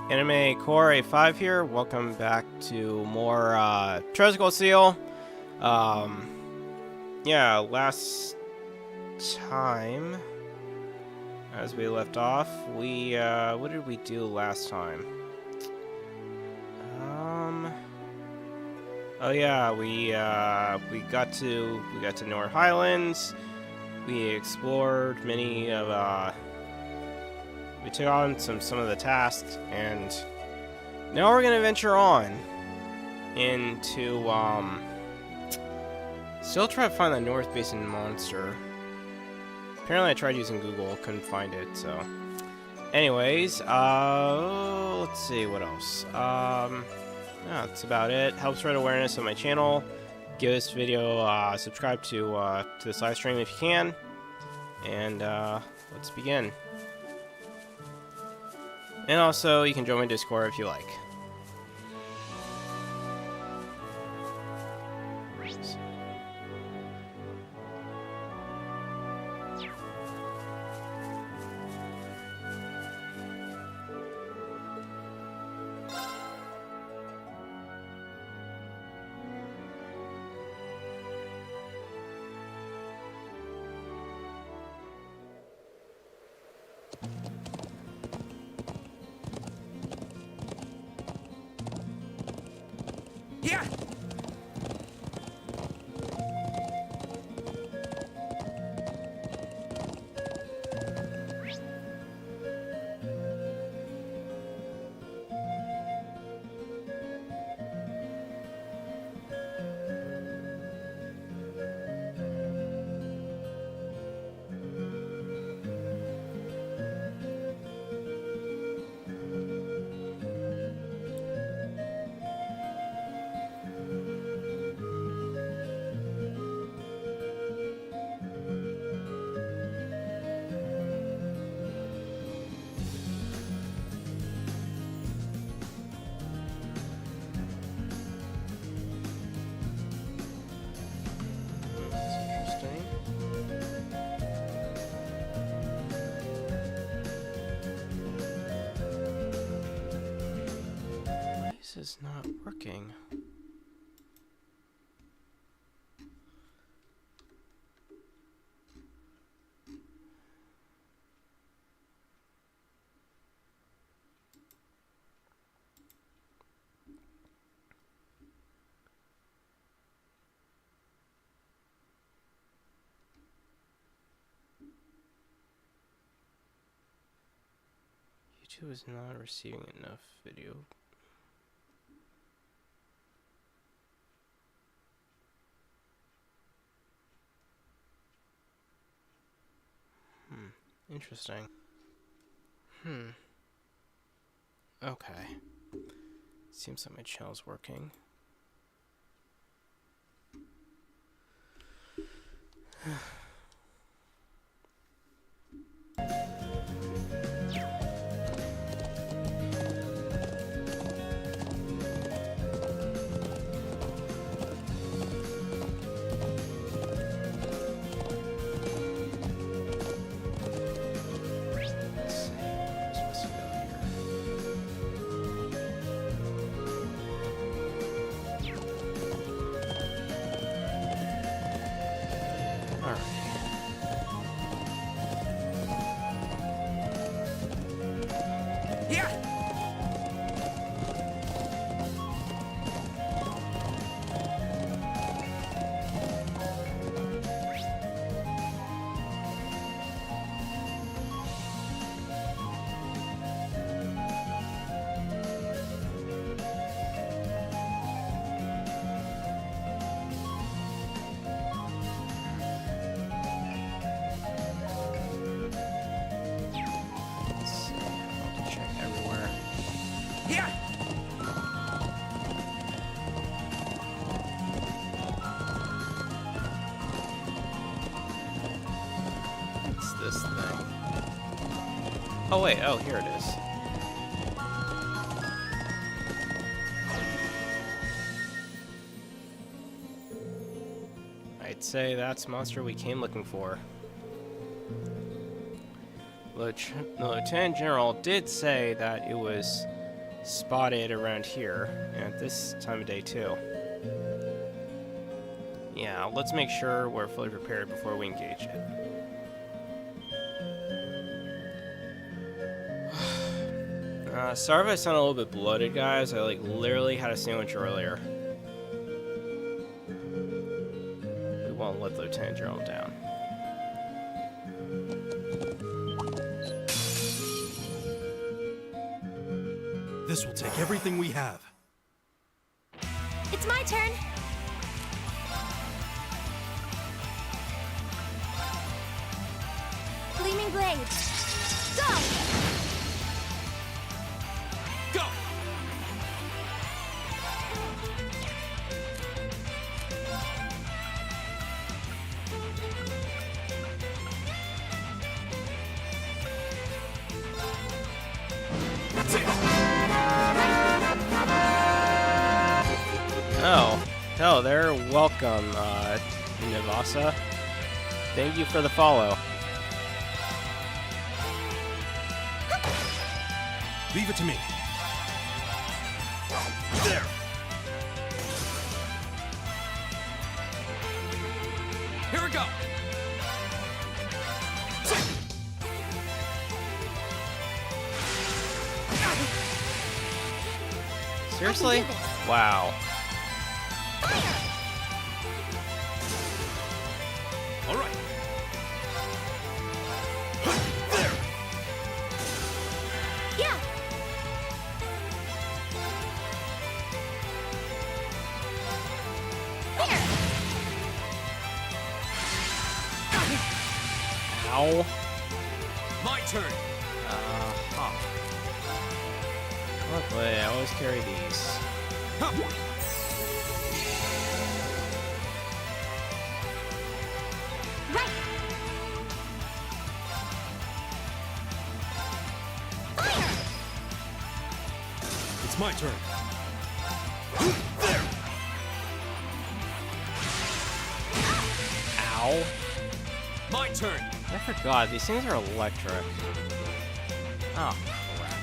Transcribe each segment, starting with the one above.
Anime Core A5 here. Welcome back to more Treasure Seal. Yeah, last time, as we left off, we what did we do last time? Oh yeah, we got to Nord Highlands. We explored many of we took on some of the tasks, and now we're gonna venture on into still try to find the North Basin monster. Apparently I tried using Google, couldn't find it, so anyways, let's see what else. Yeah, that's about it. Help spread awareness of my channel. Give this video subscribe to this live stream if you can, and let's begin. And also, you can join my Discord if you like. Yeah. This is not working. YouTube is not receiving enough video. Interesting. Okay. Seems like my channel's working. This thing. Oh wait, oh here it is. I'd say that's the monster we came looking for. The Lieutenant General did say that it was spotted around here at this time of day too. Yeah, let's make sure we're fully prepared before we engage it. Sorry if I sound a little bit bloated, guys. I like literally had a sandwich earlier. We won't let Lieutenant General down. This will take everything we have. It's my turn. Gleaming blades. Go! Go! That's it! Oh, hello there. Welcome, Navasa. Thank you for the follow. Leave it to me. There! Here we go! Seriously? Wow. All right. Yeah. Here. Ow. My turn. Huh. Luckily, I always carry these. Huh. Right. Fire. It's my turn. There. Ow. My turn. I forgot, these things are electric. Oh, crap.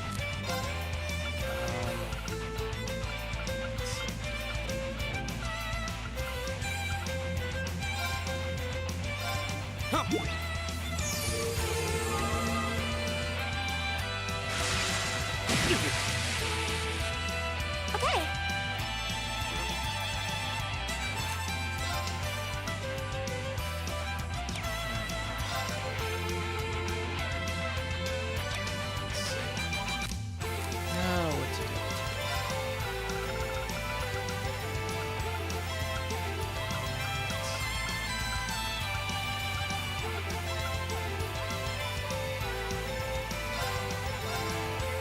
Huh. Okay. Oh, what's it?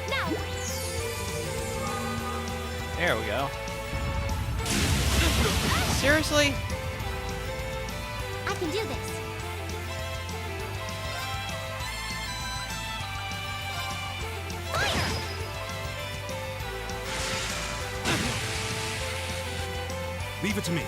Now. There we go. Seriously? I can do this. Fire. Leave it to me.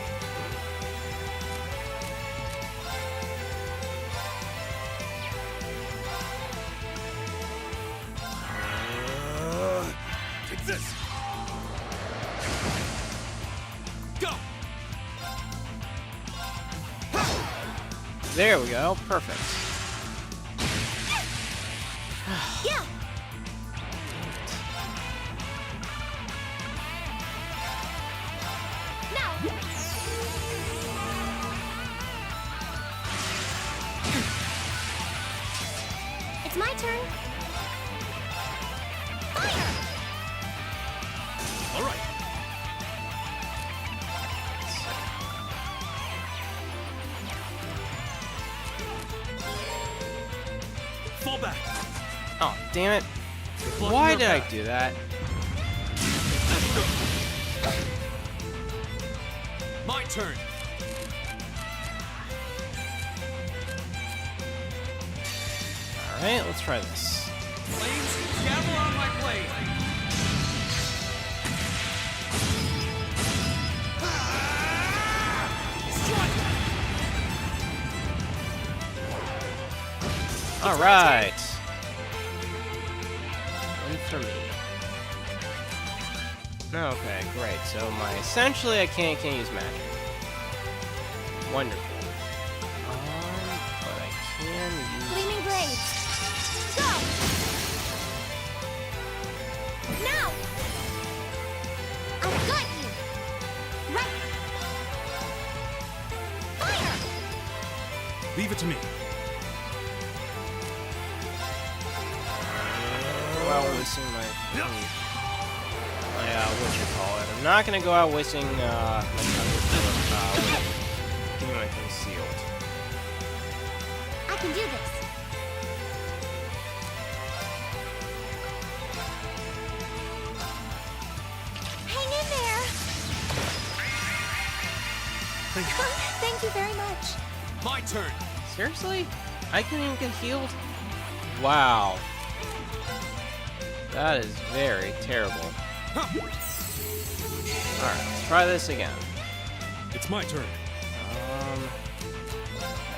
Take this. Go. There we go. Perfect. Yeah. Now. It's my turn. Fire. All right. Fall back. Oh, damn it. Blocking Why your did I path. do that? My turn. Alright, let's try this. Flames, gather on my blade. Strike. Alright. One for me. Okay, great. So essentially I can't use magic. Wonderful. But I can use Gleaming blades. Go! Now! I've got you! Right! Fire! Leave it to me. Well, wasting my what you call it. I'm not gonna go out wasting my time getting my things sealed. I can do this. Hang in there! Thank you very much. My turn. Seriously? I couldn't even get healed? Wow. That is very terrible. Alright, let's try this again. It's my turn.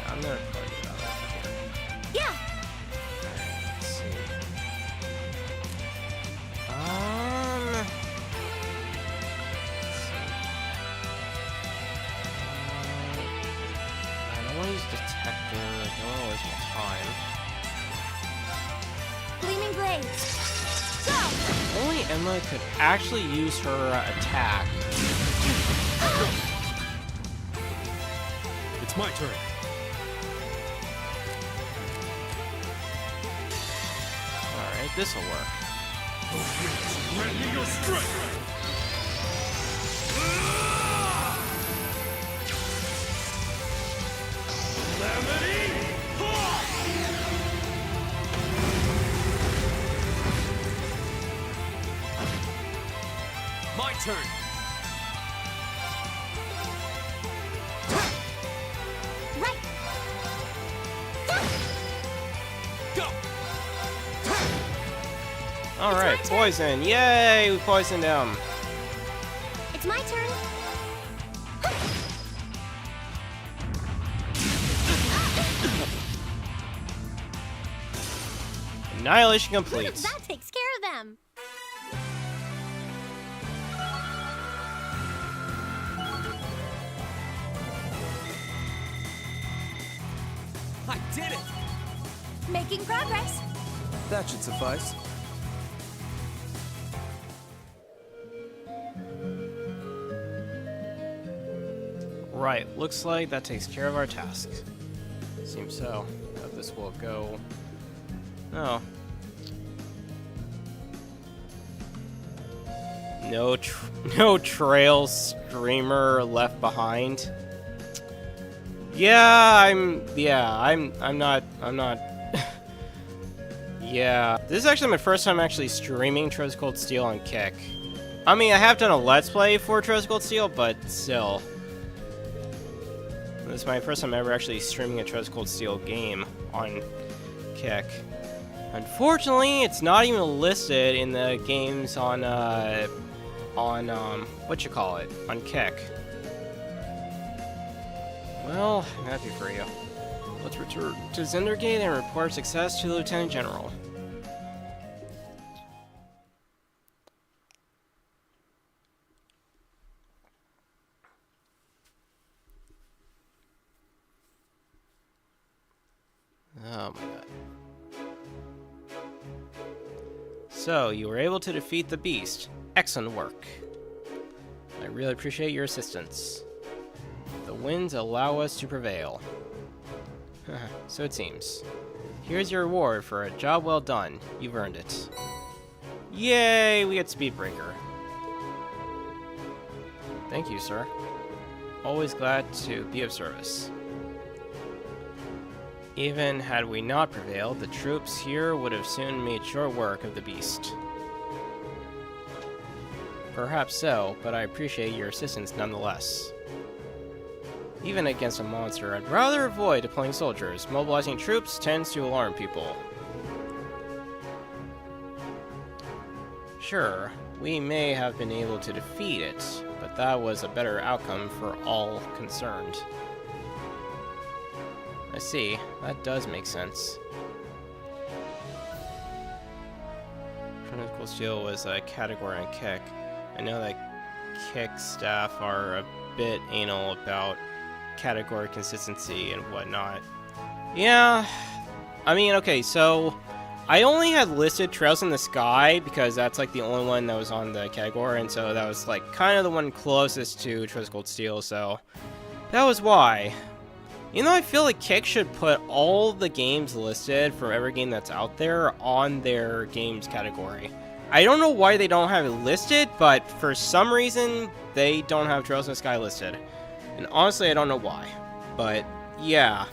I'm gonna play it out here. Yeah! Let's see. I don't want to use detector. I don't want to waste my time. Gleaming blades. Go! Only Emma could actually use her attack. It's my turn. Alright, this'll work. Grant me your strength. Calamity! My turn. Right! Go. Alright, poison! Yay! We poisoned him! It's my turn. Annihilation complete. That takes care of them. I did it. Making progress. That should suffice. Right, looks like that takes care of our task. Seems so. But this will go... Oh. No trail streamer left behind. I'm not Yeah. This is actually my first time actually streaming Troves Cold Steel on Kick. I mean, I have done a Let's Play for Troves Cold Steel, but still. This is my first time ever actually streaming a Troves Cold Steel game on Kick. Unfortunately, it's not even listed in the games on what you call it, on Kick. Well, I'm happy for you. Let's return to Zendergate and report success to the Lieutenant General. Oh my god. So, you were able to defeat the beast. Excellent work. I really appreciate your assistance. The winds allow us to prevail. So it seems. Here's your reward for a job well done. You've earned it. Yay! We get Speedbreaker. Thank you, sir. Always glad to be of service. Even had we not prevailed, the troops here would have soon made short work of the beast. Perhaps so, but I appreciate your assistance nonetheless. Even against a monster, I'd rather avoid deploying soldiers. Mobilizing troops tends to alarm people. Sure, we may have been able to defeat it, but that was a better outcome for all concerned. I see. That does make sense. Troves Cold Steel was a category on Kick. I know that Kick staff are a bit anal about category consistency and whatnot. Yeah, I mean, okay, so I only had listed Trails in the Sky because that's like the only one that was on the category, and so that was like kind of the one closest to Trails of Cold Steel, so that was why. You know, I feel like Kick should put all the games listed for every game that's out there on their games category. I don't know why they don't have it listed, but for some reason, they don't have Trails in the Sky listed. And honestly, I don't know why. But, yeah.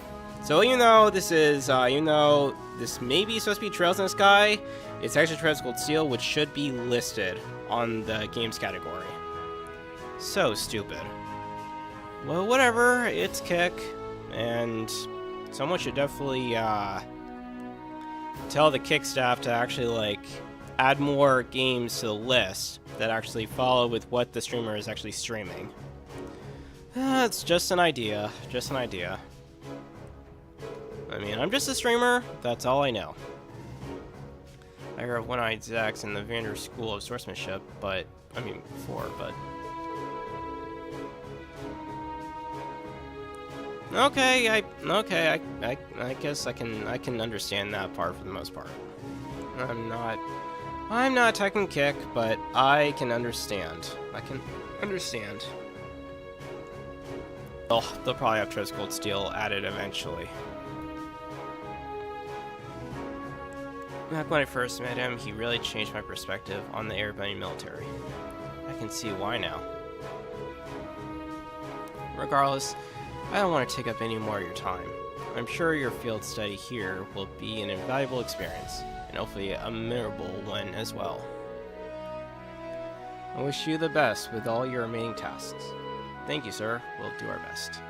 So even though this is, this may be supposed to be Trails in the Sky, it's actually Trails of Cold Steel, which should be listed on the games category. So stupid. Well, whatever, it's Kick. And someone should definitely tell the Kick staff to actually like add more games to the list that actually follow with what the streamer is actually streaming. It's just an idea. Just an idea. I mean, I'm just a streamer. That's all I know. I heard of One-Eyed Zax in the Vander School of Swordsmanship, but I mean before, but. Okay, I guess I can understand that part for the most part. I'm not attacking Kick, but I can understand. I can understand. They'll probably have Trails of Cold Steel added eventually. Back when I first met him, he really changed my perspective on the airbending military. I can see why now. Regardless, I don't want to take up any more of your time. I'm sure your field study here will be an invaluable experience, and hopefully a memorable one as well. I wish you the best with all your remaining tasks. Thank you, sir. We'll do our best.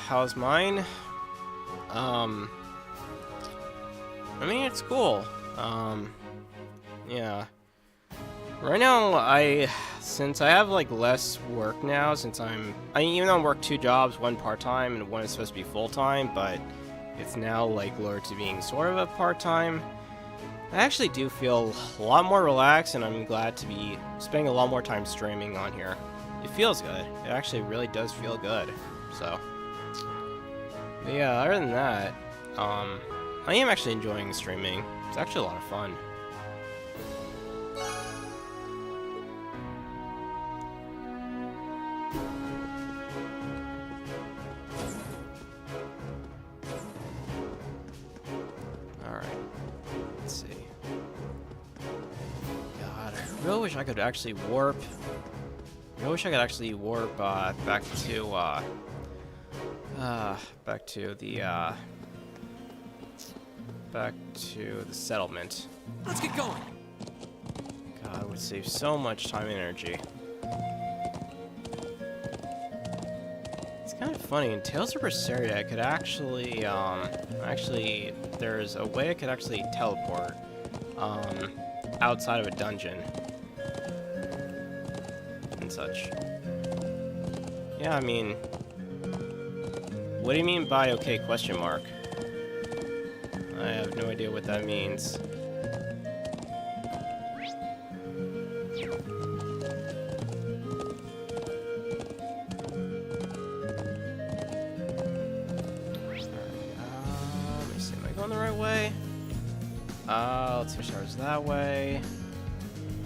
How's mine? I mean, it's cool. Yeah. Right now, since I have like less work now, since even though I work 2 jobs, one part-time and one is supposed to be full-time, but it's now like lowered to being sort of a part-time, I actually do feel a lot more relaxed, and I'm glad to be spending a lot more time streaming on here. It feels good. It actually really does feel good. So, but yeah, other than that, I am actually enjoying streaming. It's actually a lot of fun. I really wish I could actually warp. I wish I could actually warp back to the settlement. Let's get going. God, it would save so much time and energy. It's kind of funny. In Tales of Berseria, I could actually there's a way I could actually teleport outside of a dungeon and such. Yeah, I mean, what do you mean by okay question mark? I have no idea what that means. Let me see, am I going the right way? Let's switch ours that way.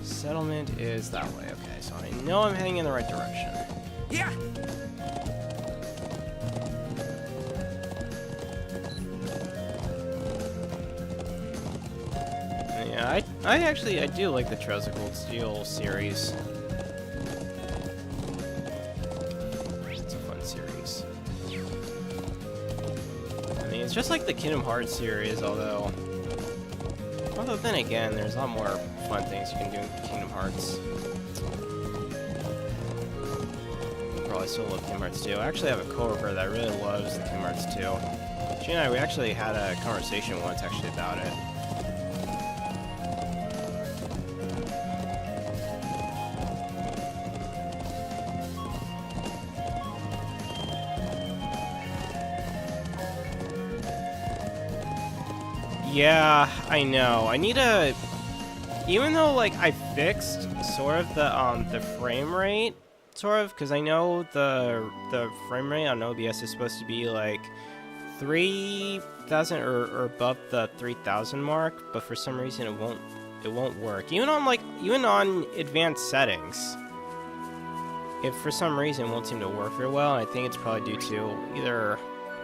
Settlement is that way. Okay, so I know I'm heading in the right direction. Yeah. Yeah, I do like the Trails of Cold Steel series. It's a fun series. I mean, it's just like the Kingdom Hearts series, although then again, there's a lot more fun things you can do in Kingdom Hearts. Probably still love Kingdom Hearts 2. I actually have a coworker that really loves the Kingdom Hearts 2. She and I, we actually had a conversation once actually about it. Yeah, I know. I need to... Even though, like, I fixed sort of the frame rate, sort of, because I know the frame rate on OBS is supposed to be, like, 3,000 or above the 3,000 mark, but for some reason it won't work. Even on advanced settings, if for some reason it won't seem to work very well, and I think it's probably due to either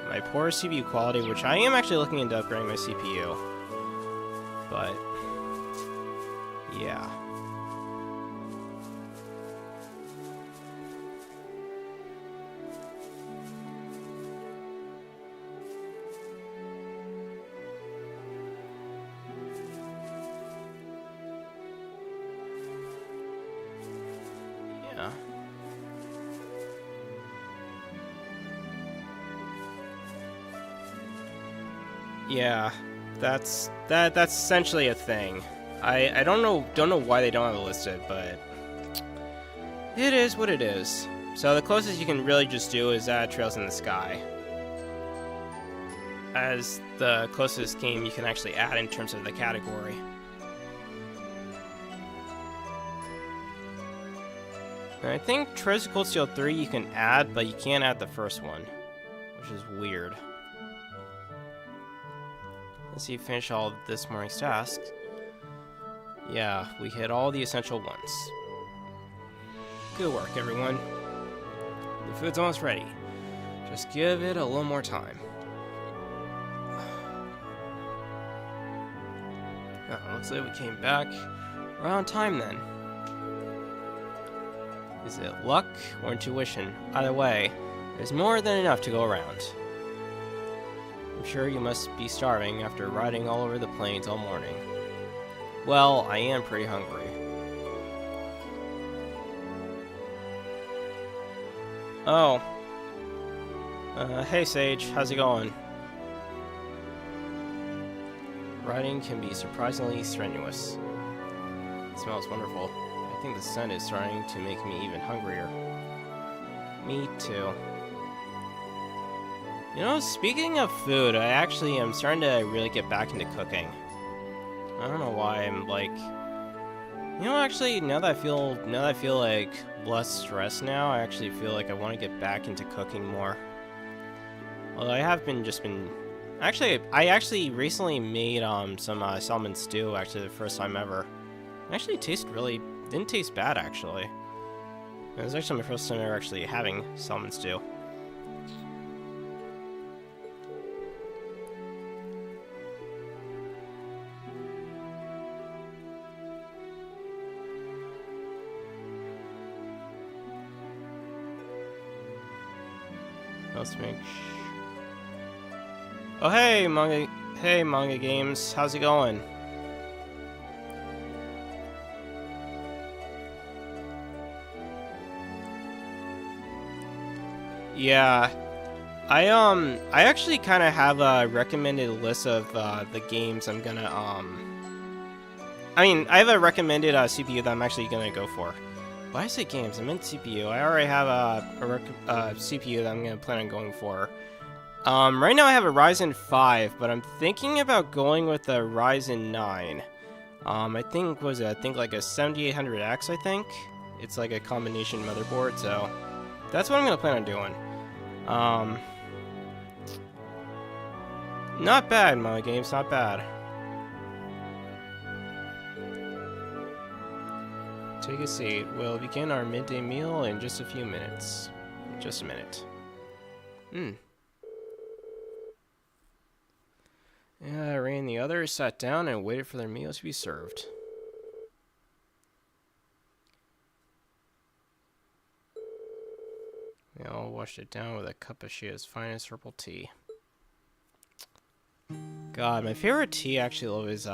my poor CPU quality, which I am actually looking into upgrading my CPU, but yeah. Yeah. Yeah, that's essentially a thing. I don't know why they don't have it listed, but it is what it is. So the closest you can really just do is add Trails in the Sky, as the closest game you can actually add in terms of the category. And I think Trails of Cold Steel 3 you can add, but you can't add the first one, which is weird. Let's see, finish all this morning's tasks. Yeah, we hit all the essential ones. Good work, everyone. The food's almost ready. Just give it a little more time. Oh, looks like we came back around time then. Is it luck or intuition? Either way, there's more than enough to go around. I'm sure you must be starving after riding all over the plains all morning. Well, I am pretty hungry. Oh. Hey Sage, how's it going? Riding can be surprisingly strenuous. It smells wonderful. I think the sun is starting to make me even hungrier. Me too. You know, speaking of food, I actually am starting to really get back into cooking. I don't know why I'm like, you know, actually now that I feel like less stressed now, I actually feel like I want to get back into cooking more. Although I have been actually, I actually recently made some salmon stew, actually the first time ever. It actually didn't taste bad actually. It was actually my first time ever actually having salmon stew. Let's make. Oh hey manga games, how's it going? Yeah, I actually kind of have a recommended list of the games I'm gonna I mean, I have a recommended CPU that I'm actually gonna go for. Why I say games? I meant CPU. I already have a CPU that I'm going to plan on going for. Right now I have a Ryzen 5, but I'm thinking about going with a Ryzen 9. I think like a 7800X, I think. It's like a combination motherboard, so that's what I'm going to plan on doing. Not bad, my games, not bad. Take a seat. We'll begin our midday meal in just a few minutes. Just a minute. Yeah, Ray and the others sat down and waited for their meals to be served. They all washed it down with a cup of Shia's finest herbal tea. God, my favorite tea actually is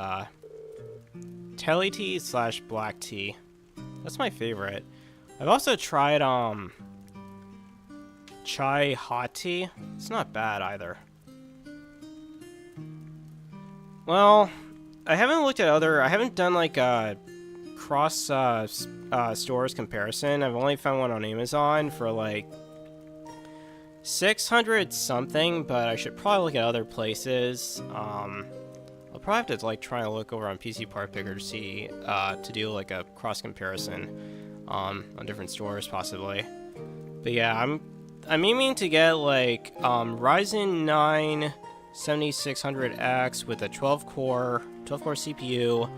Telly tea / black tea. That's my favorite. I've also tried chai hot tea. It's not bad either. Well, I haven't done like a cross stores comparison. I've only found one on Amazon for like 600 something, but I should probably look at other places. I'll probably have to like try and look over on PC Part Picker to see to do like a cross comparison on different stores possibly. But yeah, I'm aiming to get like Ryzen 9 7600X with a 12 core CPU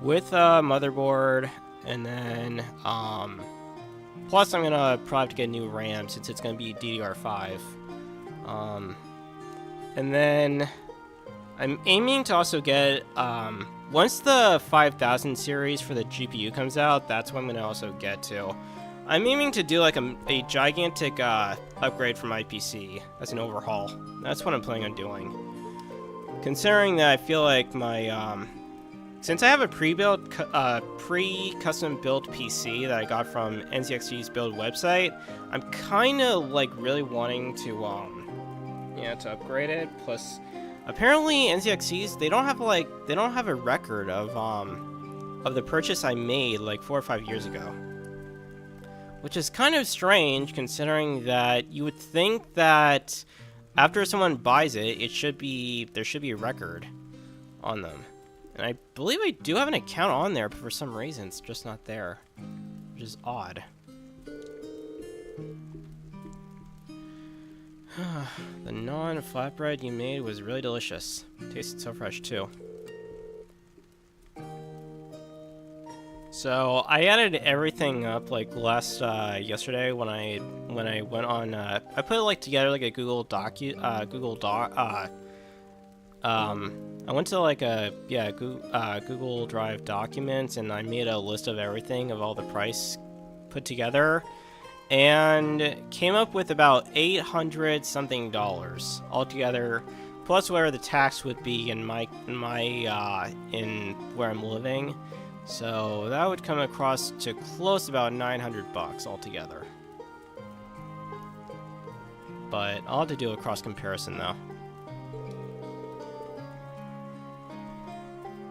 with a motherboard, and then plus I'm gonna probably have to get a new RAM since it's gonna be DDR5. And then I'm aiming to also get once the 5000 series for the GPU comes out, that's what I'm gonna also get to. I'm aiming to do like a gigantic upgrade for my PC as an overhaul. That's what I'm planning on doing. Considering that I feel like my since I have a pre-custom built PC that I got from NZXT's build website, I'm kind of like really wanting to to upgrade it. Plus, apparently NZXT's they don't have a record of the purchase I made like 4 or 5 years ago. Which is kind of strange, considering that you would think that after someone buys it, there should be a record on them. And I believe I do have an account on there, but for some reason it's just not there, which is odd. The naan flatbread you made was really delicious. Tasted so fresh too. So I added everything up like yesterday when I went on. I put like together like a Google Doc. I went to like a Google Drive documents, and I made a list of everything of all the price put together, and came up with about $800 something altogether, plus whatever the tax would be in where I'm living. So that would come across to close about $900 altogether. But I'll have to do a cross comparison though.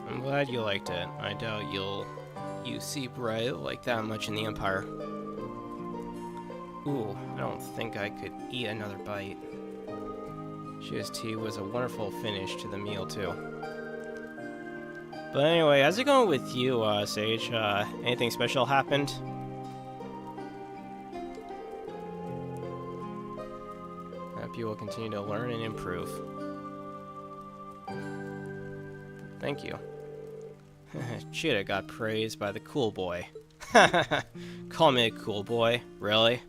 I'm glad you liked it. I doubt you see bread like that much in the Empire. Ooh, I don't think I could eat another bite. GST was a wonderful finish to the meal too. But anyway, how's it going with you, Sage? Anything special happened? Hope you will continue to learn and improve. Thank you. Cheetah got praised by the cool boy. Call me a cool boy, really?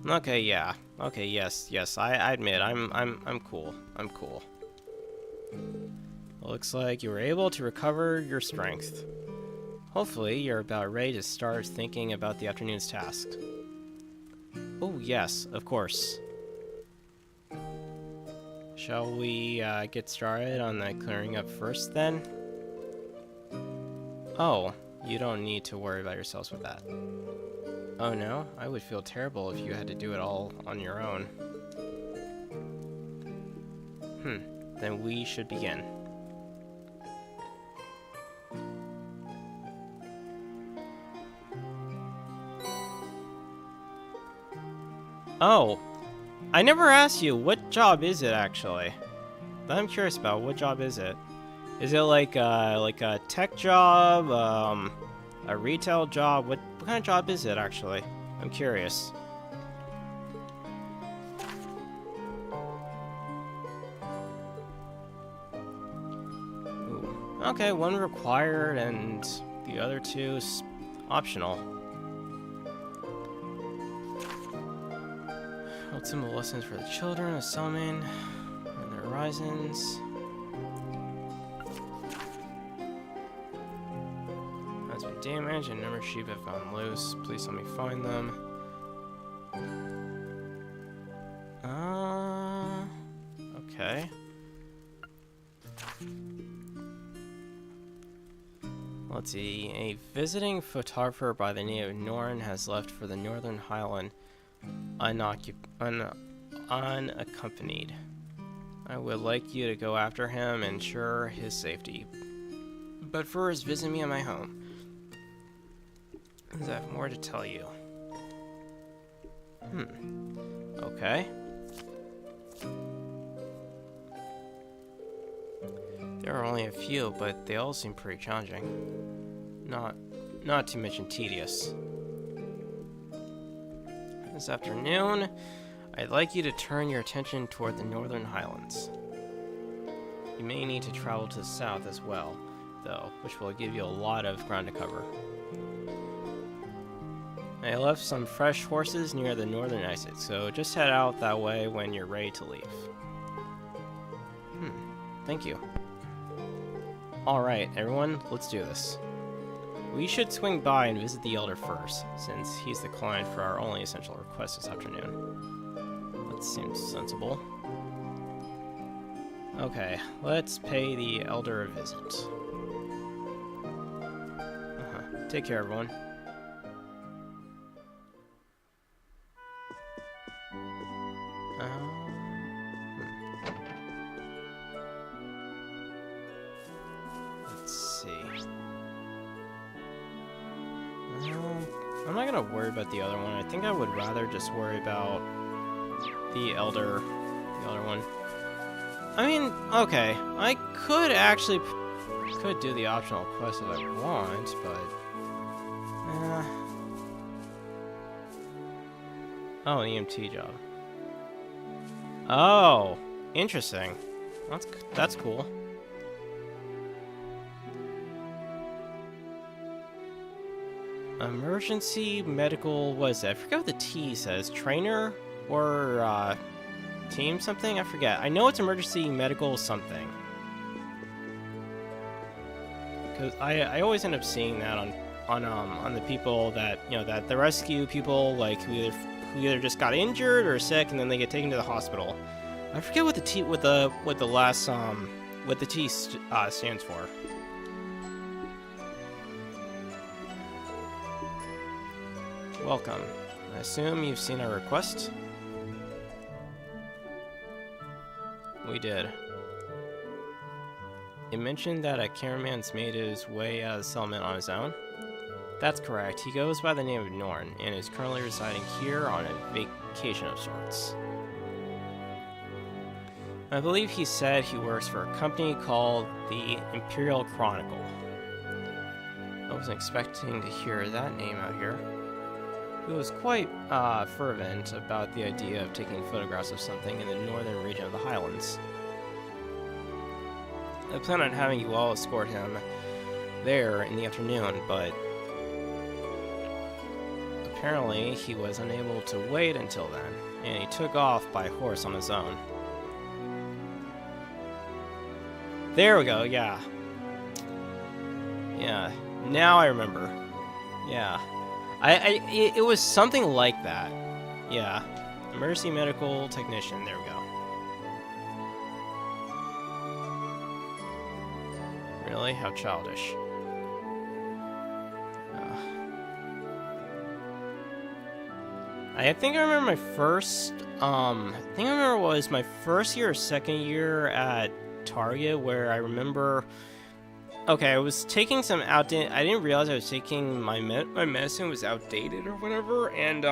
Okay, yeah. Okay, yes, I admit, I'm cool. I'm cool. Looks like you were able to recover your strength. Hopefully, you're about ready to start thinking about the afternoon's task. Oh, yes, of course. Shall we get started on the clearing up first, then? Oh, you don't need to worry about yourselves with that. Oh no? I would feel terrible if you had to do it all on your own. Then we should begin. Oh, I never asked you, what job is it actually? That I'm curious about, what job is it? Is it like a tech job, a retail job? What kind of job is it actually? I'm curious. Ooh. Okay, one required and the other two optional. Hold symbol lessons for the children of Summon and the Horizons. Has been damaged and a number of sheep have gone loose. Please let me find them. Okay. Let's see. A visiting photographer by the name of Norn has left for the Northern Highland unaccompanied. I would like you to go after him and ensure his safety. But first, visit me at my home. I have more to tell you. Okay. There are only a few, but they all seem pretty challenging. Not to mention tedious. This afternoon, I'd like you to turn your attention toward the Northern Highlands. You may need to travel to the south as well, though, which will give you a lot of ground to cover. I left some fresh horses near the northern exit, so just head out that way when you're ready to leave. Thank you. Alright, everyone, let's do this. We should swing by and visit the Elder first, since he's the client for our only essential request this afternoon. That seems sensible. Okay, let's pay the Elder a visit. Take care, everyone. Let's see. I'm not gonna worry about the other one. I think I would rather just worry about the other one. I mean, okay, I could actually do the optional quest if I want, but oh, an EMT job. Oh, interesting. That's cool. Emergency medical, what is that? I forget what the T says. Trainer or team something? I forget. I know it's emergency medical something. Because I always end up seeing that on the people that, you know, that the rescue people, like who either just got injured or sick and then they get taken to the hospital. I forget what the T what the T stands for. Welcome. I assume you've seen our request? We did. It mentioned that a cameraman's made his way out of the settlement on his own. That's correct. He goes by the name of Norn and is currently residing here on a vacation of sorts. I believe he said he works for a company called the Imperial Chronicle. I wasn't expecting to hear that name out here. He was quite fervent about the idea of taking photographs of something in the northern region of the Highlands. I plan on having you all escort him there in the afternoon, but apparently he was unable to wait until then, and he took off by horse on his own. There we go, yeah. Yeah, now I remember. Yeah. It was something like that. Yeah. Emergency medical technician, there we go. Really? How childish. I think I remember my first, it was my first year or second year at Target where I remember, okay, I was taking some outdated, I didn't realize I was taking my medicine was outdated or whatever, and,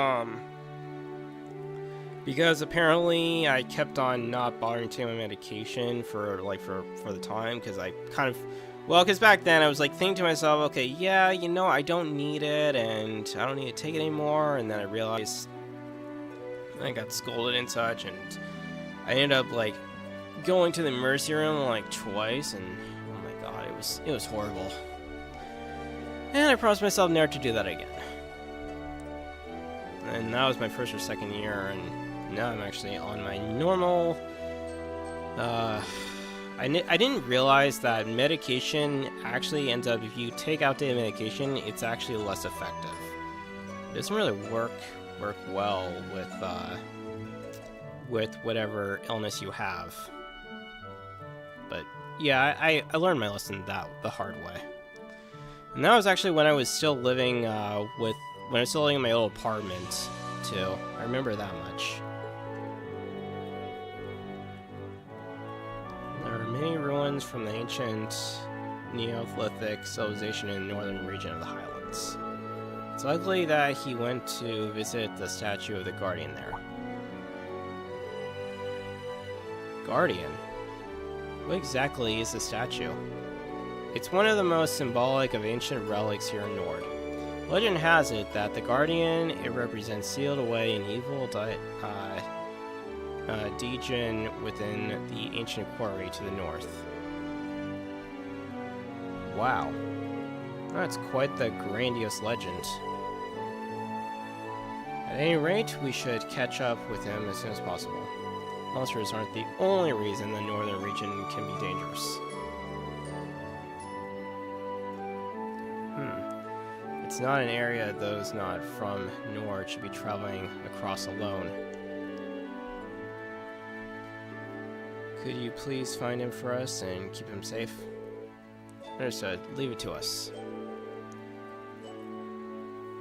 because apparently I kept on not bothering to take my medication for the time, because I kind of, because back then I was, like, thinking to myself, okay, yeah, you know, I don't need it, and I don't need to take it anymore, and then I realized I got scolded and such, and I ended up, like, going to the emergency room, like, twice, and oh my god, it was horrible. And I promised myself never to do that again. And that was my first or second year, and now I'm actually on my normal, I didn't realize that medication actually ends up, if you take outdated medication, it's actually less effective. It doesn't really work well with whatever illness you have. But yeah, I learned my lesson the hard way. And that was actually when I was still living in my little apartment too. I remember that much. There are many ruins from the ancient Neolithic civilization in the northern region of the Highlands. It's likely that he went to visit the statue of the Guardian there. Guardian? What exactly is the statue? It's one of the most symbolic of ancient relics here in Nord. Legend has it that the Guardian it represents sealed away an evil Degen within the ancient quarry to the north. Wow. That's quite the grandiose legend. At any rate, we should catch up with him as soon as possible. Monsters aren't the only reason the northern region can be dangerous. It's not an area those not from Nord should be traveling across alone. Could you please find him for us and keep him safe? Understood. Leave it to us.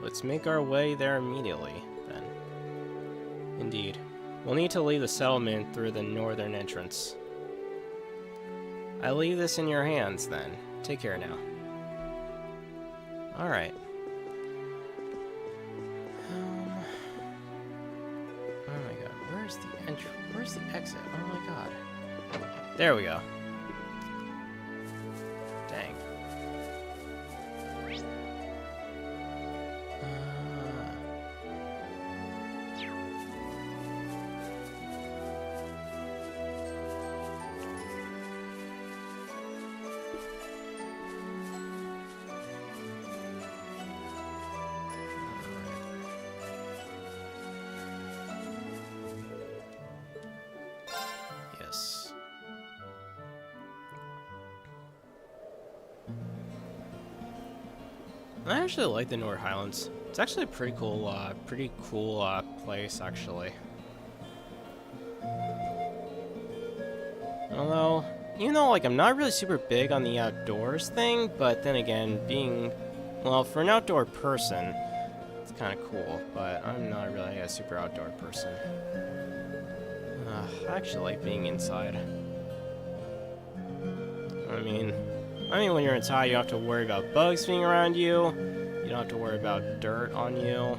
Let's make our way there immediately, then. Indeed. We'll need to leave the settlement through the northern entrance. I leave this in your hands, then. Take care now. Alright. Oh my god, where's the entry? Where's the exit? Oh my god. There we go. Dang. Yes. I actually like the Nord Highlands. It's actually a pretty cool place, actually. Although, even though, like, I'm not really super big on the outdoors thing, but then again, well, for an outdoor person, it's kind of cool, but I'm not really a super outdoor person. I actually like being inside. I mean, when you're inside, you don't have to worry about bugs being around you. You don't have to worry about dirt on you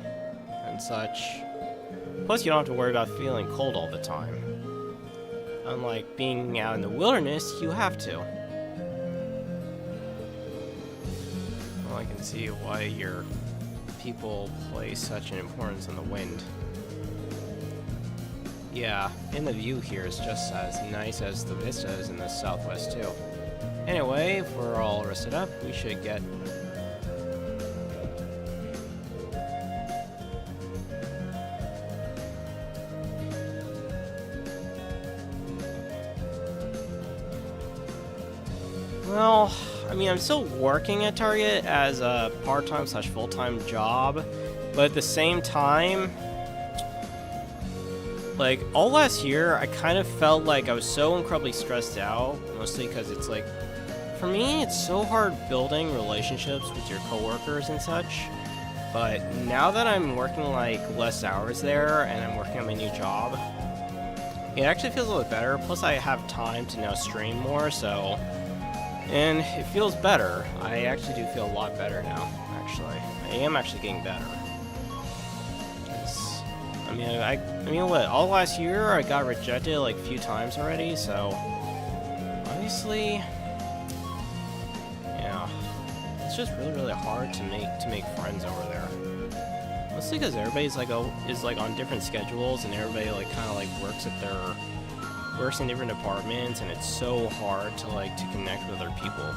and such. Plus, you don't have to worry about feeling cold all the time. Unlike being out in the wilderness, you have to. Well, I can see why your people place such an importance on the wind. Yeah, and the view here is just as nice as the vistas in the southwest too. Anyway, if we're all rested up, we should get... Well, I mean, I'm still working at Target as a part-time / full-time job, but at the same time, like, all last year, I kind of felt like I was so incredibly stressed out, mostly because it's like, for me, it's so hard building relationships with your coworkers and such, but now that I'm working, like, less hours there, and I'm working on my new job, it actually feels a little bit better, plus I have time to now stream more, so, and it feels better. I actually do feel a lot better now, actually. I am actually getting better. I mean, what? All last year, I got rejected like a few times already. So, obviously, yeah, it's just really hard to make friends over there. Mostly because everybody's like is on different schedules, and everybody like kind of like works in different departments, and it's so hard to connect with other people.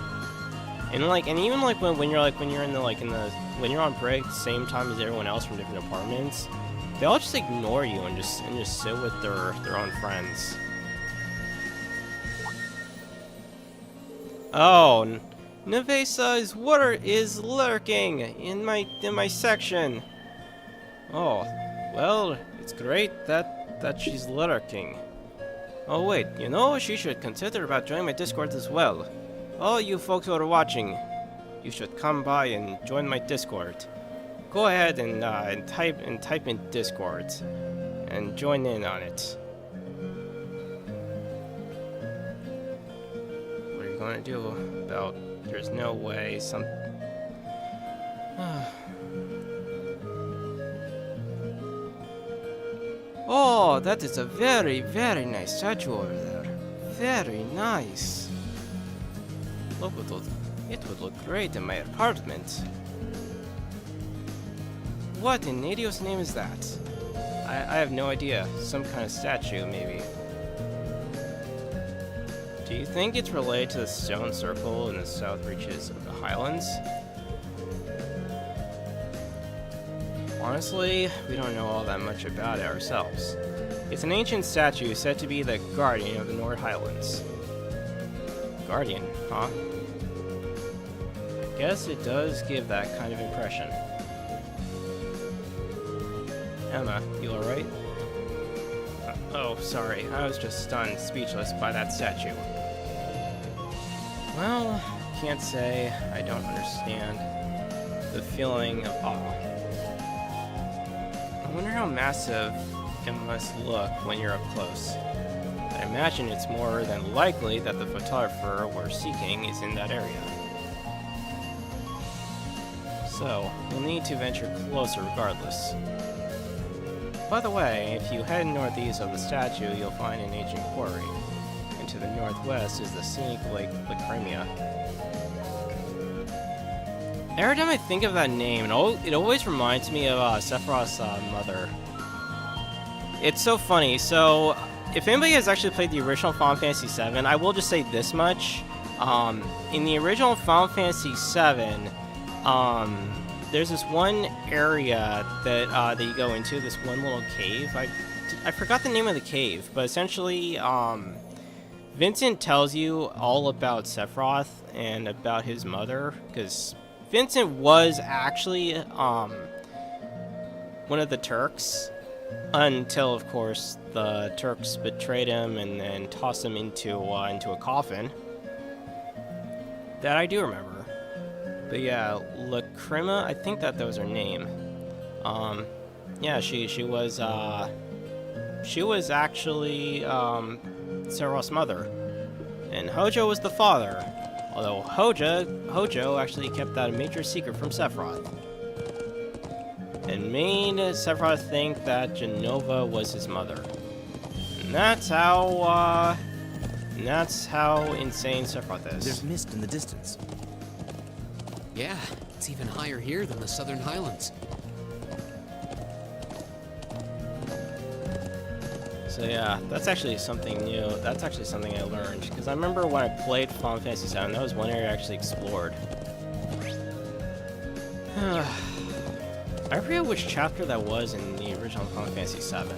And even when you're on break, the same time as everyone else from different departments. They all just ignore you and just sit with their own friends. Oh, Nevesa's water is lurking in my section. Oh, well, it's great that she's lurking. Oh wait, she should consider about joining my Discord as well. All you folks who are watching, you should come by and join my Discord. Go ahead and type in Discord and join in on it. What are you going to do about there's no way some... Oh, that is a very nice statue over there. Very nice. It would look great in my apartment. What in Nadio's name is that? I have no idea. Some kind of statue, maybe. Do you think it's related to the stone circle in the south reaches of the Highlands? Honestly, we don't know all that much about it ourselves. It's an ancient statue said to be the guardian of the Nord Highlands. Guardian, huh? Guess it does give that kind of impression. Emma, you alright? Oh, sorry. I was just stunned, speechless by that statue. Well, can't say I don't understand the feeling of awe. I wonder how massive it must look when you're up close. I imagine it's more than likely that the photographer we're seeking is in that area. So, we'll need to venture closer regardless. By the way, if you head northeast of the statue, you'll find an ancient quarry. And to the northwest is the scenic Lake Lacrimia. Every time I think of that name, it always reminds me of Sephiroth's mother. It's so funny. So, if anybody has actually played the original Final Fantasy VII, I will just say this much. In the original Final Fantasy VII, there's this one area that you go into, this one little cave. I forgot the name of the cave, but essentially, Vincent tells you all about Sephiroth and about his mother, because Vincent was actually one of the Turks, until, of course, the Turks betrayed him and then tossed him into a coffin. That I do remember. But yeah, Lacrima, I think that was her name. Yeah, she was actually Sephiroth's mother, and Hojo was the father. Although Hojo actually kept that a major secret from Sephiroth, and made Sephiroth think that Genova was his mother. And that's how insane Sephiroth is. There's mist in the distance. Yeah, it's even higher here than the Southern Highlands. So yeah, that's actually something new. That's actually something I learned, because I remember when I played Final Fantasy VII, that was one area I actually explored. I forget which chapter that was in the original Final Fantasy VII.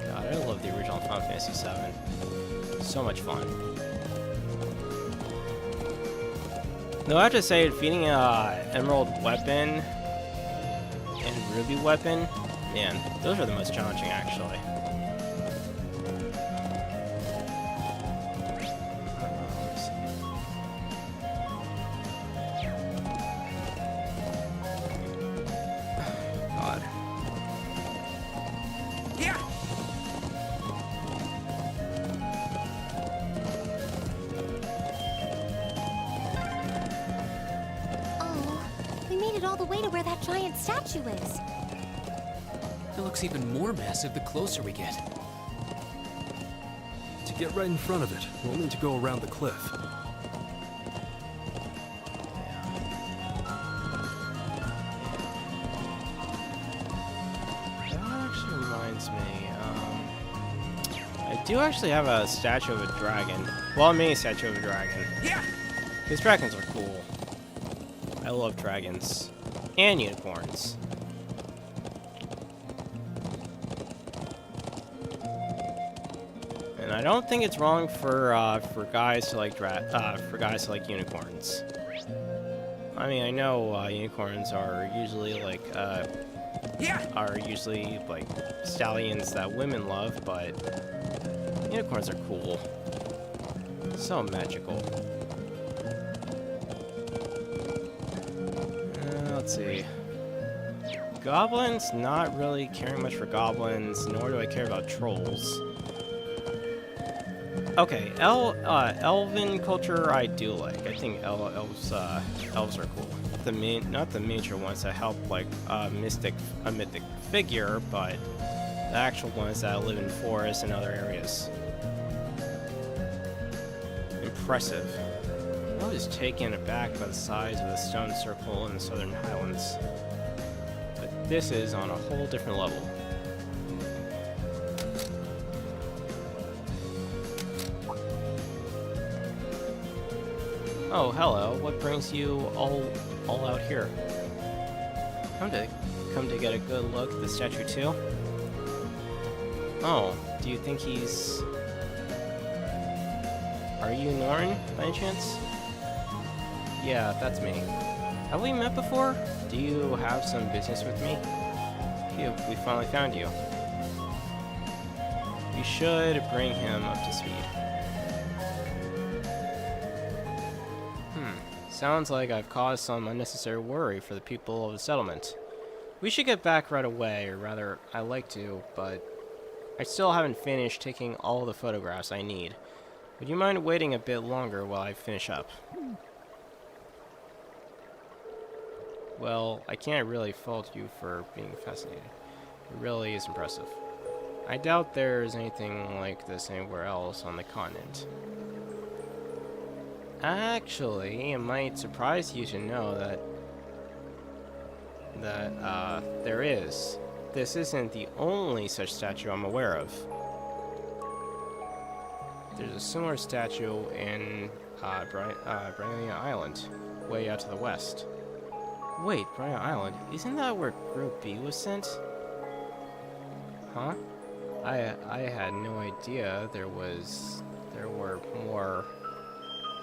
God, I love the original Final Fantasy VII. So much fun. Though I have to say, defeating Emerald Weapon and Ruby Weapon, man, those are the most challenging, actually. God. Yeah. Oh, we made it all the way to where that giant statue is. It looks even more massive the closer we get. To get right in front of it, we'll need to go around the cliff. That actually reminds me, I do actually have a statue of a dragon. Well, a mini statue of a dragon. Yeah. Because dragons are cool. I love dragons. And unicorns. And I don't think it's wrong for guys to like unicorns. I mean, I know unicorns are usually like stallions that women love, but unicorns are cool. So magical. Let's see. Goblins, not really caring much for goblins, nor do I care about trolls. Okay, elven culture I do like. I think elves are cool. not the major ones that help like a mythic figure, but the actual ones that live in forests and other areas. Impressive. I was taken aback by the size of the stone circle in the Southern Highlands, but this is on a whole different level. Oh, hello. What brings you all out here? Come to get a good look at the statue too? Oh, do you think he's... Are you Norn, by any chance? Yeah, that's me. Have we met before? Do you have some business with me? Phew, we finally found you. We should bring him up to speed. Sounds like I've caused some unnecessary worry for the people of the settlement. We should get back right away, or rather, I like to, but I still haven't finished taking all the photographs I need. Would you mind waiting a bit longer while I finish up? Well, I can't really fault you for being fascinated. It really is impressive. I doubt there's anything like this anywhere else on the continent. Actually, it might surprise you to know that there is. This isn't the only such statue I'm aware of. There's a similar statue in Brewing Island, way out to the west. Wait, Brewing Island? Isn't that where Group B was sent? Huh? I had no idea there were more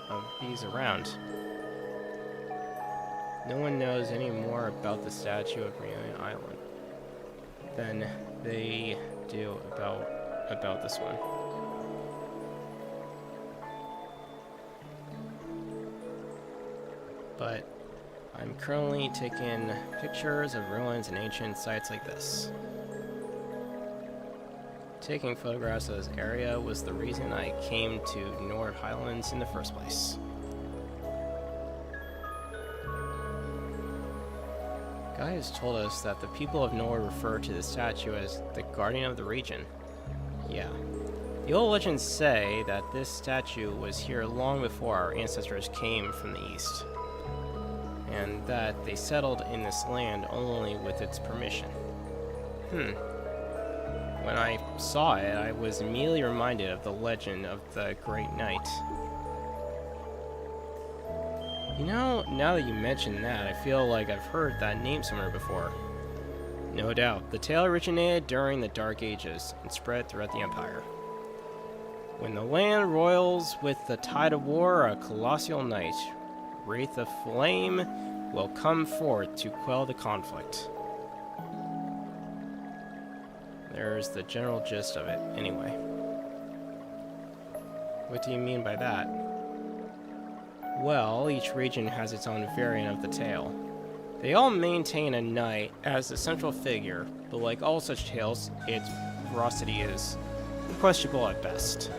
of these around. No one knows any more about the statue of Brewing Island than they do about this one. But I'm currently taking pictures of ruins and ancient sites like this. Taking photographs of this area was the reason I came to Nord Highlands in the first place. Guy has told us that the people of Nord refer to the statue as the guardian of the region. Yeah. The old legends say that this statue was here long before our ancestors came from the east, and that they settled in this land only with its permission. When I saw it, I was immediately reminded of the legend of the Great Knight. You know, now that you mention that, I feel like I've heard that name somewhere before. No doubt, the tale originated during the Dark Ages and spread throughout the Empire. When the land roils with the tide of war, a colossal knight, wraith of flame, will come forth to quell the conflict. There's the general gist of it, anyway. What do you mean by that? Well, each region has its own variant of the tale. They all maintain a knight as the central figure, but like all such tales, its veracity is questionable at best.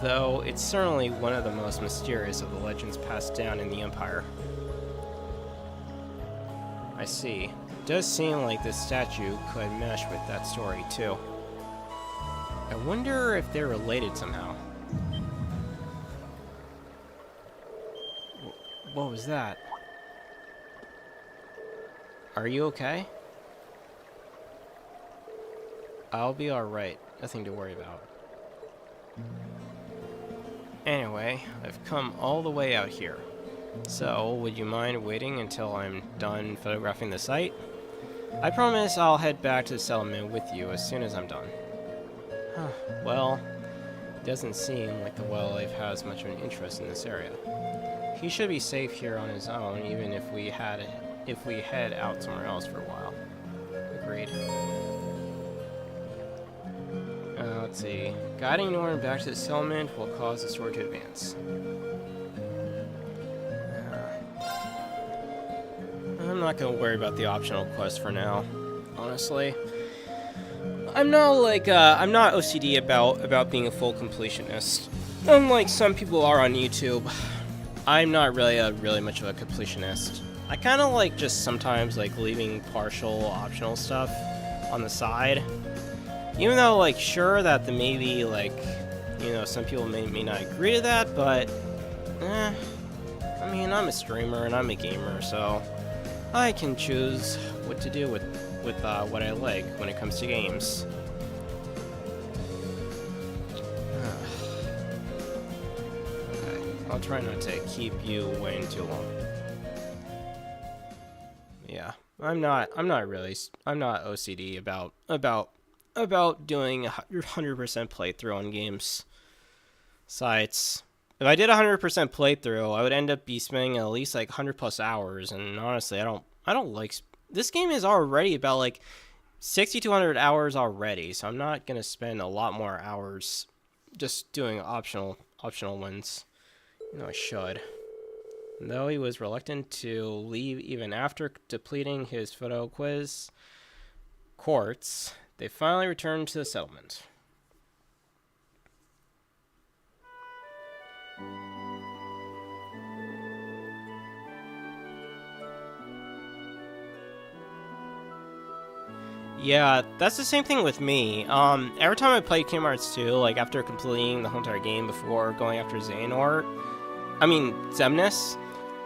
Though it's certainly one of the most mysterious of the legends passed down in the Empire. I see. It does seem like this statue could mesh with that story, too. I wonder if they're related somehow. What was that? Are you okay? I'll be alright. Nothing to worry about. Anyway, I've come all the way out here. So, would you mind waiting until I'm done photographing the site? I promise I'll head back to the settlement with you as soon as I'm done. Well, it doesn't seem like the wildlife has much of an interest in this area. He should be safe here on his own, even if we head out somewhere else for a while. Agreed. Let's see. Guiding Norn back to the settlement will cause the story to advance. I'm not gonna worry about the optional quest for now, honestly. I'm not OCD about being a full completionist. Unlike some people are on YouTube, I'm not really much of a completionist. I kind of like just sometimes like leaving partial optional stuff on the side. Even though like sure that the maybe like, you know, some people may not agree to that, but I mean, I'm a streamer and I'm a gamer, so I can choose what to do with what I like when it comes to games. Okay, I'll try not to keep you waiting too long. Yeah, I'm not OCD about doing 100% playthrough on games. Besides, if I did 100% playthrough, I would end up spending at least like 100+ hours, and honestly, I don't like. This game is already about like 60 to 100 hours already, so I'm not gonna spend a lot more hours just doing optional ones. You know, I should. Though he was reluctant to leave even after depleting his photo quiz quartz, they finally returned to the settlement. Yeah, that's the same thing with me. Every time I play Kingdom Hearts 2, like after completing the whole entire game before going after Xemnas,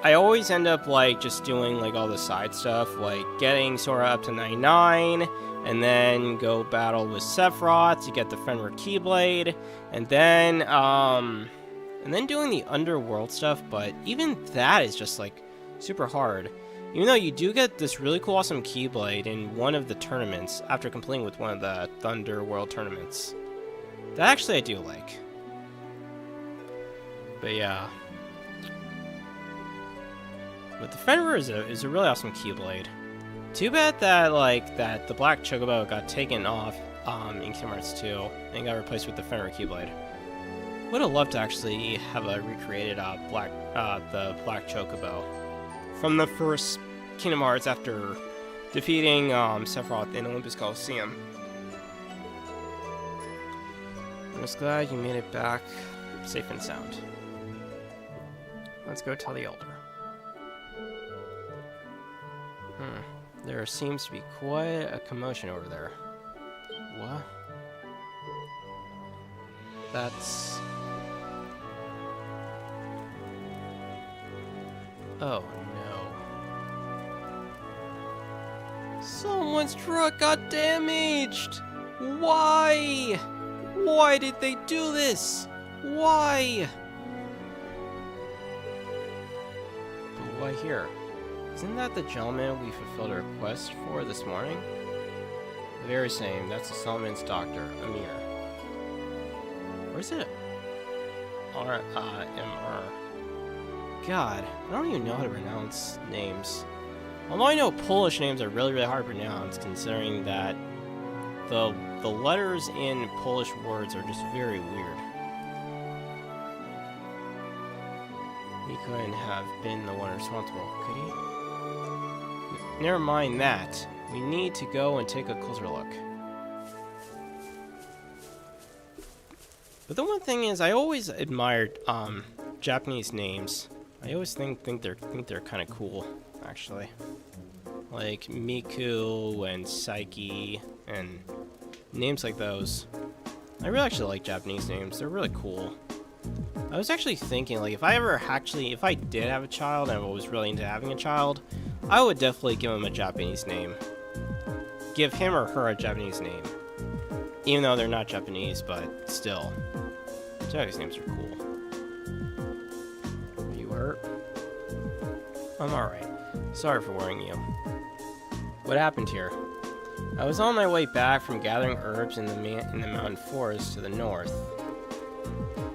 I always end up like just doing like all the side stuff, like getting Sora up to 99, and then go battle with Sephiroth to get the Fenrir Keyblade, and then doing the underworld stuff. But even that is just like super hard. Even though you do get this really cool, awesome Keyblade in one of the tournaments after completing with one of the Thunder World tournaments. That actually I do like. But yeah. But the Fenrir is a really awesome Keyblade. Too bad that the Black Chocobo got taken off in Kingdom Hearts 2 and got replaced with the Fenrir Keyblade. Would have loved to actually have a recreated the Black Chocobo from the first Kingdom Hearts after defeating Sephiroth in Olympus Coliseum. I'm just glad you made it back safe and sound. Let's go tell the Elder. There seems to be quite a commotion over there. What? That's... Oh no. Someone's truck got damaged! Why? Why did they do this? Why? But why here? Isn't that the gentleman we fulfilled a request for this morning? The very same. That's the Solomon's doctor, Amir. Where's it? R-I-M-R. God, I don't even know how to pronounce names. Although I know Polish names are really hard to pronounce, considering that the letters in Polish words are just very weird. He couldn't have been the one responsible, could he? Never mind that. We need to go and take a closer look. But the one thing is, I always admired Japanese names. I always think they're kind of cool, actually. Like Miku and Saiki and names like those. I really actually like Japanese names. They're really cool. I was actually thinking, like, if I did have a child and I was really into having a child, I would definitely give him a Japanese name. Give him or her a Japanese name. Even though they're not Japanese, but still. Japanese names are cool. Are you hurt? I'm alright. Sorry for worrying you. What happened here? I was on my way back from gathering herbs in the mountain forest to the north,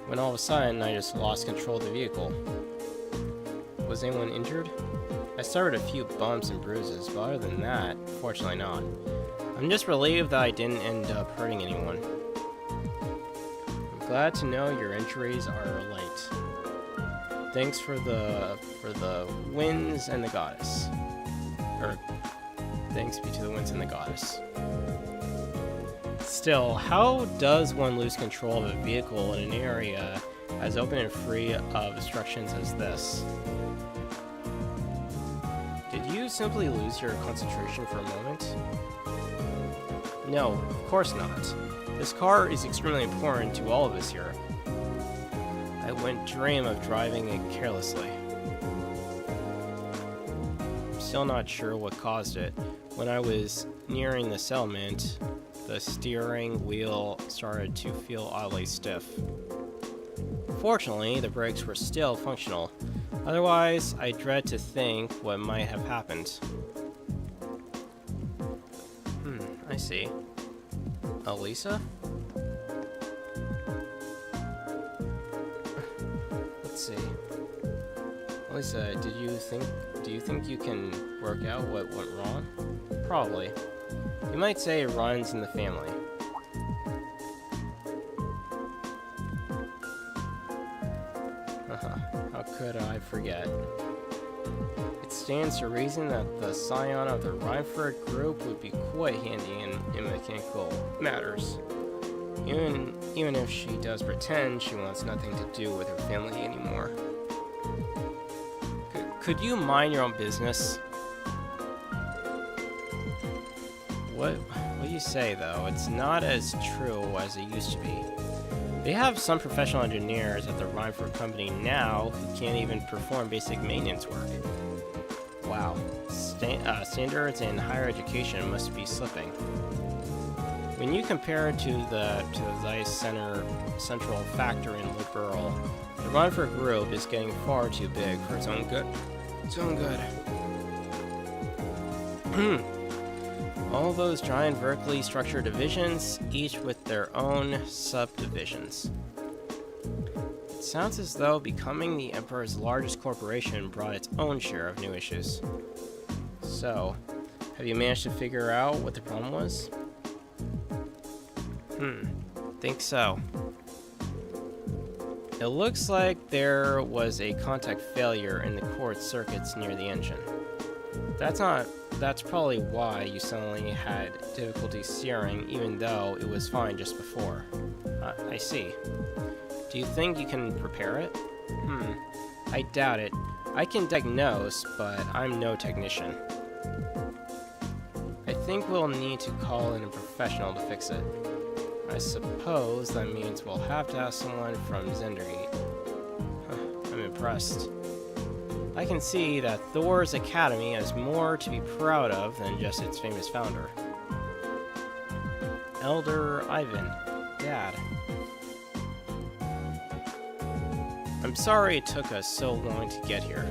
when all of a sudden I just lost control of the vehicle. Was anyone injured? I suffered a few bumps and bruises, but other than that, fortunately not. I'm just relieved that I didn't end up hurting anyone. I'm glad to know your injuries are light. Thanks for the winds and the goddess. Or, thanks be to the winds and the goddess. Still, how does one lose control of a vehicle in an area as open and free of obstructions as this. Did you simply lose your concentration for a moment? No, of course not. This car is extremely important to all of us here. I wouldn't dream of driving it carelessly. I'm still not sure what caused it. When I was nearing the settlement, the steering wheel started to feel oddly stiff. Fortunately, the brakes were still functional. Otherwise, I dread to think what might have happened. I see. Elisa? Let's see. Elisa, do you think you can work out what went wrong? Probably. You might say it runs in the family. How could I forget? It stands to reason that the scion of the Rhineford group would be quite handy in mechanical matters. Even if she does pretend she wants nothing to do with her family anymore. Could you mind your own business? What you say, though, it's not as true as it used to be. They have some professional engineers at the Rhineford company now who can't even perform basic maintenance work. Wow, standards in higher education must be slipping. When you compare it to the Zeiss Central factory in Liberal, the Rhineford group is getting far too big for its own good. All those giant vertically structured divisions, each with their own subdivisions. It sounds as though becoming the Emperor's largest corporation brought its own share of new issues. So, have you managed to figure out what the problem was? Think so. It looks like there was a contact failure in the cord circuits near the engine. That's probably why you suddenly had difficulty steering, even though it was fine just before. I see. Do you think you can repair it? I doubt it. I can diagnose, but I'm no technician. I think we'll need to call in a professional to fix it. I suppose that means we'll have to ask someone from Zendergate. I'm impressed. I can see that Thor's Academy has more to be proud of than just its famous founder. Elder Ivan, Dad. I'm sorry it took us so long to get here.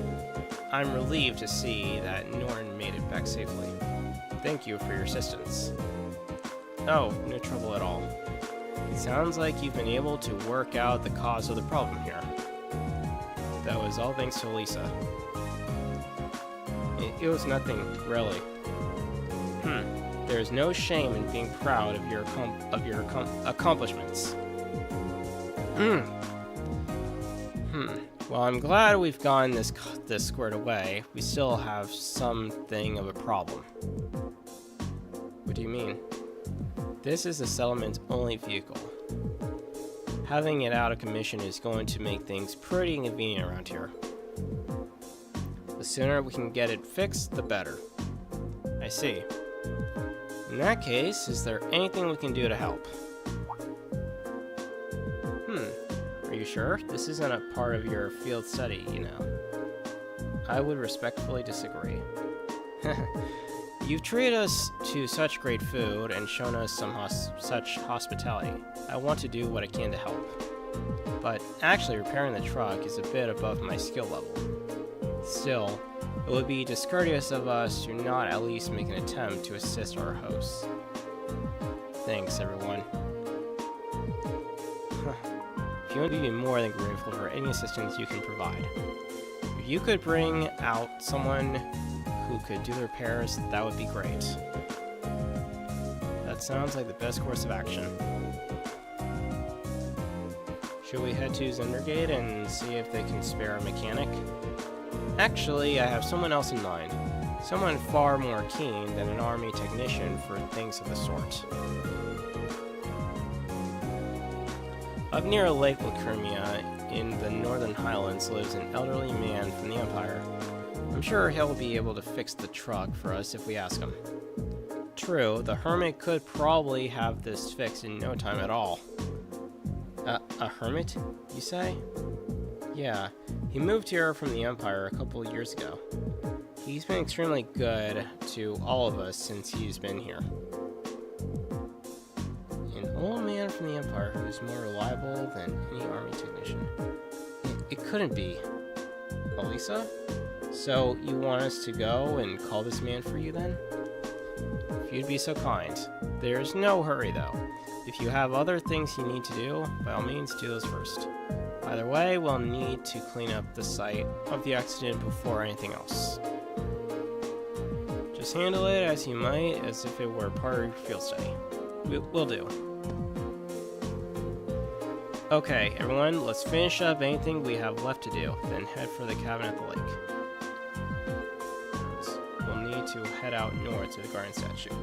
I'm relieved to see that Norton made it back safely. Thank you for your assistance. Oh, no trouble at all. It sounds like you've been able to work out the cause of the problem here. That was all thanks to Lisa. It was nothing, really. There's no shame in being proud of your accomplishments. Well, I'm glad we've gotten this squared away. We still have something of a problem. What do you mean? This is the settlement's only vehicle. Having it out of commission is going to make things pretty inconvenient around here. The sooner we can get it fixed, the better. I see. In that case, is there anything we can do to help? Are you sure? This isn't a part of your field study, you know. I would respectfully disagree. You've treated us to such great food and shown us such hospitality. I want to do what I can to help. But actually repairing the truck is a bit above my skill level. Still, it would be discourteous of us to not at least make an attempt to assist our hosts. Thanks, everyone. If you want to be more than grateful for any assistance you can provide. If you could bring out someone who could do the repairs, that would be great. That sounds like the best course of action. Should we head to Zendergate and see if they can spare a mechanic? Actually, I have someone else in mind. Someone far more keen than an army technician for things of the sort. Up near Lake Lacrimia in the Northern Highlands lives an elderly man from the Empire. I'm sure he'll be able to fix the truck for us if we ask him. True, the hermit could probably have this fixed in no time at all. A hermit, you say? Yeah, he moved here from the Empire a couple of years ago. He's been extremely good to all of us since he's been here. An old man from the Empire who's more reliable than any army technician. It couldn't be. Elisa? So you want us to go and call this man for you then? If you'd be so kind. There's no hurry though. If you have other things you need to do, by all means do those first. Either way, we'll need to clean up the site of the accident before anything else. Just handle it as you might, as if it were part of your field study. Will do. Okay, everyone, let's finish up anything we have left to do, then head for the cabin at the lake. We'll need to head out north to the Guardian statue,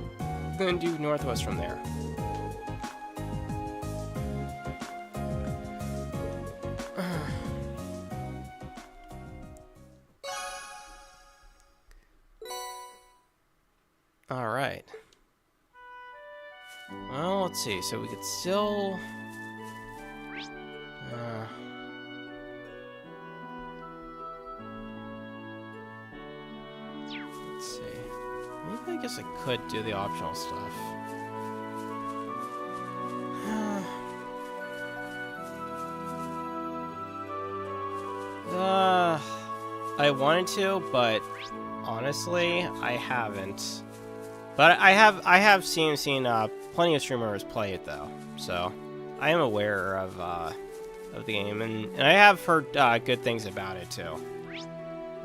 then due northwest from there. Alright. Well, let's see. So we could still... let's see. Maybe I guess I could do the optional stuff. I wanted to, but honestly, I haven't. But I have seen plenty of streamers play it though, so I am aware of the game, and I have heard good things about it too,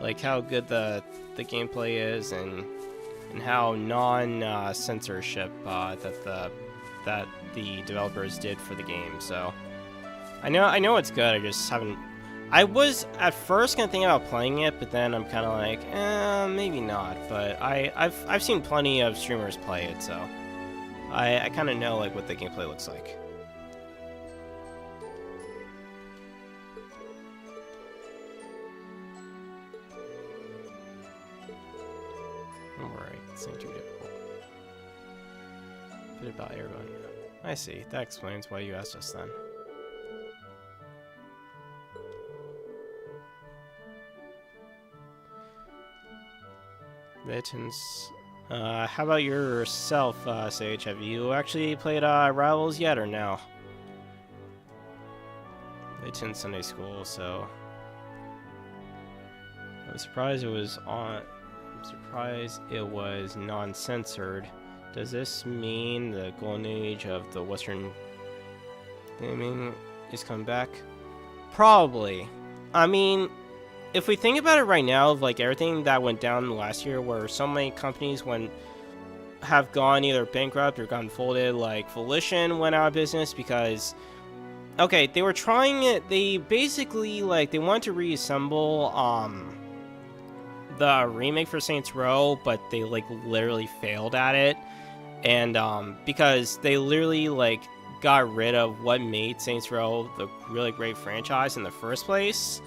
like how good the gameplay is, and how non-censorship that the developers did for the game. So I know it's good. I just haven't. I was at first gonna think about playing it, but then I'm kind of like, maybe not. But I've seen plenty of streamers play it, so I kind of know like what the gameplay looks like. Alright, this ain't too difficult. Bit about everyone. I see. That explains why you asked us then. How about yourself, Sage? Have you actually played Rivals yet, or no? I attend Sunday school, so I was surprised it was on. I'm surprised it was non-censored. Does this mean the golden age of the Western gaming is coming back? Probably. I mean, if we think about it right now, of like everything that went down last year, where so many companies have gone either bankrupt or gone folded, like Volition went out of business because, okay, they were trying it. They basically they wanted to reassemble the remake for Saints Row, but they literally failed at it, and because they literally got rid of what made Saints Row the really great franchise in the first place.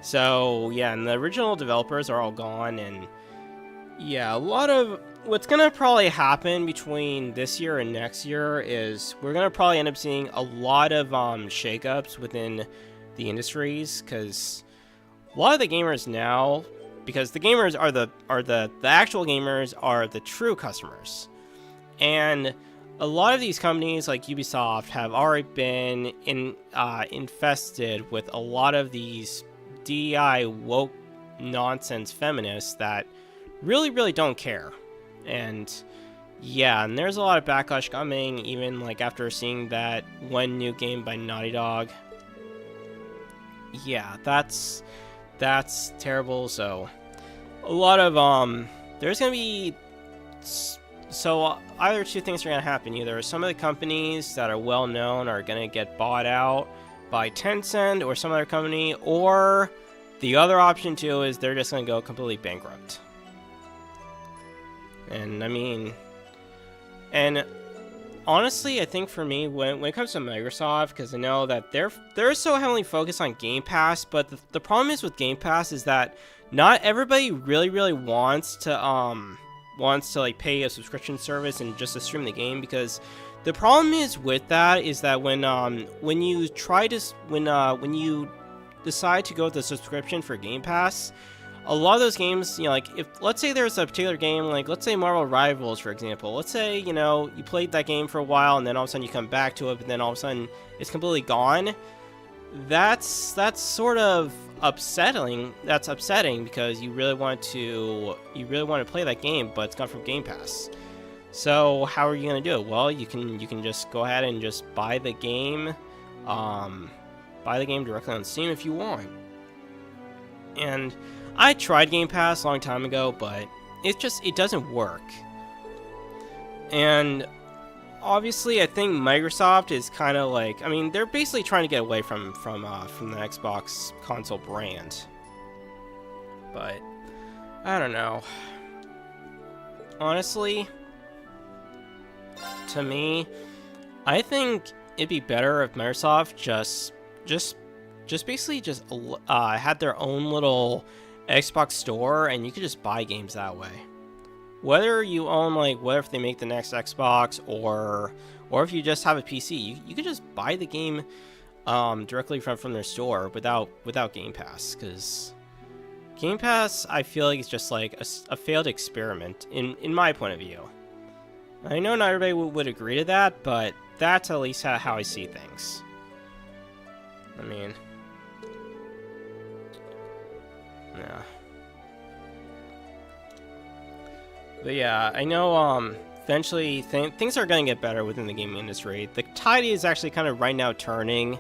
So, yeah, and the original developers are all gone, and yeah, a lot of what's gonna probably happen between this year and next year is we're gonna probably end up seeing a lot of shakeups within the industries, because a lot of the gamers now, because the gamers are the actual gamers are the true customers, and a lot of these companies like Ubisoft have already been infested with a lot of these DEI woke nonsense feminists that really don't care. And yeah, and there's a lot of backlash coming, even after seeing that one new game by Naughty Dog. Yeah, that's terrible. So a lot of there's gonna be, so either two things are gonna happen. Either some of the companies that are well known are gonna get bought out by Tencent or some other company, or the other option too is they're just gonna go completely bankrupt. And I mean, and honestly, I think for me, when it comes to Microsoft, because I know that they're so heavily focused on Game Pass, but the problem is with Game Pass is that not everybody really wants to like pay a subscription service and just to stream the game, because the problem is with that is that when you decide to go with the subscription for Game Pass, a lot of those games, you know, like if let's say there's a particular game, like let's say Marvel Rivals, for example. Let's say, you know, you played that game for a while and then all of a sudden you come back to it, but then all of a sudden it's completely gone. That's sort of upsetting. That's upsetting because you really want to play that game, but it's gone from Game Pass. So how are you gonna do it? Well, you can just go ahead and just buy the game directly on Steam if you want. And I tried Game Pass a long time ago, but it doesn't work. And obviously, I think Microsoft is kind of like, I mean, they're basically trying to get away from the Xbox console brand. But I don't know. Honestly, to me, I think it'd be better if Microsoft just basically had their own little Xbox store, and you could just buy games that way. Whether you own, like, what if they make the next Xbox, or if you just have a PC, you could just buy the game directly from their store without Game Pass, because Game Pass, I feel like it's just like a failed experiment in my point of view. I know not everybody would agree to that, but that's at least how I see things. I mean, yeah. But yeah, I know eventually things are going to get better within the gaming industry. The tide is actually kind of right now turning,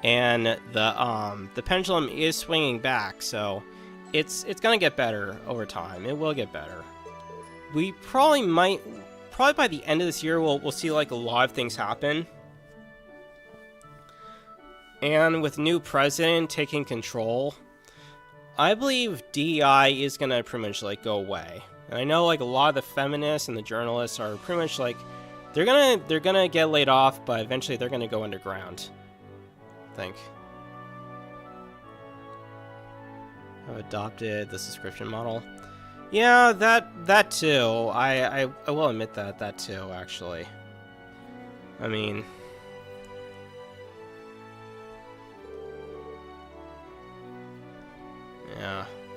and the pendulum is swinging back, so it's going to get better over time. It will get better. We probably by the end of this year we'll see like a lot of things happen. And with new president taking control, I believe DEI is gonna pretty much like go away. And I know like a lot of the feminists and the journalists are pretty much like they're gonna get laid off, but eventually they're gonna go underground, I think. I've adopted the subscription model. Yeah, that too. I will admit that too, actually. I mean,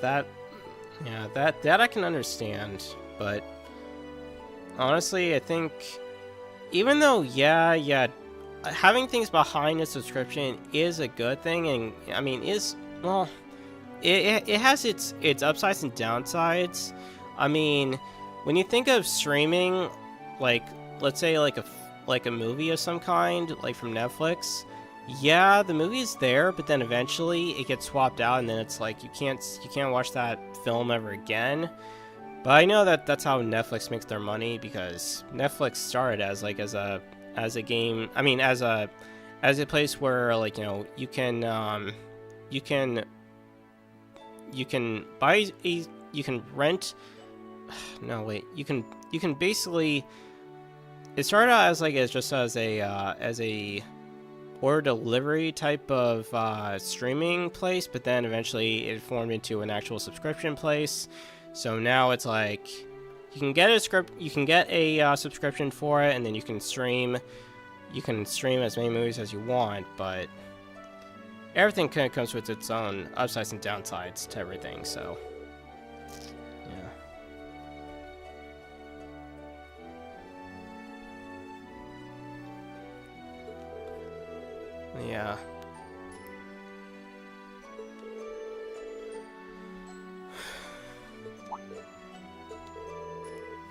that I can understand, but honestly, I think even though having things behind a subscription is a good thing, and I mean it has its upsides and downsides. I mean, when you think of streaming, like let's say like a movie of some kind, like from Netflix. Yeah, the movie's there, but then eventually it gets swapped out, and then it's like you can't watch that film ever again. But I know that's how Netflix makes their money, because Netflix started as a game. I mean, as a place where, like, you know, you can rent. No, wait. You can basically. It started out as a order delivery type of streaming place, but then eventually it formed into an actual subscription place. So now it's like you can get a subscription for it, and then you can stream as many movies as you want, but everything kind of comes with its own upsides and downsides to everything. So yeah.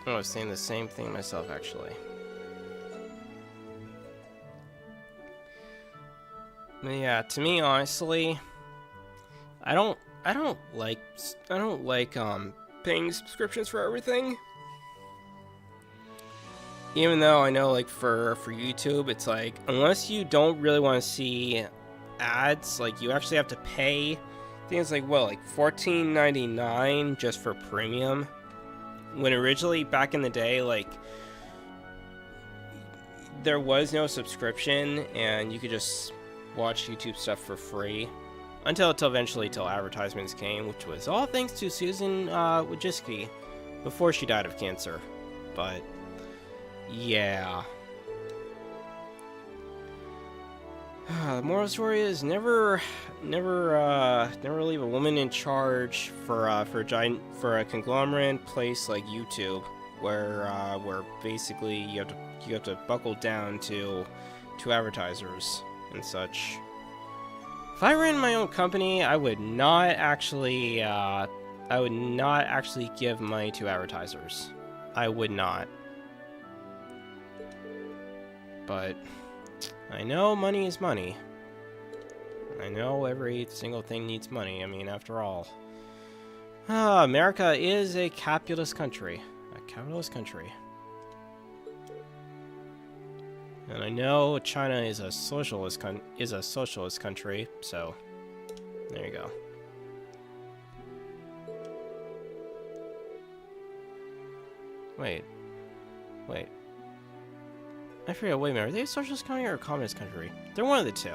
I was saying the same thing myself, actually. But yeah, to me, honestly, I don't like paying subscriptions for everything. Even though I know, like, for YouTube, it's like, unless you don't really want to see ads, like, you actually have to pay things like, what, like $14.99 just for premium. When originally, back in the day, like, there was no subscription, and you could just watch YouTube stuff for free until eventually advertisements came, which was all thanks to Susan Wojcicki before she died of cancer. But yeah. The moral of the story is never leave a woman in charge for a conglomerate place like YouTube, where basically you have to buckle down to advertisers and such. If I ran my own company, I would not actually give money to advertisers. I would not. But I know money is money. I know every single thing needs money. I mean, after all. America is a capitalist country. A capitalist country. And I know China is a socialist country, so there you go. Wait. I forget, wait a minute, are they a socialist country or a communist country? They're one of the two.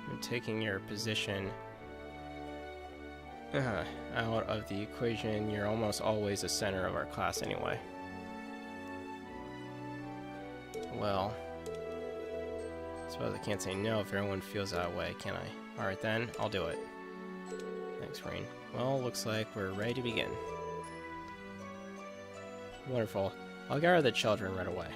You're taking your position out of the equation. You're almost always the center of our class anyway. Well, I suppose I can't say no if everyone feels that way, can I? Alright then, I'll do it. Thanks, Rain. Well, looks like we're ready to begin. Wonderful. I'll gather the children right away.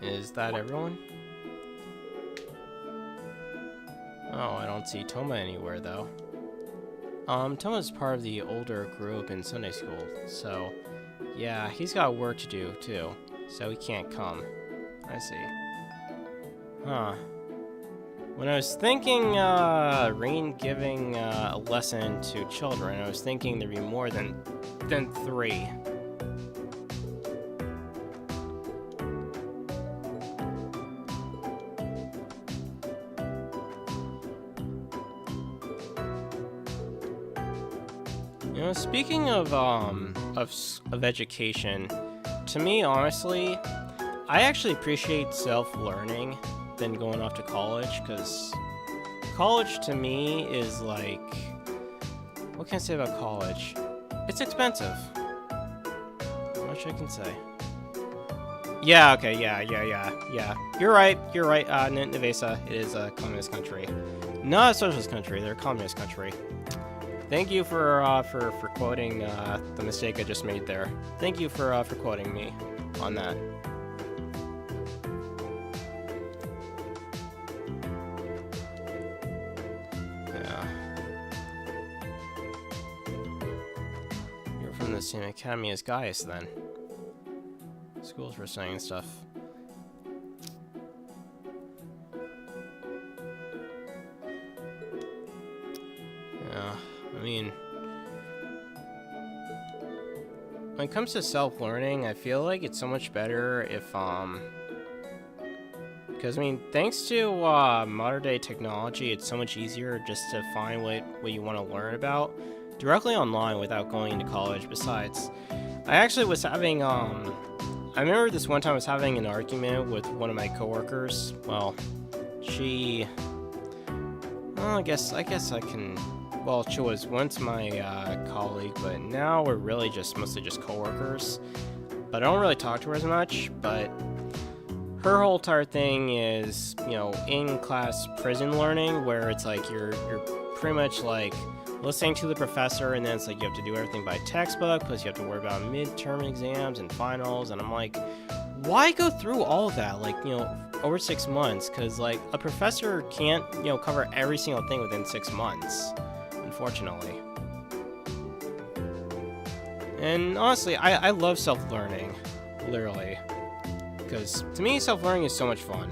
Is that everyone? Oh, I don't see Toma anywhere, though. Toma's part of the older group in Sunday school, so yeah, he's got work to do, too, so he can't come. I see. Huh. When I was thinking, Rain giving a lesson to children, I was thinking there'd be more than 3. You know, speaking of education, to me, honestly, I actually appreciate self-learning than going off to college, because college to me is like, what can I say about college? It's expensive. Not much I can say. Yeah, okay, yeah. You're right, Nevesa, it is a communist country. Not a socialist country, they're a communist country. Thank you for quoting the mistake I just made there. Thank you for quoting me on that. Yeah. You're from the same academy as Gaius, then. Schools for studying stuff. Yeah. I mean, when it comes to self-learning, I feel like it's so much better if, because, I mean, thanks to modern-day technology, it's so much easier just to find what you want to learn about directly online without going into college. Besides, I actually was having, I remember this one time I was having an argument with one of my coworkers. Well, she, well, I guess I can... Well, she was once my colleague, but now we're really mostly just coworkers. But I don't really talk to her as much, but her whole entire thing is, you know, in-class prison learning, where it's like you're pretty much like listening to the professor, and then it's like you have to do everything by textbook, plus you have to worry about midterm exams and finals, and I'm like, why go through all of that, like, you know, over 6 months? Because, like, a professor can't, you know, cover every single thing within 6 months. Unfortunately. And honestly, I love self-learning, literally, because to me, self-learning is so much fun.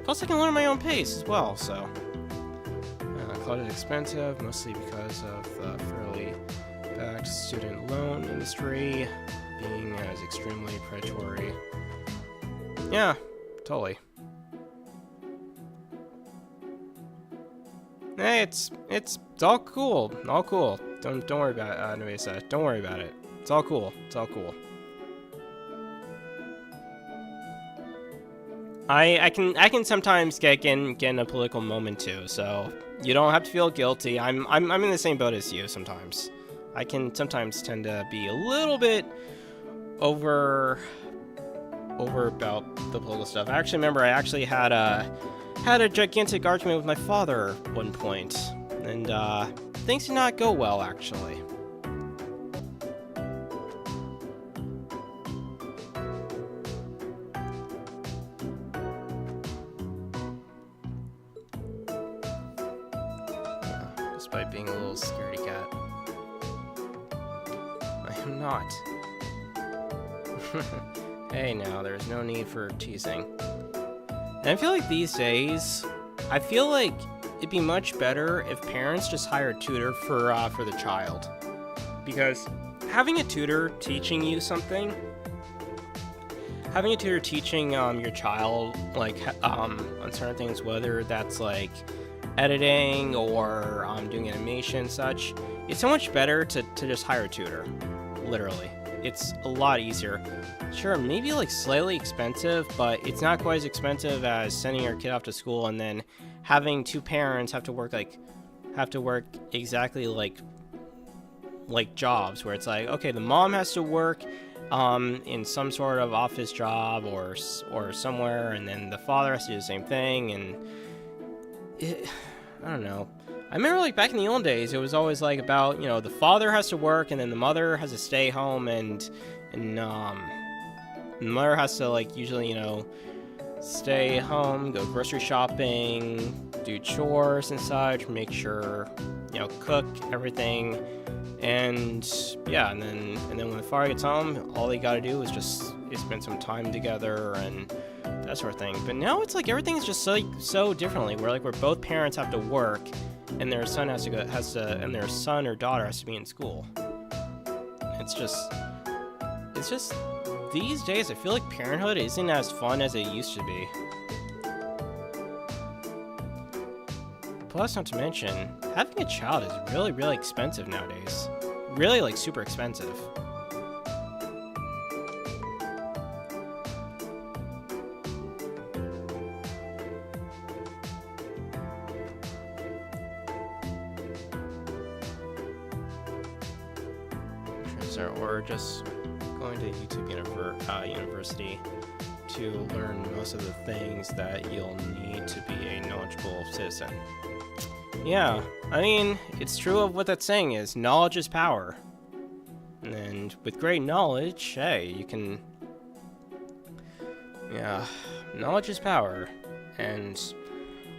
Plus, I can learn at my own pace as well, so. College is expensive, mostly because of the fairly backed student loan industry being as extremely predatory. Yeah, totally. Hey, it's all cool. All cool. Don't worry about it, Navisa. Don't worry about it. It's all cool. It's all cool. I can sometimes get in a political moment too, so you don't have to feel guilty. I'm in the same boat as you sometimes. I can sometimes tend to be a little bit over about the political stuff. I actually remember I actually had a gigantic argument with my father at one point, and things did not go well actually. Despite being a little scaredy cat. I am not. Hey now, there's no need for teasing. And I feel like these days, I feel like it'd be much better if parents just hire a tutor for the child. Because having a tutor teaching you something, having a tutor teaching your child like on certain things, whether that's like editing or doing animation and such, it's so much better to just hire a tutor. Literally, it's a lot easier. Sure, maybe like slightly expensive, but it's not quite as expensive as sending your kid off to school and then having two parents have to work exactly like jobs, where it's like, okay, the mom has to work in some sort of office job or somewhere, and then the father has to do the same thing, and I don't know. I remember like back in the old days, it was always like about, you know, the father has to work and then the mother has to stay home, and the mother has to like usually, you know, stay home, go grocery shopping, do chores and such, make sure, you know, cook everything, and yeah, and then when the father gets home, all they gotta do is just spend some time together and that sort of thing. But now it's like everything's just so differently, where both parents have to work and their son and their son or daughter has to be in school. It's just these days I feel like parenthood isn't as fun as it used to be. Plus, not to mention, having a child is really, really expensive nowadays. Really, like, super expensive. Or just going to YouTube University to learn most of the things that you'll need to be a knowledgeable citizen. Yeah, I mean, it's true of what that saying is, knowledge is power. And with great knowledge, hey, you can... Yeah, knowledge is power. And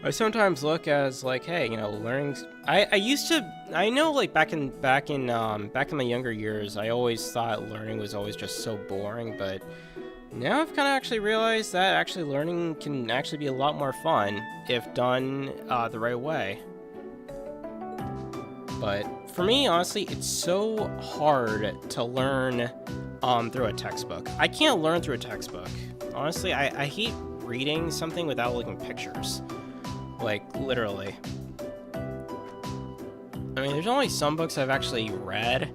I sometimes look as like, hey, you know, learning. I know, like back in my younger years, I always thought learning was always just so boring. But now I've kind of actually realized that actually learning can actually be a lot more fun if done the right way. But for me, honestly, it's so hard to learn through a textbook. I can't learn through a textbook. Honestly, I hate reading something without looking at pictures. Like, literally. I mean, there's only some books I've actually read,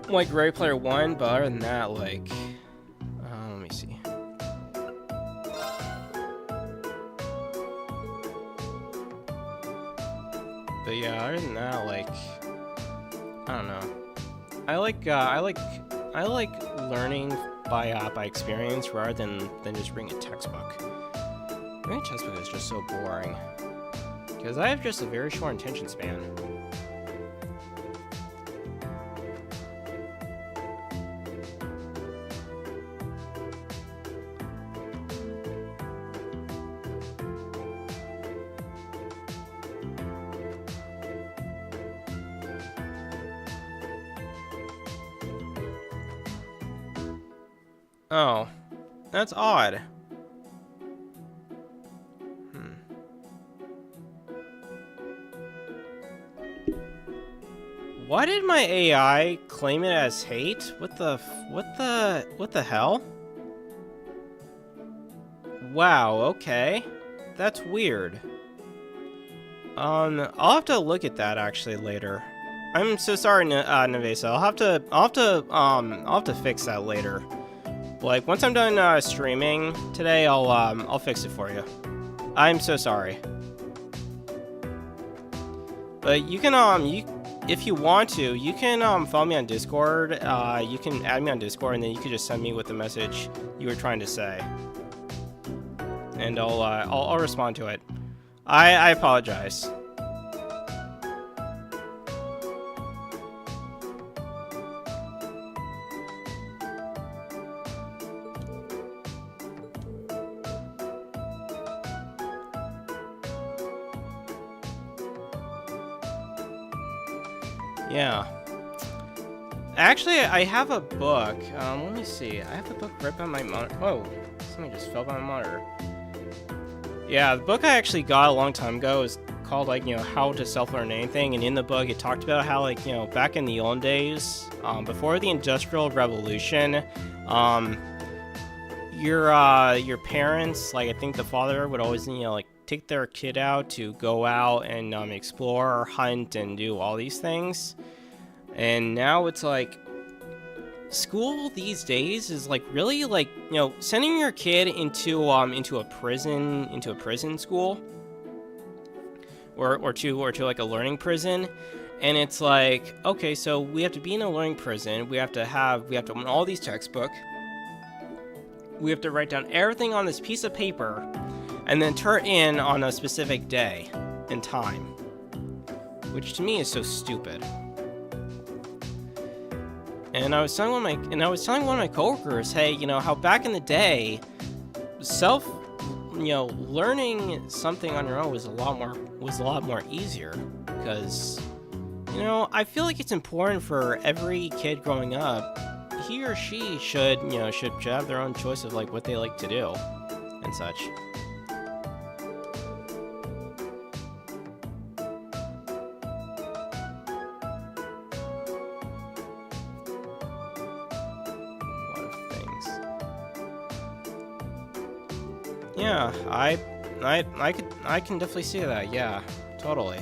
like Ready Player One, but other than that, like, let me see. But yeah, other than that, like, I don't know. I like learning by experience rather than just reading a textbook. Reading a textbook is just so boring. Because I have just a very short attention span. Oh, that's odd. Why did my AI claim it as hate? What the hell? Wow, okay. That's weird. I'll have to look at that actually later. I'm so sorry, Nevesa. I'll have to fix that later. Like, once I'm done streaming today, I'll fix it for you. I'm so sorry. But you can, if you want to, you can, follow me on Discord. You can add me on Discord, and then you can just send me with the message you were trying to say. And I'll respond to it. I apologize. Yeah. Actually, I have a book. Let me see. I have the book right by my monitor. Whoa, something just fell by my monitor. Yeah, the book I actually got a long time ago is called, like, you know, How to Self-Learn Anything. And in the book, it talked about how, like, you know, back in the old days, before the Industrial Revolution, your parents, like, I think the father would always, you know, like, take their kid out to go out and explore, hunt, and do all these things. And now it's like school these days is like really like, you know, sending your kid into a prison school or to like a learning prison. And it's like, okay, so we have to be in a learning prison. We have to own all these textbooks. We have to write down everything on this piece of paper and then turn in on a specific day and time, which to me is so stupid. And I was telling one of my coworkers, hey, you know, how back in the day, learning something on your own was a lot more easier, because, you know, I feel like it's important for every kid growing up, he or she should have their own choice of like what they like to do and such. Yeah, I can definitely see that. Yeah, totally.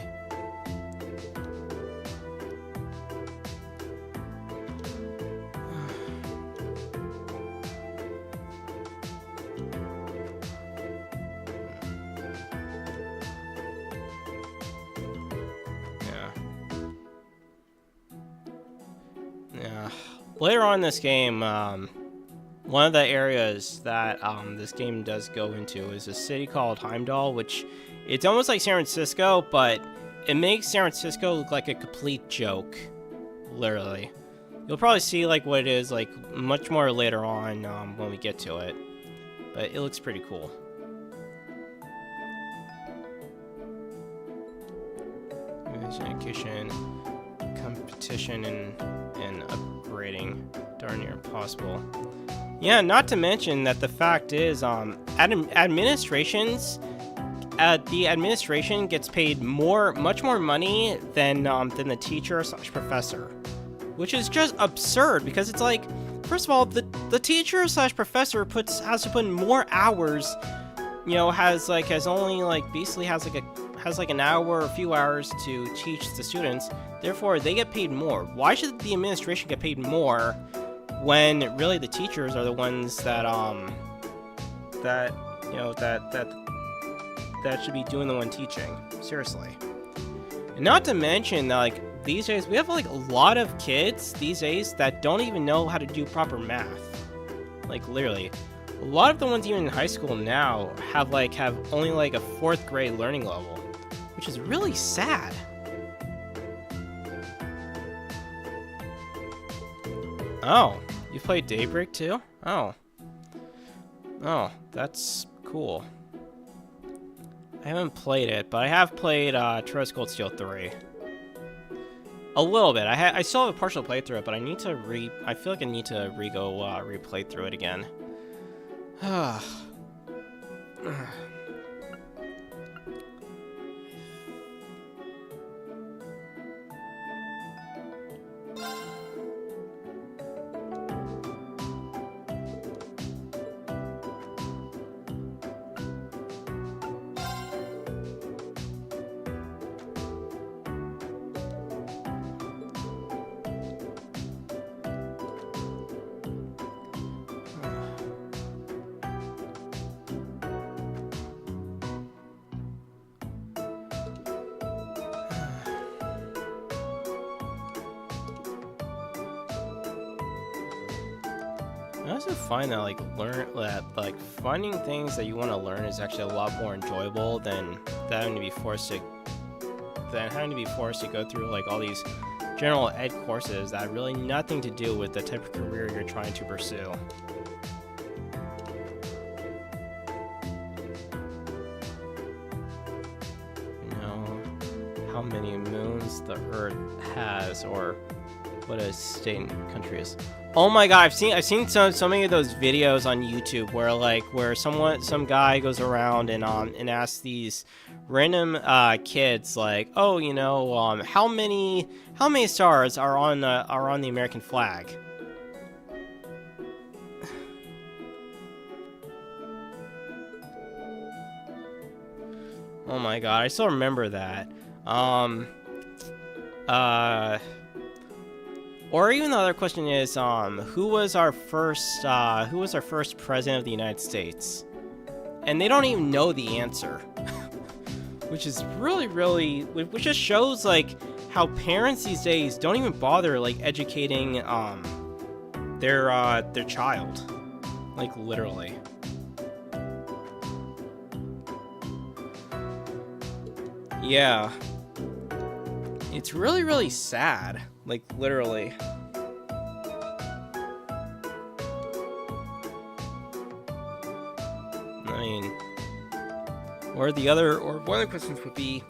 Yeah. Later on in this game, one of the areas that this game does go into is a city called Heimdall, which it's almost like San Francisco, but it makes San Francisco look like a complete joke, literally. You'll probably see like what it is like much more later on when we get to it, but it looks pretty cool. Education, competition, and upgrading darn near impossible. Yeah, not to mention that the fact is, the administration gets paid much more money than the teacher/professor, which is just absurd, because it's like, first of all, the teacher/professor has to put in more hours, you know, has an hour or a few hours to teach the students, therefore they get paid more. Why should the administration get paid more when really the teachers are the ones that should be doing the one teaching? Seriously. And not to mention that, like, these days we have like a lot of kids these days that don't even know how to do proper math. Like, literally, a lot of the ones even in high school now have only like a 4th grade learning level, which is really sad. Oh, you played Daybreak too? Oh, that's cool. I haven't played it, but I have played Trails Cold Steel 3. A little bit. I still have a partial playthrough it, but I need to I feel like I need to replay through it again. I also find that like finding things that you want to learn is actually a lot more enjoyable than having to be forced to go through like all these general ed courses that have really nothing to do with the type of career you're trying to pursue. You know, how many moons the Earth has, or what a state and country is. Oh my god, I've seen so many of those videos on YouTube where some guy goes around and asks these random kids like, oh, you know, how many stars are on the American flag? Oh my god, I still remember that. Or even the other question is, who was our first president of the United States? And they don't even know the answer, which is which just shows like how parents these days don't even bother like educating their child, like literally. Yeah, it's really sad. Like, literally. I mean, one of the questions would be,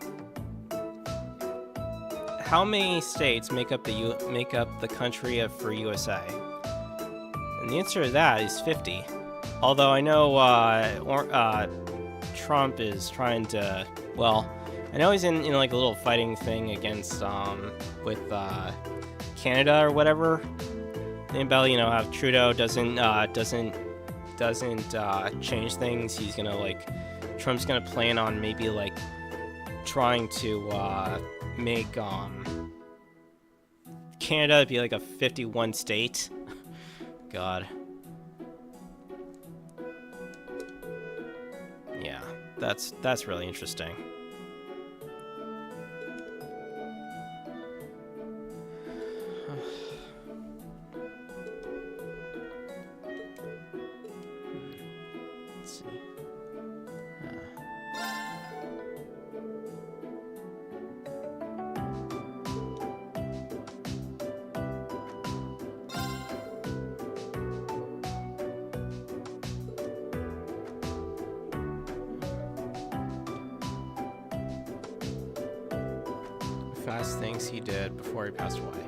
how many states make up the country of free USA? And the answer to that is 50. Although I know Trump is trying to, well, I know he's in like a little fighting thing against with Canada or whatever. About, you know, how Trudeau doesn't change things. He's gonna Trump's gonna plan on maybe like trying to make Canada be like a 51 state. God. Yeah, that's really interesting. Let's see. Fast things he did before he passed away.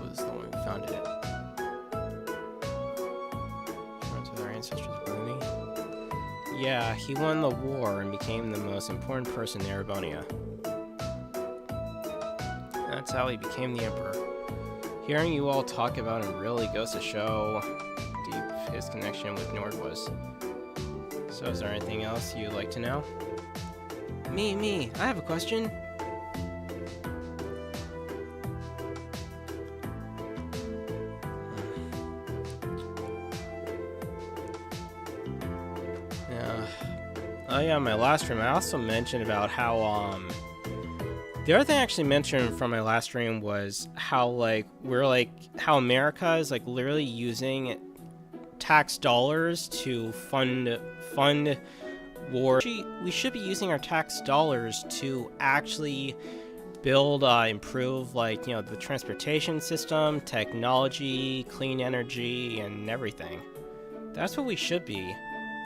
Was the one who founded it. Friends with our ancestors, wasn't he? Yeah, he won the war and became the most important person in Erebonia. That's how he became the emperor. Hearing you all talk about him really goes to show deep his connection with Nord was. So is there anything else you'd like to know? Me, I have a question. Yeah. Oh yeah, my last stream, I also mentioned about how, the other thing I actually mentioned from my last stream was how, how America is, literally using tax dollars to fund war. We should be using our tax dollars to actually build, improve, the transportation system, technology, clean energy, and everything. That's what we should be.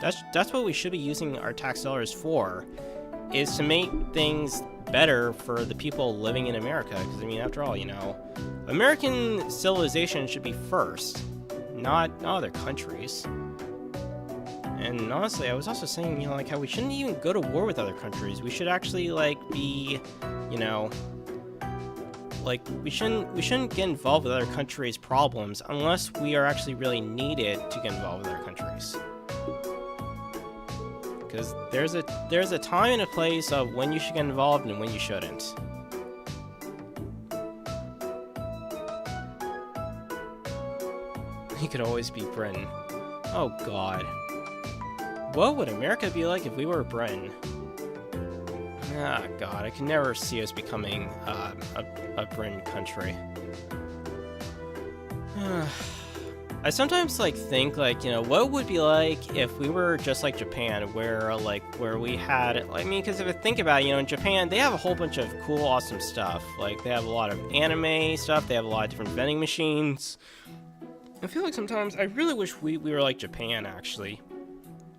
That's what we should be using our tax dollars for, is to make things better for the people living in America. Because, I mean, after all, American civilization should be first, not other countries. And honestly, I was also saying, how we shouldn't even go to war with other countries. We should actually, be, we shouldn't get involved with other countries' problems unless we are actually really needed to get involved with other countries. Because there's a time and a place of when you should get involved and when you shouldn't. You could always be Britain. Oh God. What would America be like if we were Britain? Ah, God, I can never see us becoming a Britain country. I sometimes like think like, you know, what would be like if we were just like Japan, where we had, I mean, because if I think about it, you know, in Japan they have a whole bunch of cool, awesome stuff. Like they have a lot of anime stuff. They have a lot of different vending machines. I feel like sometimes I really wish we were like Japan. Actually,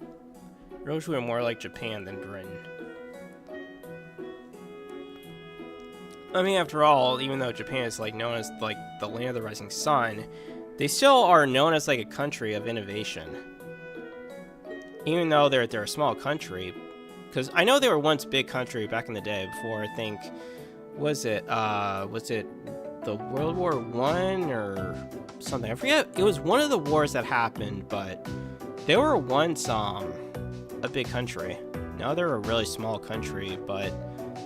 I really wish we were more like Japan than Britain. I mean, after all, even though Japan is like known as like the land of the rising sun, they still are known as like a country of innovation. Even though they're a small country, because I know they were once a big country back in the day before, I think, was it the World War I or something? I forget. It was one of the wars that happened, but they were once a big country. Now they're a really small country, but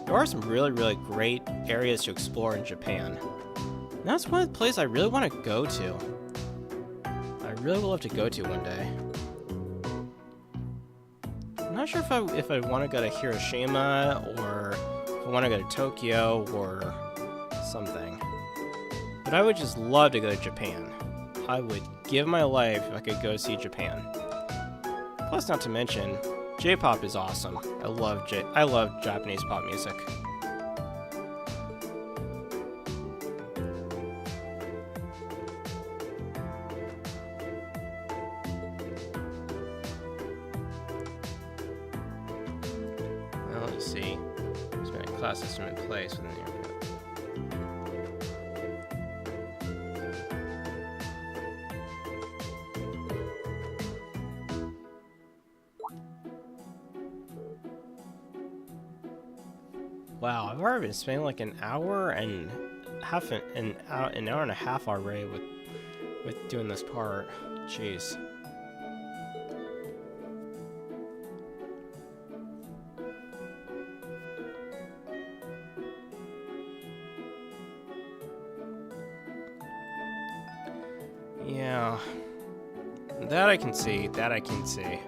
there are some really, really great areas to explore in Japan. And that's one of the places I really want to go to. I really would love to go to one day. I'm not sure if I want to go to Hiroshima or if I want to go to Tokyo or something. But I would just love to go to Japan. I would give my life if I could go see Japan. Plus, not to mention, J-pop is awesome. I love Japanese pop music. Now let's see. There's been a class system in place within the area. Wow, I've already been spending like an hour and an hour and a half already with doing this part. Jeez. Yeah. That I can see. That I can see.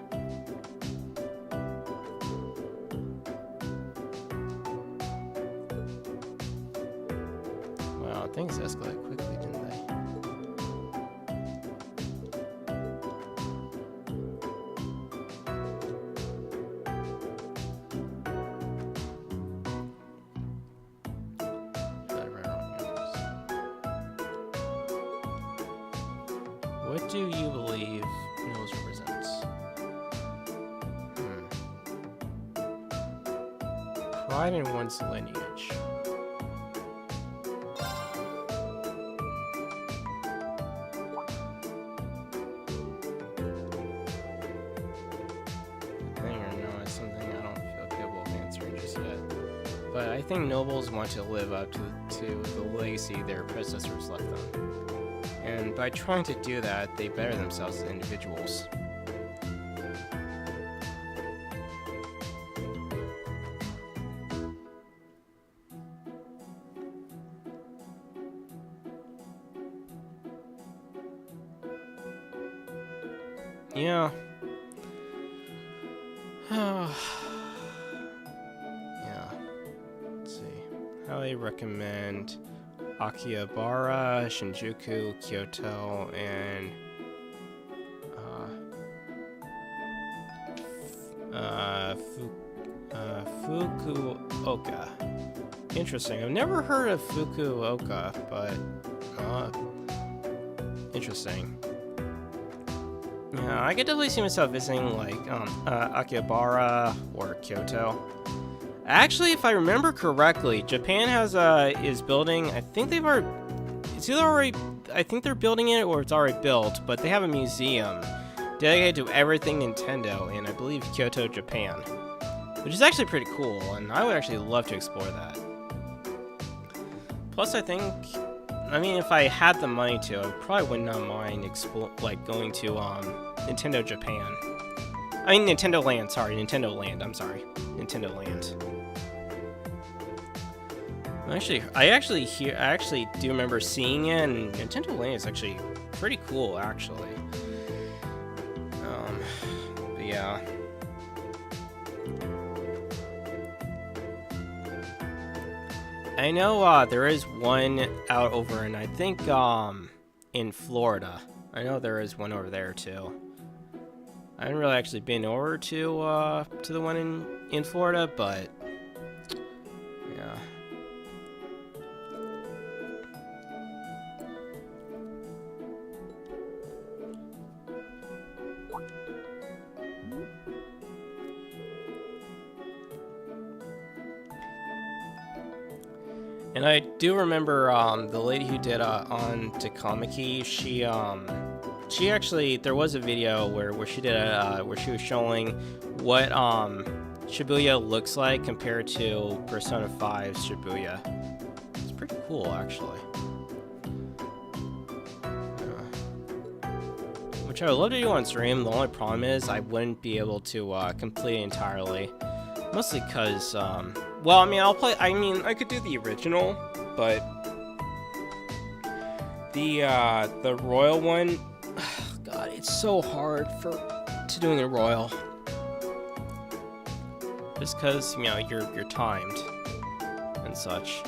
Things escalate quickly, didn't they? What do you believe nose represents? Pride in one's lineage. But I think nobles want to live up to the legacy their predecessors left them. And by trying to do that, they better themselves as individuals. Yeah. How they recommend Akihabara, Shinjuku, Kyoto, and Fukuoka. Interesting. I've never heard of Fukuoka, but interesting. Yeah, I could definitely see myself visiting like Akihabara or Kyoto. Actually, if I remember correctly, Japan is building. I think they're building it or it's already built, but they have a museum dedicated to everything Nintendo in, I believe, Kyoto, Japan, which is actually pretty cool, and I would actually love to explore that. Plus, I mean, if I had the money to, I probably would not mind going to Nintendo Japan. I mean, Nintendo Land. Sorry, Nintendo Land. I'm sorry, Nintendo Land. I actually do remember seeing it, and Nintendo Land is actually pretty cool, actually. But yeah. I know there is one out over in, I think in Florida. I know there is one over there too. I haven't really actually been over to the one in Florida, but yeah. And I do remember the lady who did on Takamaki. She actually, there was a video where she did where she was showing what Shibuya looks like compared to Persona 5's Shibuya. It's pretty cool, actually. Which I would love to do on stream. The only problem is I wouldn't be able to complete it entirely. Mostly because, well, I mean, I could do the original, but the Royal one, God, it's so hard to doing a Royal. Just because, you know, you're timed and such.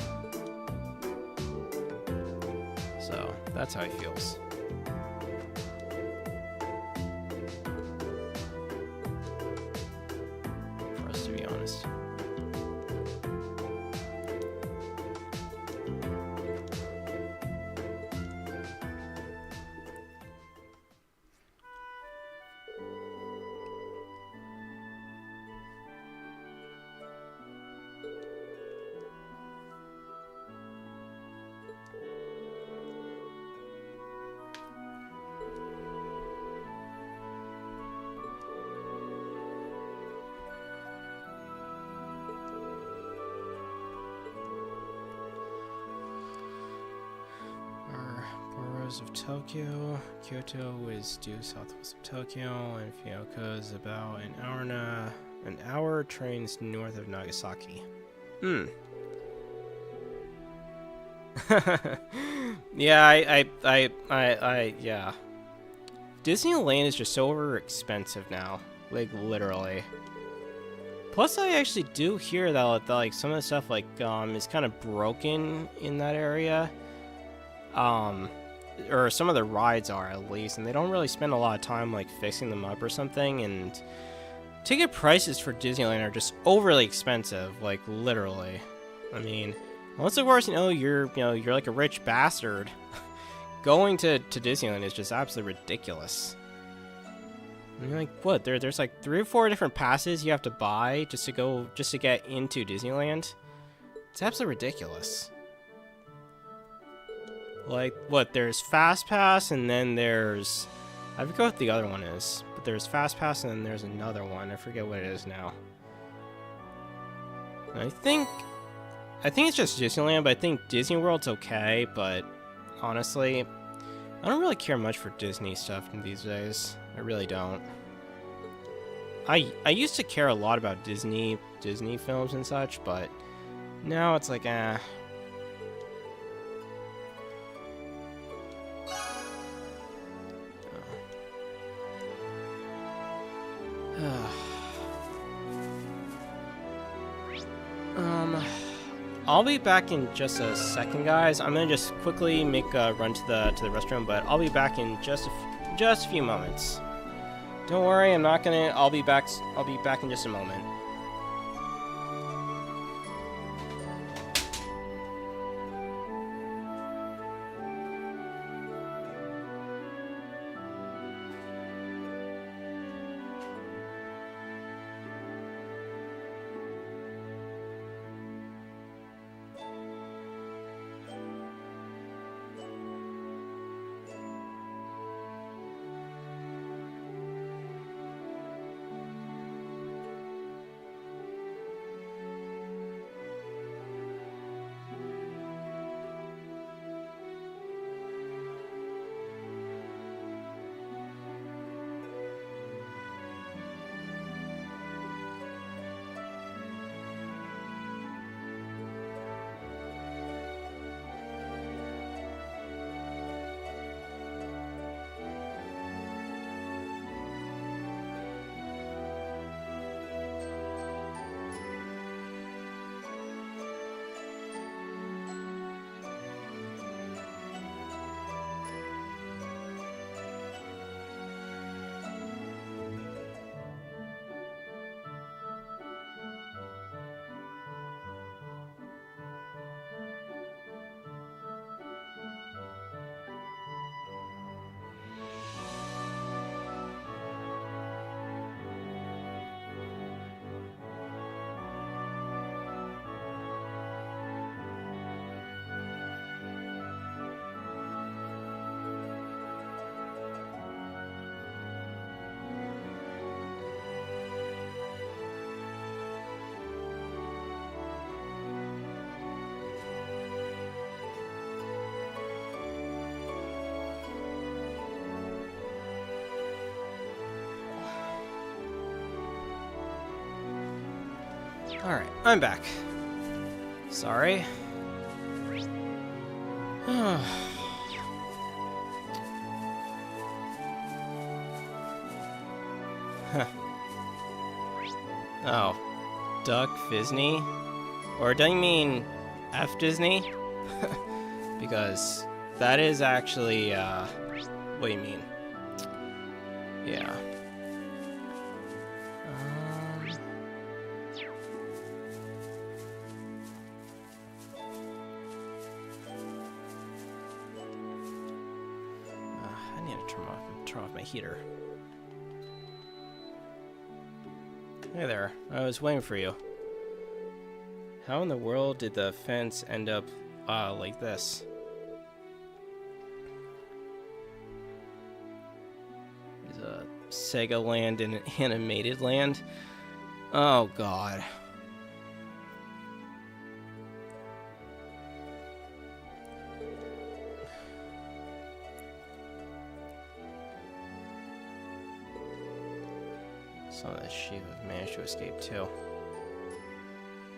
So, that's how it feels. For us, to be honest. Of Tokyo. Kyoto is due southwest of Tokyo, and Fukuoka is about an hour trains north of Nagasaki. Yeah, yeah. Disneyland is just so over expensive now, like literally. Plus, I actually do hear that like some of the stuff like is kind of broken in that area. Or some of the rides are at least, and they don't really spend a lot of time like fixing them up or something. And ticket prices for Disneyland are just overly expensive, like literally. I mean, unless of course you're like a rich bastard, going to Disneyland is just absolutely ridiculous. I mean, like what? There's like 3 or 4 different passes you have to buy just to get into Disneyland. It's absolutely ridiculous. Like, what, there's Fast Pass, and then there's... I forget what the other one is, but there's Fast Pass, and then there's another one. I forget what it is now. And I think it's just Disneyland, but I think Disney World's okay, but honestly, I don't really care much for Disney stuff these days. I really don't. I used to care a lot about Disney films and such, but now it's like, I'll be back in just a second, guys. I'm gonna just quickly make a run to the restroom, but I'll be back in just a few moments. Don't worry, I'll be back in just a moment. Alright, I'm back. Sorry. Oh. Duck Disney? Or do you mean F Disney? Because that is actually, what do you mean? Yeah. I need to turn off my heater. Hey there, I was waiting for you. How in the world did the fence end up, like this? Is a Sega Land and an animated land? Oh god. Some of the sheep have managed to escape too.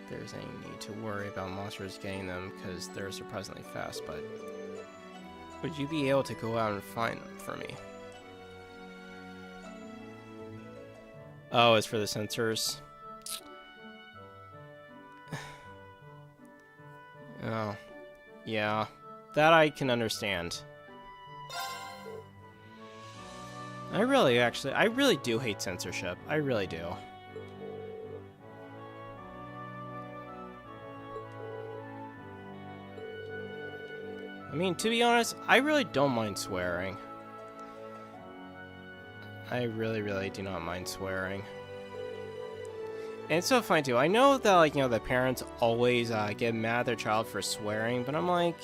If there's any need to worry about monsters getting them, because they're surprisingly fast, but would you be able to go out and find them for me? Oh, it's for the sensors. Oh, yeah, that I can understand. I really do hate censorship. I really do. I mean, to be honest, I really don't mind swearing. I really, really do not mind swearing. And it's so funny too. I know that, like, you know, the parents always get mad at their child for swearing, but I'm like,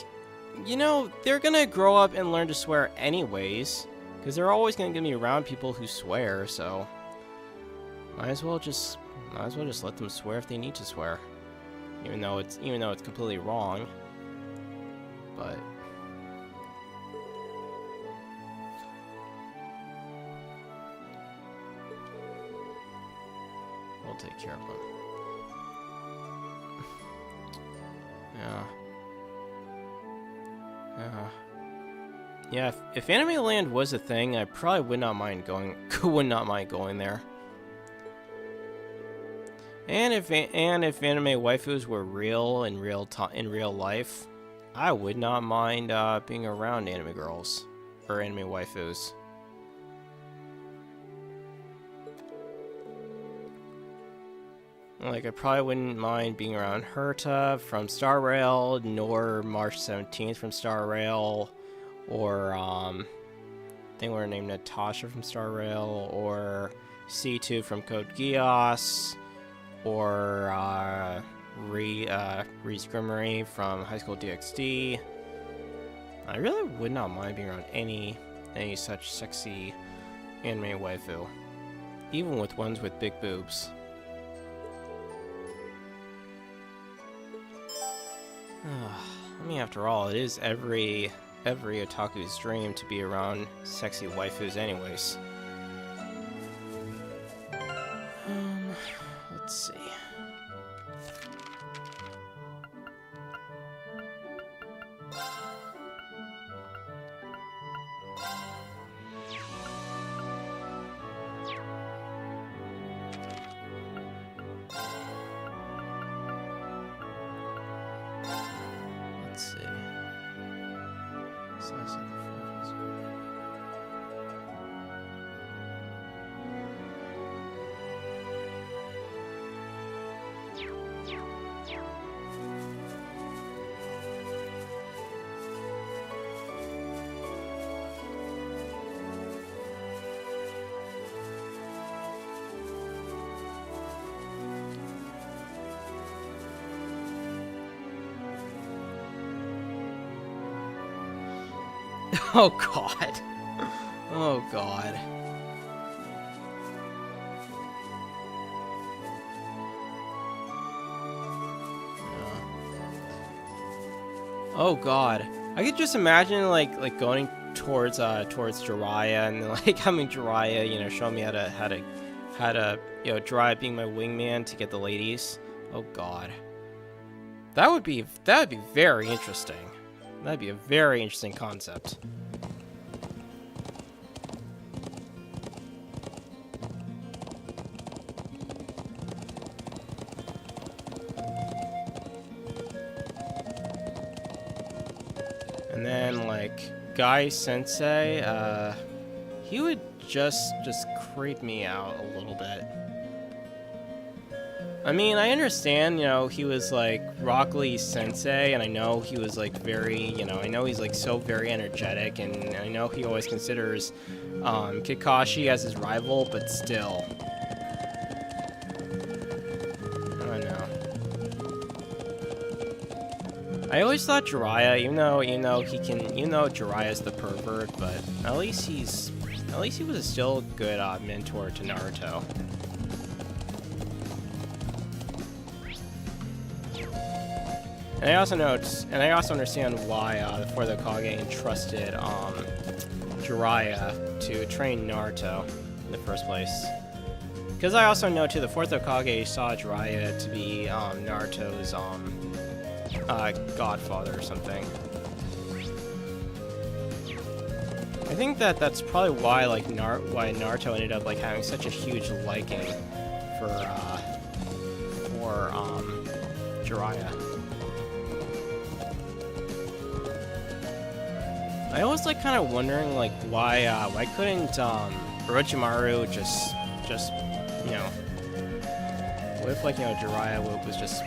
you know, they're gonna grow up and learn to swear anyways. Because they're always going to be around people who swear, so might as well just let them swear if they need to swear, even though it's completely wrong. But we'll take care of them. Yeah. Yeah. Yeah, if Anime Land was a thing, I probably would not mind going there. And if anime waifus were real in real life, I would not mind being around anime girls or anime waifus. Like, I probably wouldn't mind being around Herta from Star Rail, nor March 17th from Star Rail. Or, I think we're named Natasha from Star Rail, or C2 from Code Geass, or, Reese Grimmery from High School DxD. I really would not mind being around any such sexy anime waifu. Even with ones with big boobs. I mean, after all, it is every otaku's dream to be around sexy waifus anyways. Let's see. Oh god. Oh god. Oh god. I could just imagine like going towards Jiraiya and like having Jiraiya, you know, show me how to Jiraiya being my wingman to get the ladies. Oh god. That'd be very interesting. That'd be a very interesting concept. And then like Guy Sensei, he would just creep me out a little bit. I mean, I understand, you know, he was like Rock Lee Sensei, and I know he was like very, you know, I know he's like so very energetic, and I know he always considers Kakashi as his rival, but still. I don't know. I always thought Jiraiya, even though Jiraiya's the pervert, but at least he was still a good mentor to Naruto. And I also understand why the Fourth Hokage entrusted Jiraiya to train Naruto in the first place. Because I also know too, the Fourth Hokage saw Jiraiya to be Naruto's godfather or something. I think that's probably why like why Naruto ended up like having such a huge liking for Jiraiya. I always like kind of wondering like why couldn't Orochimaru just you know, what if like, you know, Jiraiya was just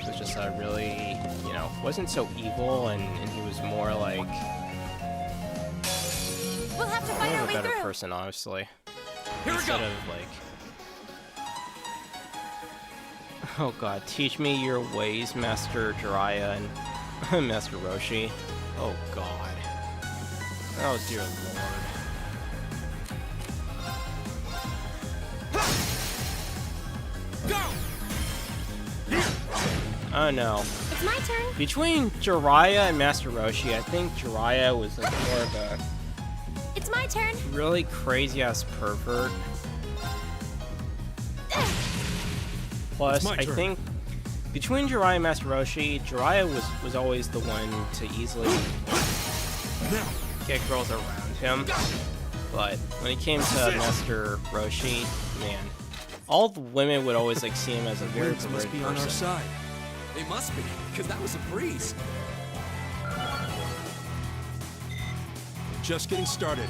really, you know, wasn't so evil, and he was more like We'll have to fight more our of a way better through. person, honestly. Here we Instead go. of like, oh god, teach me your ways, Master Jiraiya and Master Roshi. Oh god. Oh dear lord. Go! Oh no. It's my turn. Between Jiraiya and Master Roshi, I think Jiraiya was like more of a It's my turn. really crazy ass pervert. Plus, It's my I turn. think between Jiraiya and Master Roshi, Jiraiya was always the one to easily Now, get girls around him. But when it came to Master Roshi, man, all the women would always like see him as a very Winds must perverted be on our person. side. They must be, because that was a breeze. just getting started.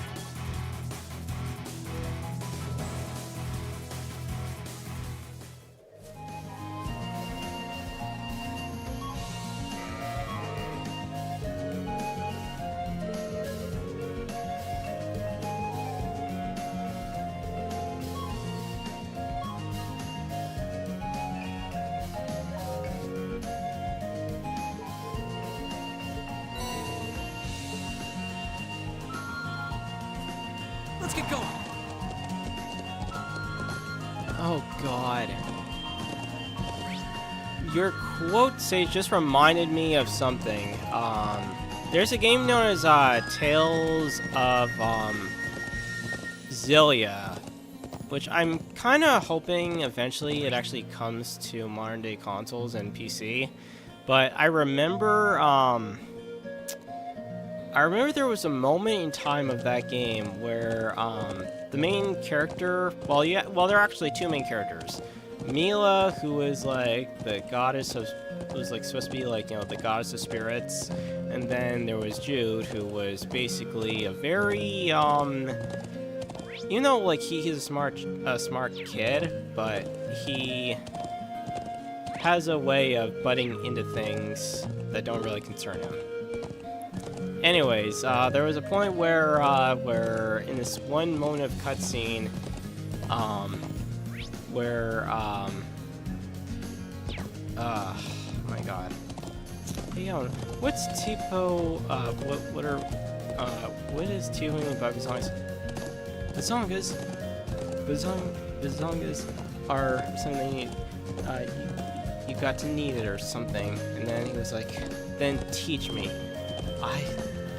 Let's get going. Oh god. Your quote, Sage, just reminded me of something. There's a game known as Tales of Zillia, which I'm kind of hoping eventually it actually comes to modern day consoles and PC. But I remember there was a moment in time of that game where the main character, well, there are actually two main characters. Mila, who was like the goddess of, was like supposed to be like, you know, the goddess of spirits, and then there was Jude, who was basically a very you know, like he's a smart kid, but he has a way of butting into things that don't really concern him. Anyways, there was a point where in this one moment of cutscene, where oh my god, hey, what's Tipo? What is Tipo about Bazongas? Bazongas are something you got to need it or something. And then he was like, then teach me.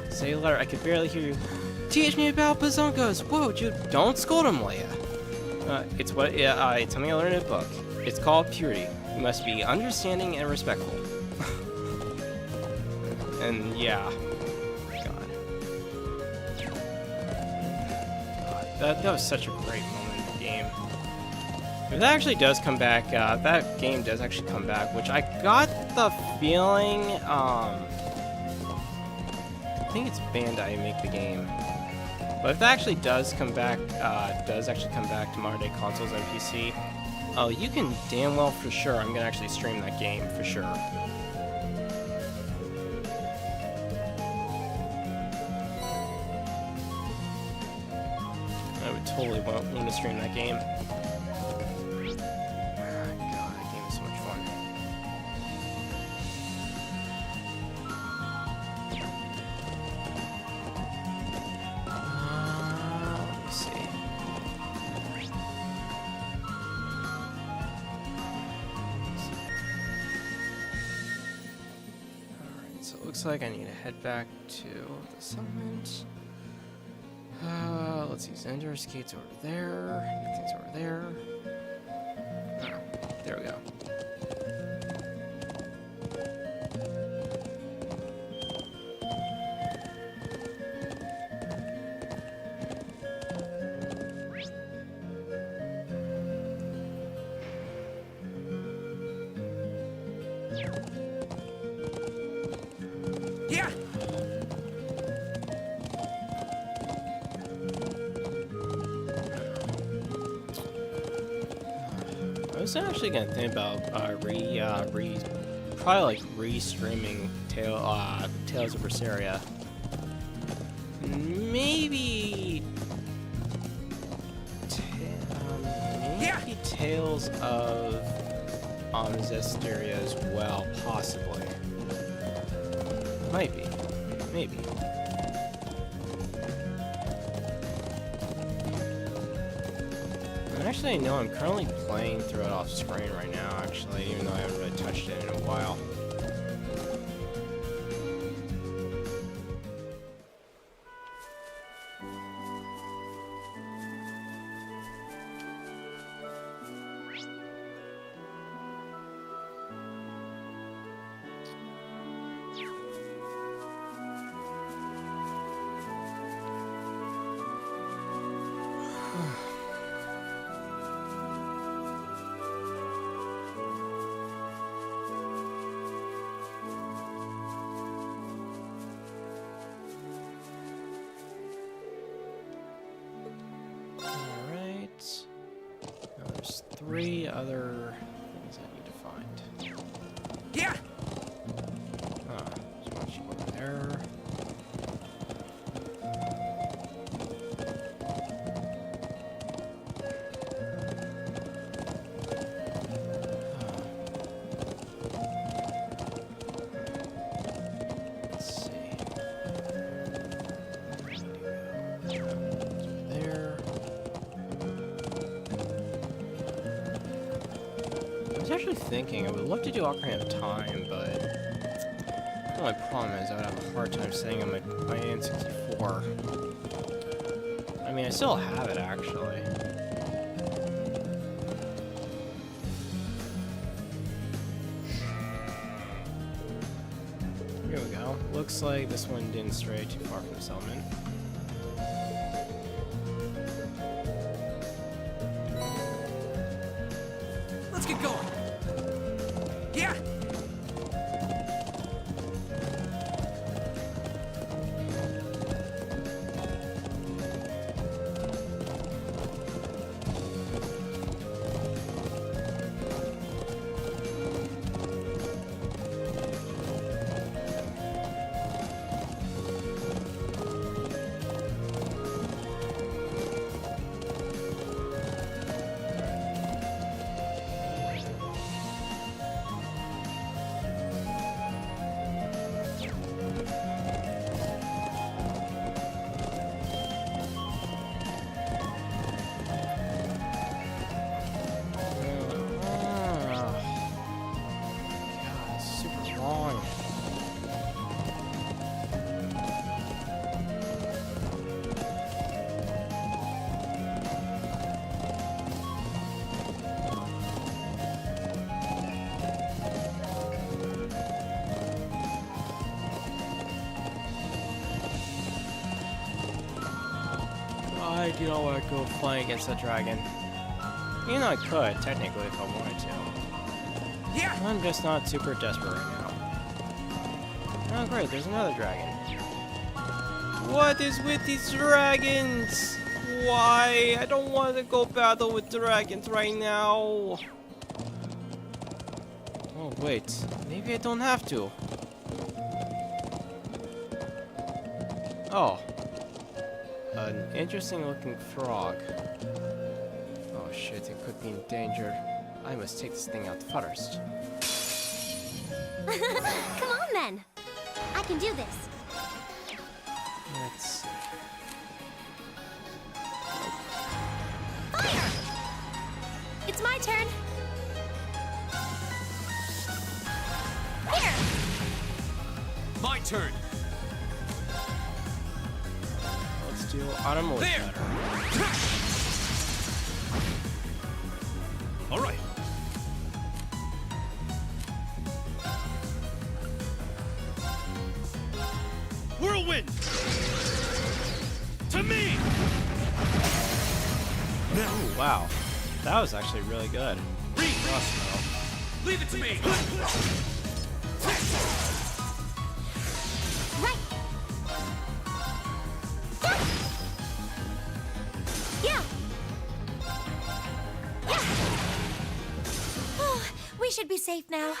Say a letter, I could barely hear you. Teach me about bazongas! Whoa, Jude, don't scold him, Leia. It's something I learned in a book. It's called purity. You must be understanding and respectful. And yeah. God. That was such a great moment in the game. If that actually does come back, if that game does actually come back, which I got the feeling, I think it's Bandai who make the game. But if that actually does come back, to modern day consoles and PC, oh, you can damn well for sure I'm gonna actually stream that game for sure. I would totally want to stream that game. God, that game is so much fun. Let me see. Alright, so it looks like I need to head back to the settlement. Let's see, Xander skates over there. Things over there. Oh, there we go. Yeah. I was actually gonna think about probably like re-streaming Tales of Berseria. Maybe Tales of Zestiria as well, possibly. Might be, maybe. Actually, I know I'm currently playing through it off screen right now, actually, even though I haven't really touched it in a while. There's 3 other things I need to find. Yeah. So much over there. Let's see. There. I was actually thinking I would love to do Ocarina of Time, but the only problem is I would have a hard time staying on my N64. I mean, I still have it, actually. Here we go. Looks like this one didn't stray too far from the settlement. Let's get going. Yeah. you don't want to go flying against that dragon. You know I could, technically, if I wanted to. Yeah. I'm just not super desperate right now. Oh great, there's another dragon. What is with these dragons? Why? I don't want to go battle with dragons right now. Oh wait, maybe I don't have to. Oh. An interesting looking frog. Oh shit, it could be in danger. I must take this thing out first. Come on then. I can do this. Let's see. Fire! It's my turn. Here. My turn. Let's do automotive There. better. All right. Whirlwind. To me. Ooh, wow. That was actually really good. Leave it to me. Right. Yeah. Yeah. Oh, we should be safe now.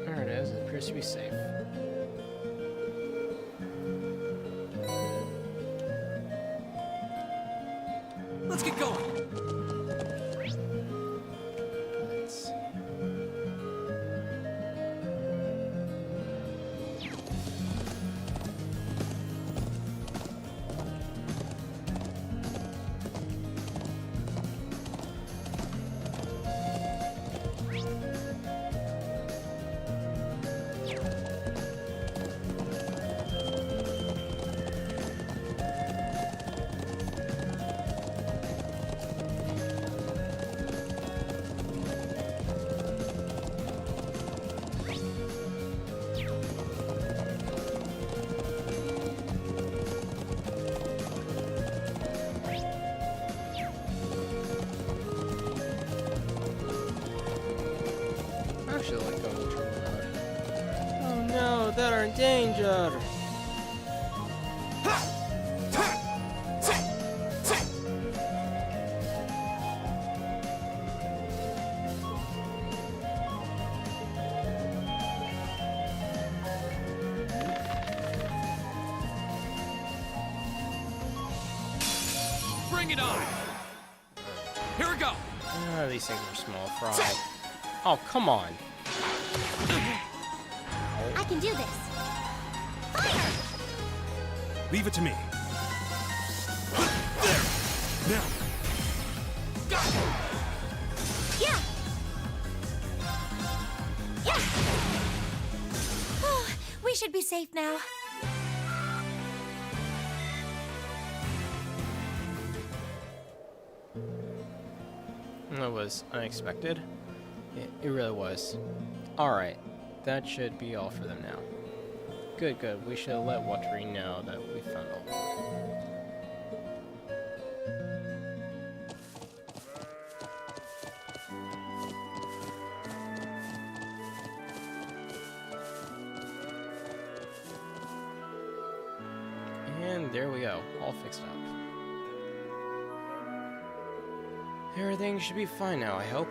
There it is. It appears to be safe. Let's get going. Let's see. Actually, like going to turn mode. Oh no, they're in danger. Bring it on. Here we go. Ah, these things are small fry. Oh, come on. I can do this. Fire! Leave it to me. There! Now! Yeah. Yeah. Oh, we should be safe now. That was unexpected. It really was. Alright, that should be all for them now. Good, good. We should let Watering know that we found all of them. And there we go, all fixed up. Everything should be fine now, I hope.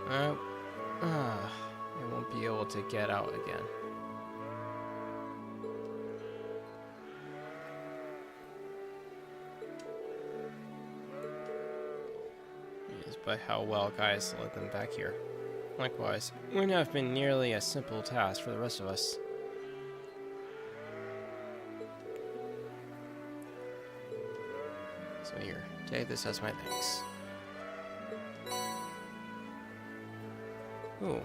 I won't be able to get out again. Yes, but how well guys let them back here. Likewise, it wouldn't have been nearly a simple task for the rest of us. So here, take this as my thanks. Ooh.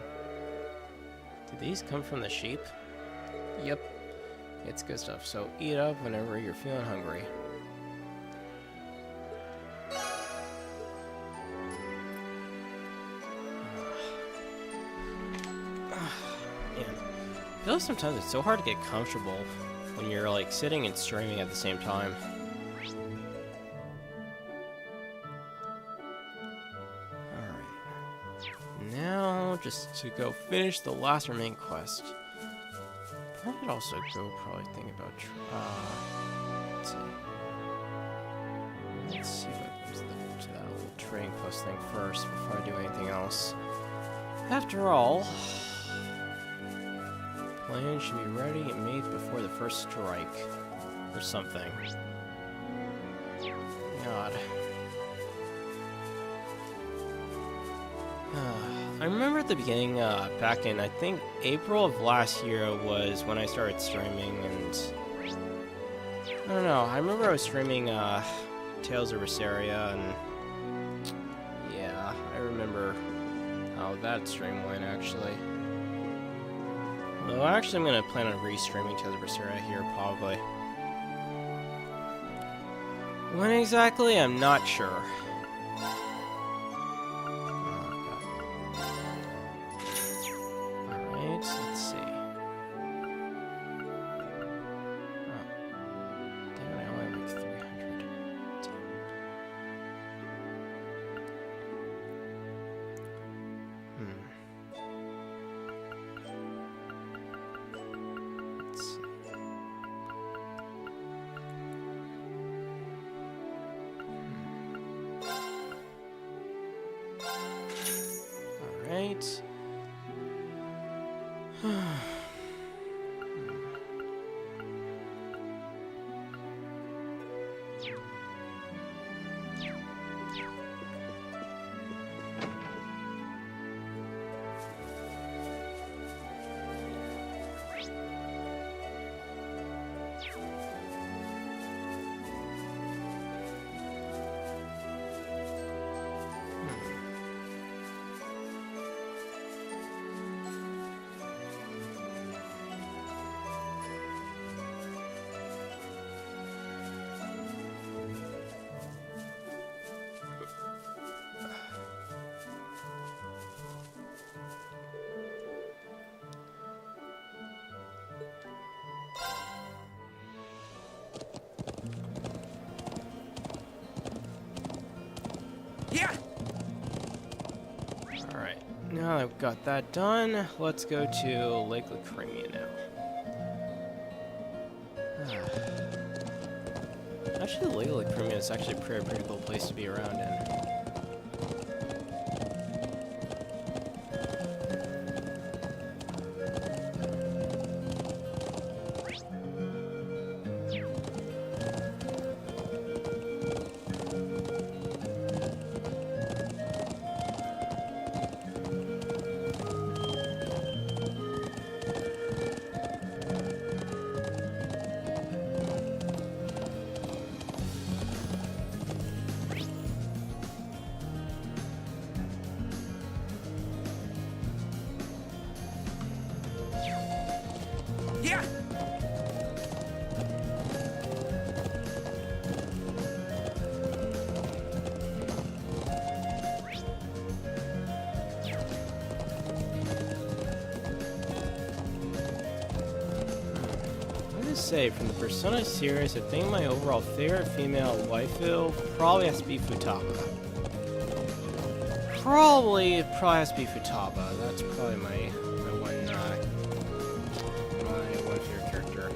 Did these come from the sheep? Yep. It's good stuff, so eat up whenever you're feeling hungry. I feel like sometimes it's so hard to get comfortable when you're like sitting and streaming at the same time. Alright. Now, just to go finish the last remaining quest. I could also go probably think about... let's see. Let's see what comes to that little trading post thing first before I do anything else. After all... plan should be ready and made before the first strike. Or something. God. I remember at the beginning, back in, I think, April of last year was when I started streaming, and... I don't know, I remember I was streaming, Tales of Berseria, and... yeah, I remember how that stream went, actually. Well, actually, I'm gonna plan on re-streaming Tales of Berseria here, probably. When exactly, I'm not sure. Alright. Yeah. Alright, now I've got that done, let's go to Lake Lacrimia now. Actually, Lake Lacrimia is actually a pretty cool place to be around in. Yeah. I'm gonna say, from the Persona series, I think my overall favorite female waifu probably has to be Futaba. Probably has to be Futaba. That's probably my one favorite character.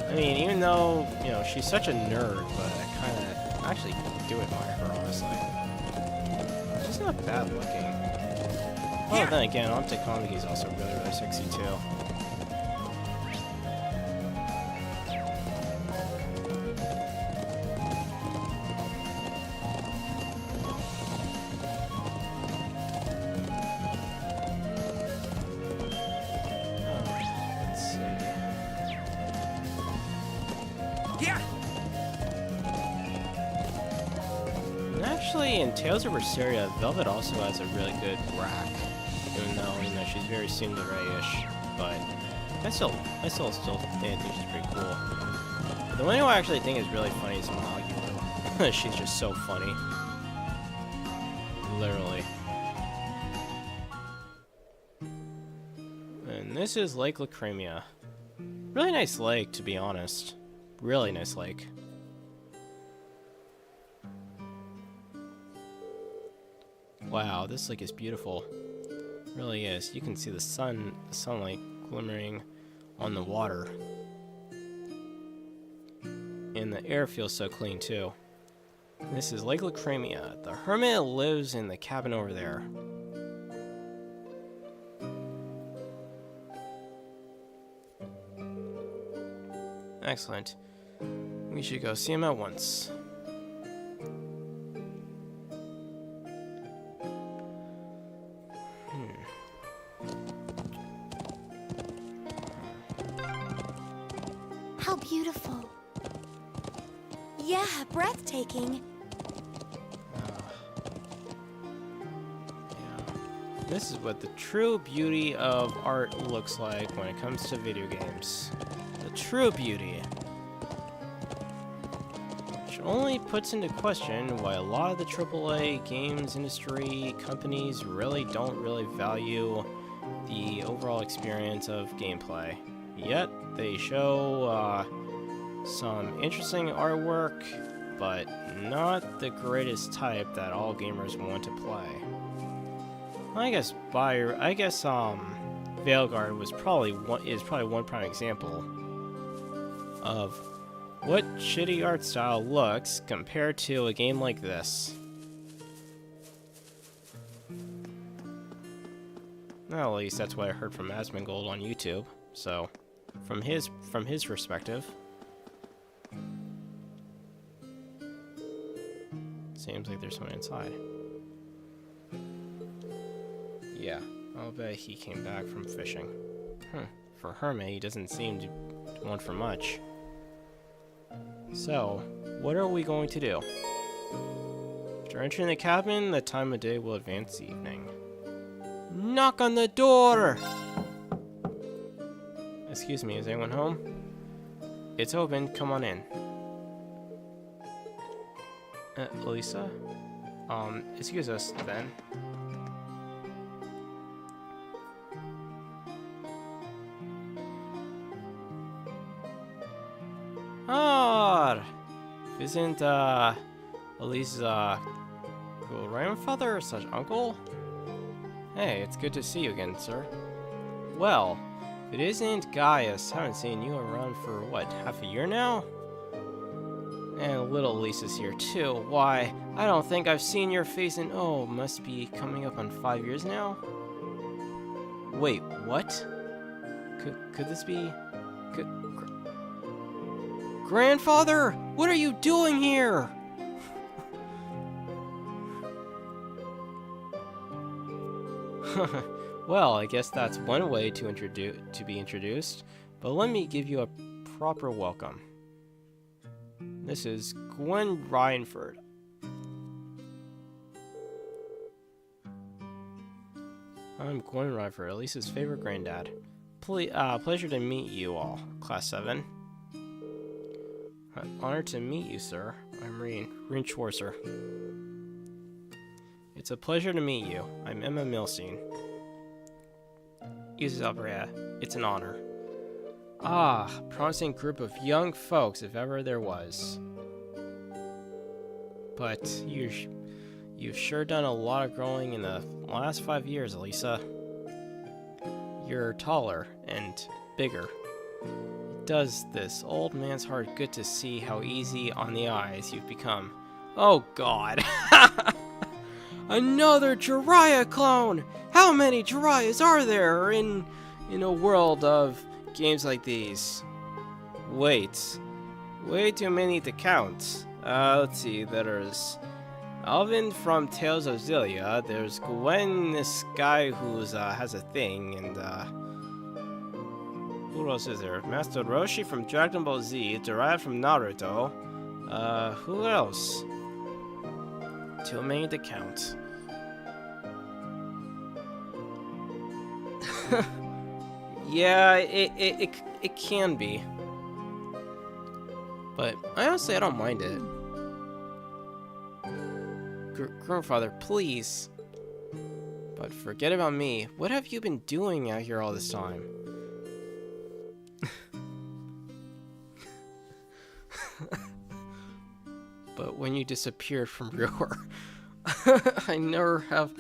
I mean, even though, you know, she's such a nerd, but I actually do admire her, honestly. She's not bad looking. Well, then again, Ante Komiki's also really sexy too. Actually, in Tales of Berseria, Velvet also has a really good rack, even though, you know, she's very tsundere-ish, but I still think she's pretty cool. But the one who I actually think is really funny is Maguro. She's just so funny. Literally. And This is Lake Lacrimia. Really nice lake, to be honest. Really nice lake. Wow, this lake is beautiful. It really is. You can see the sunlight glimmering on the water. And the air feels so clean too. This is Lake Lacrimia. The hermit lives in the cabin over there. Excellent. We should go see him at once. How beautiful. Yeah, breathtaking. This is what the true beauty of art looks like when it comes to video games. The true beauty. Which only puts into question why a lot of the AAA games industry companies don't really value the overall experience of gameplay. Yet, they show some interesting artwork, but not the greatest type that all gamers want to play. I guess Veilguard is probably one prime example of what shitty art style looks compared to a game like this. Well, at least that's what I heard from Asmongold on YouTube. So, from his perspective, seems like there's someone inside. Yeah, I'll bet he came back from fishing. For Hermit, he doesn't seem to want for much. So, what are we going to do? After entering the cabin, the time of day will advance the evening. Knock on the door! Excuse me, is anyone home? It's open, come on in. Elisa? Excuse us, then. Isn't, Elisa's, grandfather slash uncle? Hey, it's good to see you again, sir. Well, if it isn't Gaius, haven't seen you around for, what, half a year now? And little Elisa's here, too. Why, I don't think I've seen your face in, must be coming up on 5 years now? Wait, what? Could this be... Grandfather, what are you doing here? Well, I guess that's one way to be introduced, but let me give you a proper welcome. This is Gwen Ryanford. I'm Gwen Ryanford, Elisa's favorite granddad. Pleasure to meet you all, Class 7. Honored to meet you, sir. I'm Reen Schwarzer. It's a pleasure to meet you. I'm Emma Milstein. Uses Albrea. It's an honor. Ah, promising group of young folks if ever there was. But you've sure done a lot of growing in the last 5 years, Elisa. You're taller and bigger. It does this old man's heart good to see how easy on the eyes you've become. Oh God! Another Jiraiya clone! How many Jiraiyas are there in a world of games like these? Wait, way too many to count. Let's see, there's Alvin from Tales of Xillia, there's Gwen, this guy who's has a thing, and who else is there? Master Roshi from Dragon Ball Z, derived from Naruto. Who else? Too many to count. Yeah, it can be. But honestly, I don't mind it. Grandfather, please. But forget about me. What have you been doing out here all this time? But when you disappeared from Rior, I never have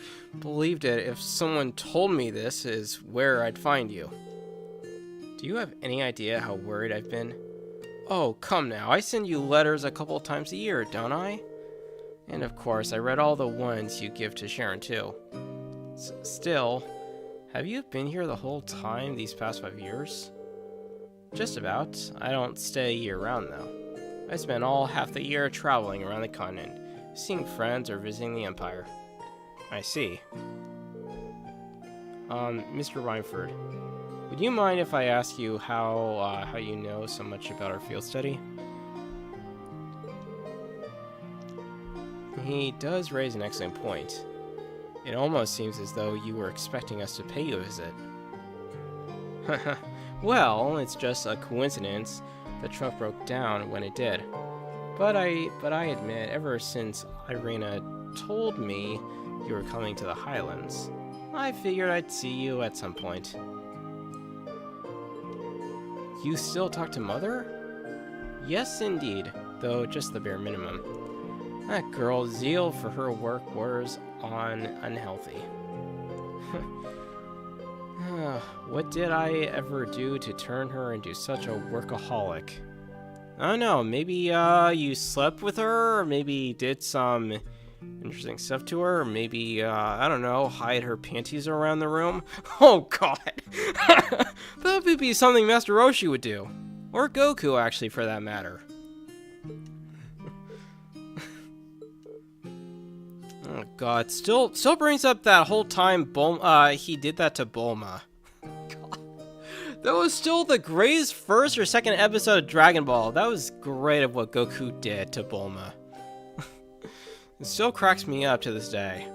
believed it if someone told me this is where I'd find you. Do you have any idea how worried I've been? Oh, come now, I send you letters a couple times a year, don't I? And of course, I read all the ones you give to Sharon, too. Still, have you been here the whole time these past 5 years? Just about. I don't stay year-round, though. I spend all half the year traveling around the continent, seeing friends or visiting the Empire. I see. Mr. Rhineford, would you mind if I ask you how you know so much about our field study? He does raise an excellent point. It almost seems as though you were expecting us to pay you a visit. Well, it's just a coincidence the truck broke down when it did. But I admit, ever since Irina told me you were coming to the Highlands, I figured I'd see you at some point. You still talk to Mother? Yes, indeed, though just the bare minimum. That girl's zeal for her work wears on unhealthy. What did I ever do to turn her into such a workaholic? I don't know, maybe you slept with her, or maybe did some interesting stuff to her, or maybe, I don't know, hide her panties around the room? Oh god! That would be something Master Roshi would do. Or Goku, actually, for that matter. Oh god, still brings up that whole time he did that to Bulma. God. That was still the greatest first or second episode of Dragon Ball. That was great of what Goku did to Bulma. It still cracks me up to this day.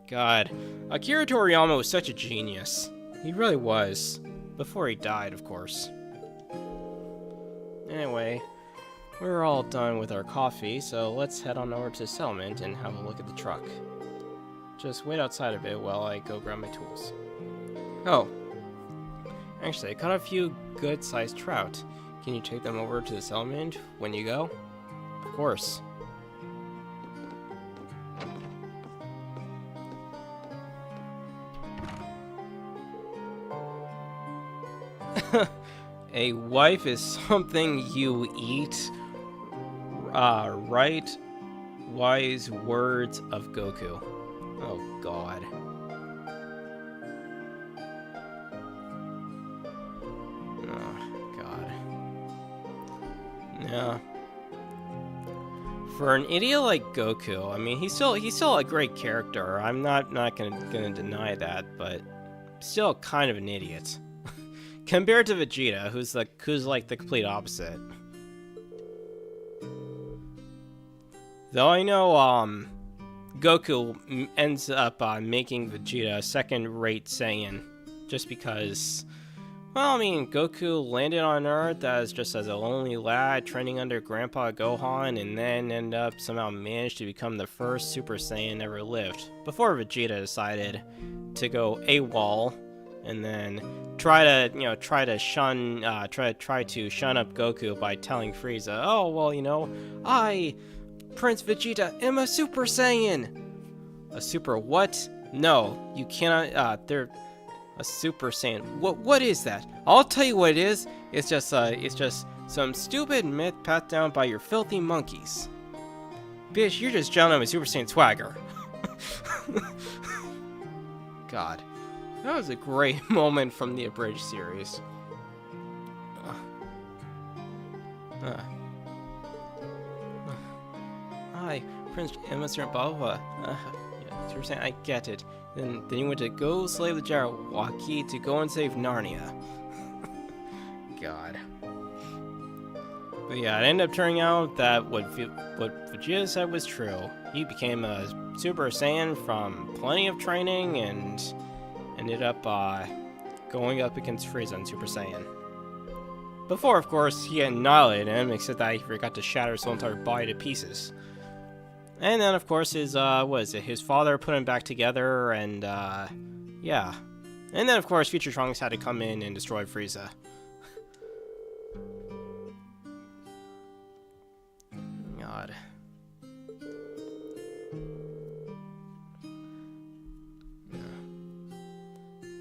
God, Akira Toriyama was such a genius. He really was. Before he died, of course. Anyway, we're all done with our coffee, so let's head on over to the settlement and have a look at the truck. Just wait outside a bit while I go grab my tools. Oh, actually, I caught a few good-sized trout. Can you take them over to the settlement when you go? Of course. A wife is something you eat. Right? Wise words of Goku. Oh god. Oh god. Yeah. For an idiot like Goku, I mean, he's still a great character. I'm not gonna deny that, but still kind of an idiot. Compared to Vegeta, who's like the complete opposite. Though I know Goku ends up making Vegeta a second-rate Saiyan, just because, well, I mean, Goku landed on Earth as a lonely lad training under Grandpa Gohan, and then ended up somehow managed to become the first Super Saiyan ever lived, before Vegeta decided to go AWOL, and then try to shun up Goku by telling Frieza, oh, well, you know, I, Prince Vegeta, am a Super Saiyan! A super what? No, you cannot, they're a Super Saiyan. What is that? I'll tell you what it is. It's just some stupid myth passed down by your filthy monkeys. Bitch, you're just jelling on my Super Saiyan swagger. God. That was a great moment from the Abridged series. Hi, Prince Emissary Baba. Yeah, Super Saiyan, I get it. Then you went to go slay the Jabberwocky to go and save Narnia. God. But yeah, it ended up turning out that what Vegeta said was true. He became a Super Saiyan from plenty of training and ended up going up against Frieza in Super Saiyan. Before, of course, he annihilated him, except that he forgot to shatter his whole entire body to pieces. And then, of course, his father put him back together, and, yeah. And then, of course, Future Trunks had to come in and destroy Frieza.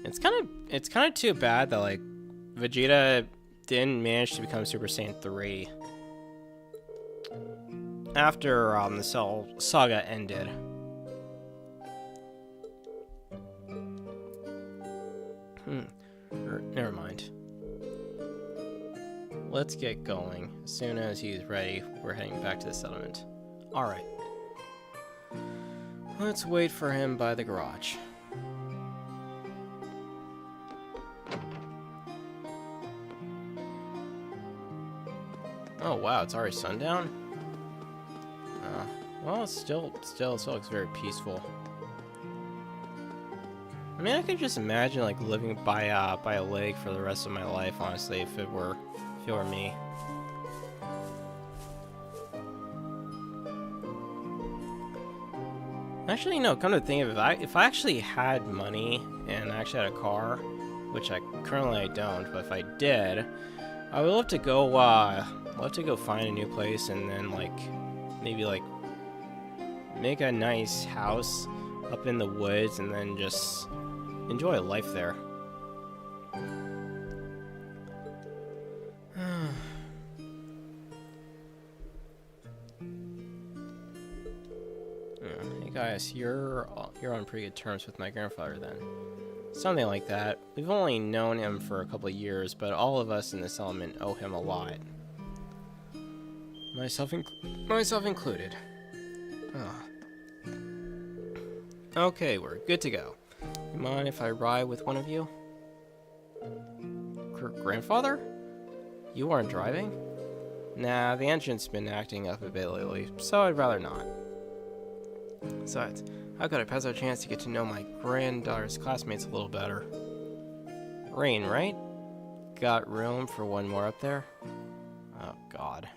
It's kind of too bad that like Vegeta didn't manage to become Super Saiyan 3 after the Cell saga ended. Never mind. Let's get going. As soon as he's ready, we're heading back to the settlement. Alright. Let's wait for him by the garage. Oh wow, it's already sundown? Well, it still looks very peaceful. I mean, I could just imagine like living by a lake for the rest of my life, honestly, if it were me. Actually, no, come to think of it, if I actually had money and I actually had a car, which I currently don't, but if I did, I would love to go find a new place and then like maybe like make a nice house up in the woods and then just enjoy life there. Hey guys, you're on pretty good terms with my grandfather then. Something like that. We've only known him for a couple of years, but all of us in this element owe him a lot. Myself included. Okay, we're good to go. You mind if I ride with one of you? Grandfather? You aren't driving? Nah, the engine's been acting up a bit lately, so I'd rather not. Besides, how could I pass our chance to get to know my granddaughter's classmates a little better? Rain, right? Got room for one more up there? Oh, God.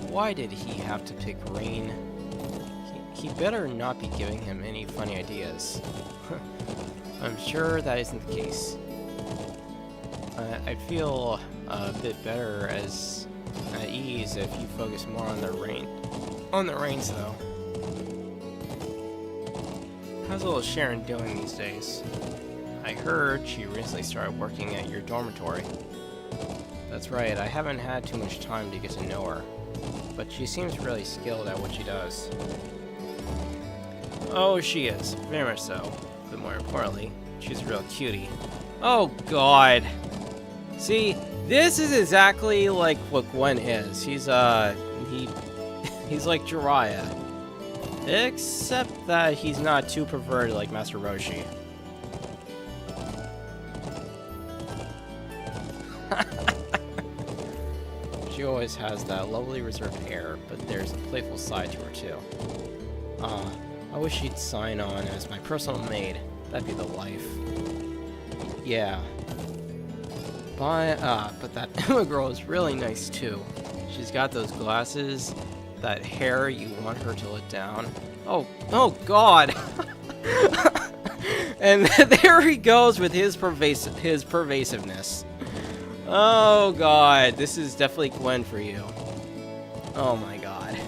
Why did he have to pick Rain? He better not be giving him any funny ideas. I'm sure that isn't the case. I'd feel a bit better at ease if you focus more on the reins though. How's little Sharon doing these days? I heard she recently started working at your dormitory. That's right, I haven't had too much time to get to know her, but she seems really skilled at what she does. Oh, she is, very much so. But more importantly, she's a real cutie. Oh God! See, this is exactly like what Gwen is. He's like Jiraiya, except that he's not too perverted like Master Roshi. She always has that lovely reserved air, but there's a playful side to her too. I wish she'd sign on as my personal maid. That'd be the life. Yeah. But that Emma girl is really nice too. She's got those glasses, that hair you want her to let down. Oh God! And there he goes with his pervasiveness. Oh God, this is definitely Gwen for you. Oh my God.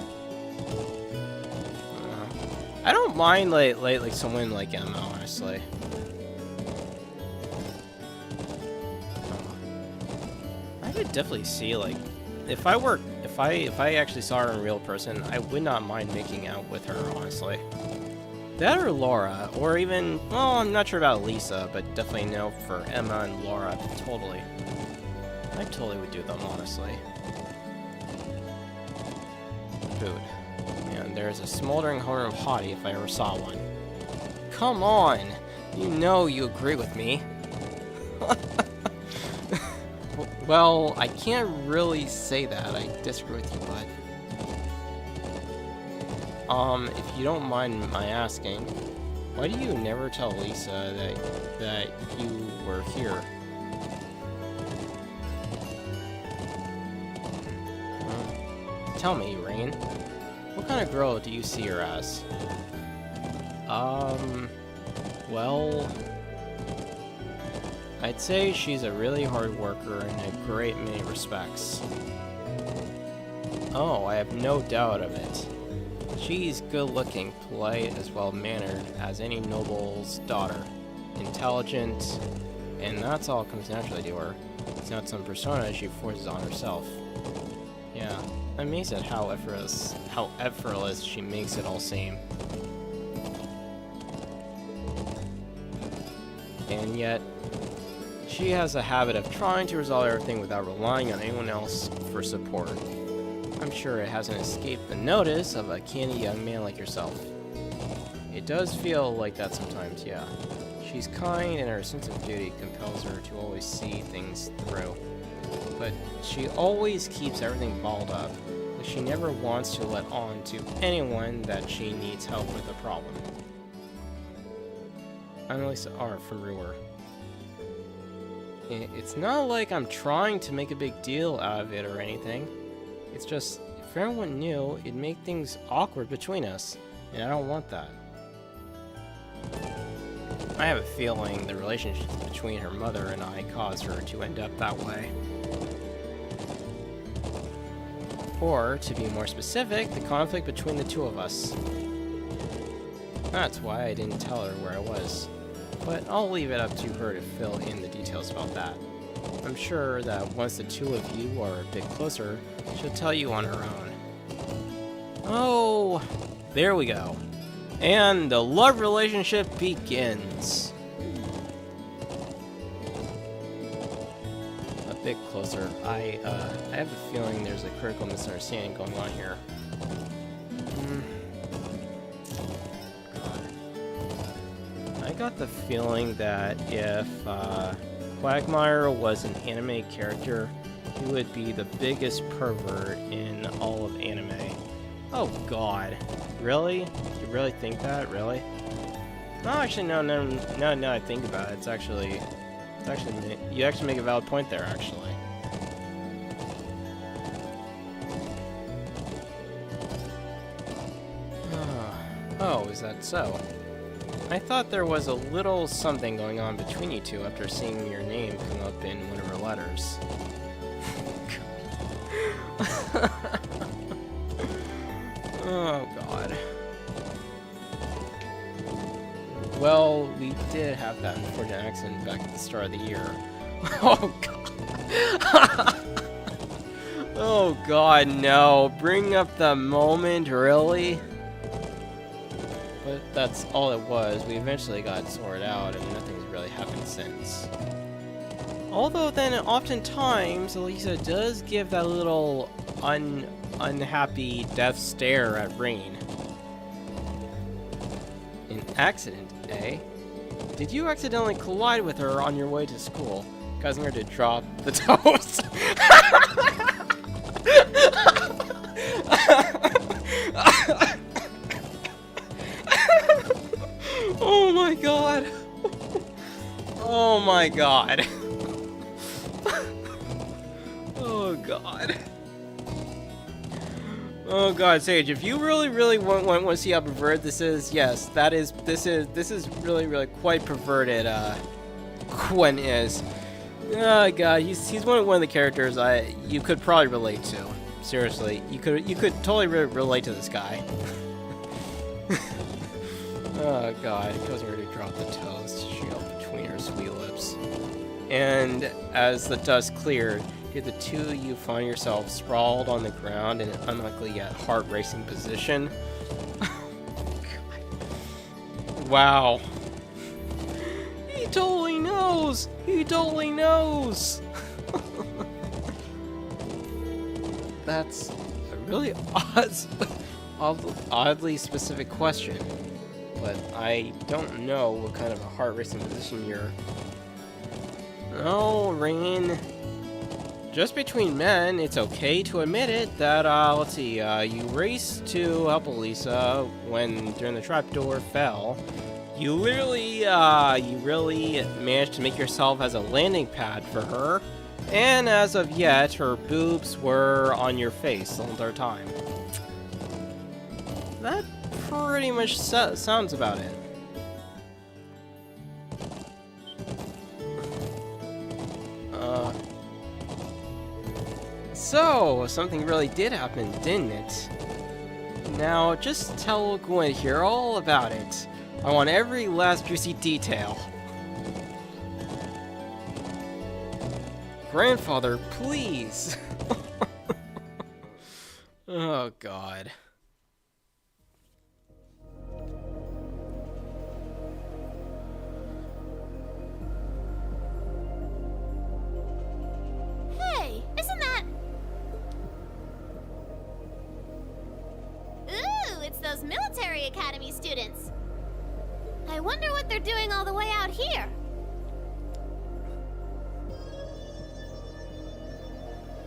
I don't mind like someone like Emma, honestly. I could definitely see like if I actually saw her in real person, I would not mind making out with her, honestly. That or Laura, or even, well, I'm not sure about Lisa, but definitely no for Emma and Laura, totally. I totally would do them, honestly. Dude. Man, there's a smoldering horn of haughty if I ever saw one. Come on! You know you agree with me. Well, I can't really say that. I disagree with you, bud. If you don't mind my asking, why do you never tell Lisa that you were here? Tell me, Rain. What kind of girl do you see her as? Well... I'd say she's a really hard worker in a great many respects. Oh, I have no doubt of it. She's good-looking, polite, as well-mannered as any noble's daughter. Intelligent, and that's all comes naturally to her. It's not some persona she forces on herself. Yeah, I'm amazed at how effortless she makes it all seem. And yet, she has a habit of trying to resolve everything without relying on anyone else for support. I'm sure it hasn't escaped the notice of a canny young man like yourself. It does feel like that sometimes, yeah. She's kind and her sense of duty compels her to always see things through. But she always keeps everything balled up. But she never wants to let on to anyone that she needs help with a problem. I'm Lisa R. from Brewer. It's not like I'm trying to make a big deal out of it or anything. It's just, if everyone knew, it'd make things awkward between us, and I don't want that. I have a feeling the relationship between her mother and I caused her to end up that way. Or, to be more specific, the conflict between the two of us. That's why I didn't tell her where I was. But I'll leave it up to her to fill in the details about that. I'm sure that once the two of you are a bit closer, she'll tell you on her own. Oh, there we go. And the love relationship begins. A bit closer. I have a feeling there's a critical misunderstanding going on here. I got the feeling that if Quagmire was an anime character, he would be the biggest pervert in all of anime. Oh god. Really? You really think that? Really? No, actually, no, I think about it, you actually make a valid point there, actually. Oh, is that so? I thought there was a little something going on between you two after seeing your name come up in one of her letters. Oh, God. Well, we did have that unfortunate accident back at the start of the year. Oh, God. Oh, God, no. Bring up the moment, really? But that's all it was. We eventually got sorted out, and nothing's really happened since. Although then, oftentimes, Elisa does give that little unhappy death stare at Rain. An accident, eh? Did you accidentally collide with her on your way to school, causing her to drop the toast? Oh my god! Oh my god! Oh god! Oh god, Sage! If you really want to see how perverted this is, yes, this is really quite perverted. Quen is. Oh god, he's one of the characters you could probably relate to. Seriously, you could totally relate to this guy. Oh god, causing her to drop the toast she held between her sweet lips. And as the dust cleared, did the two of you find yourself sprawled on the ground in an unlikely yet heart-racing position? Wow. He totally knows! He totally knows! That's a really oddly specific question. But I don't know what kind of a heart-racing position you're... Oh, Rain. Just between men, it's okay to admit it that, let's see, you raced to help Elisa when, during the trapdoor fell. You really managed to make yourself as a landing pad for her. And as of yet, her boobs were on your face the entire time. That pretty much sounds about it. So, something really did happen, didn't it? Now, just tell Gwen here all about it. I want every last juicy detail. Grandfather, please! Oh, God. Hey, isn't that... Ooh, it's those military academy students. I wonder what they're doing all the way out here.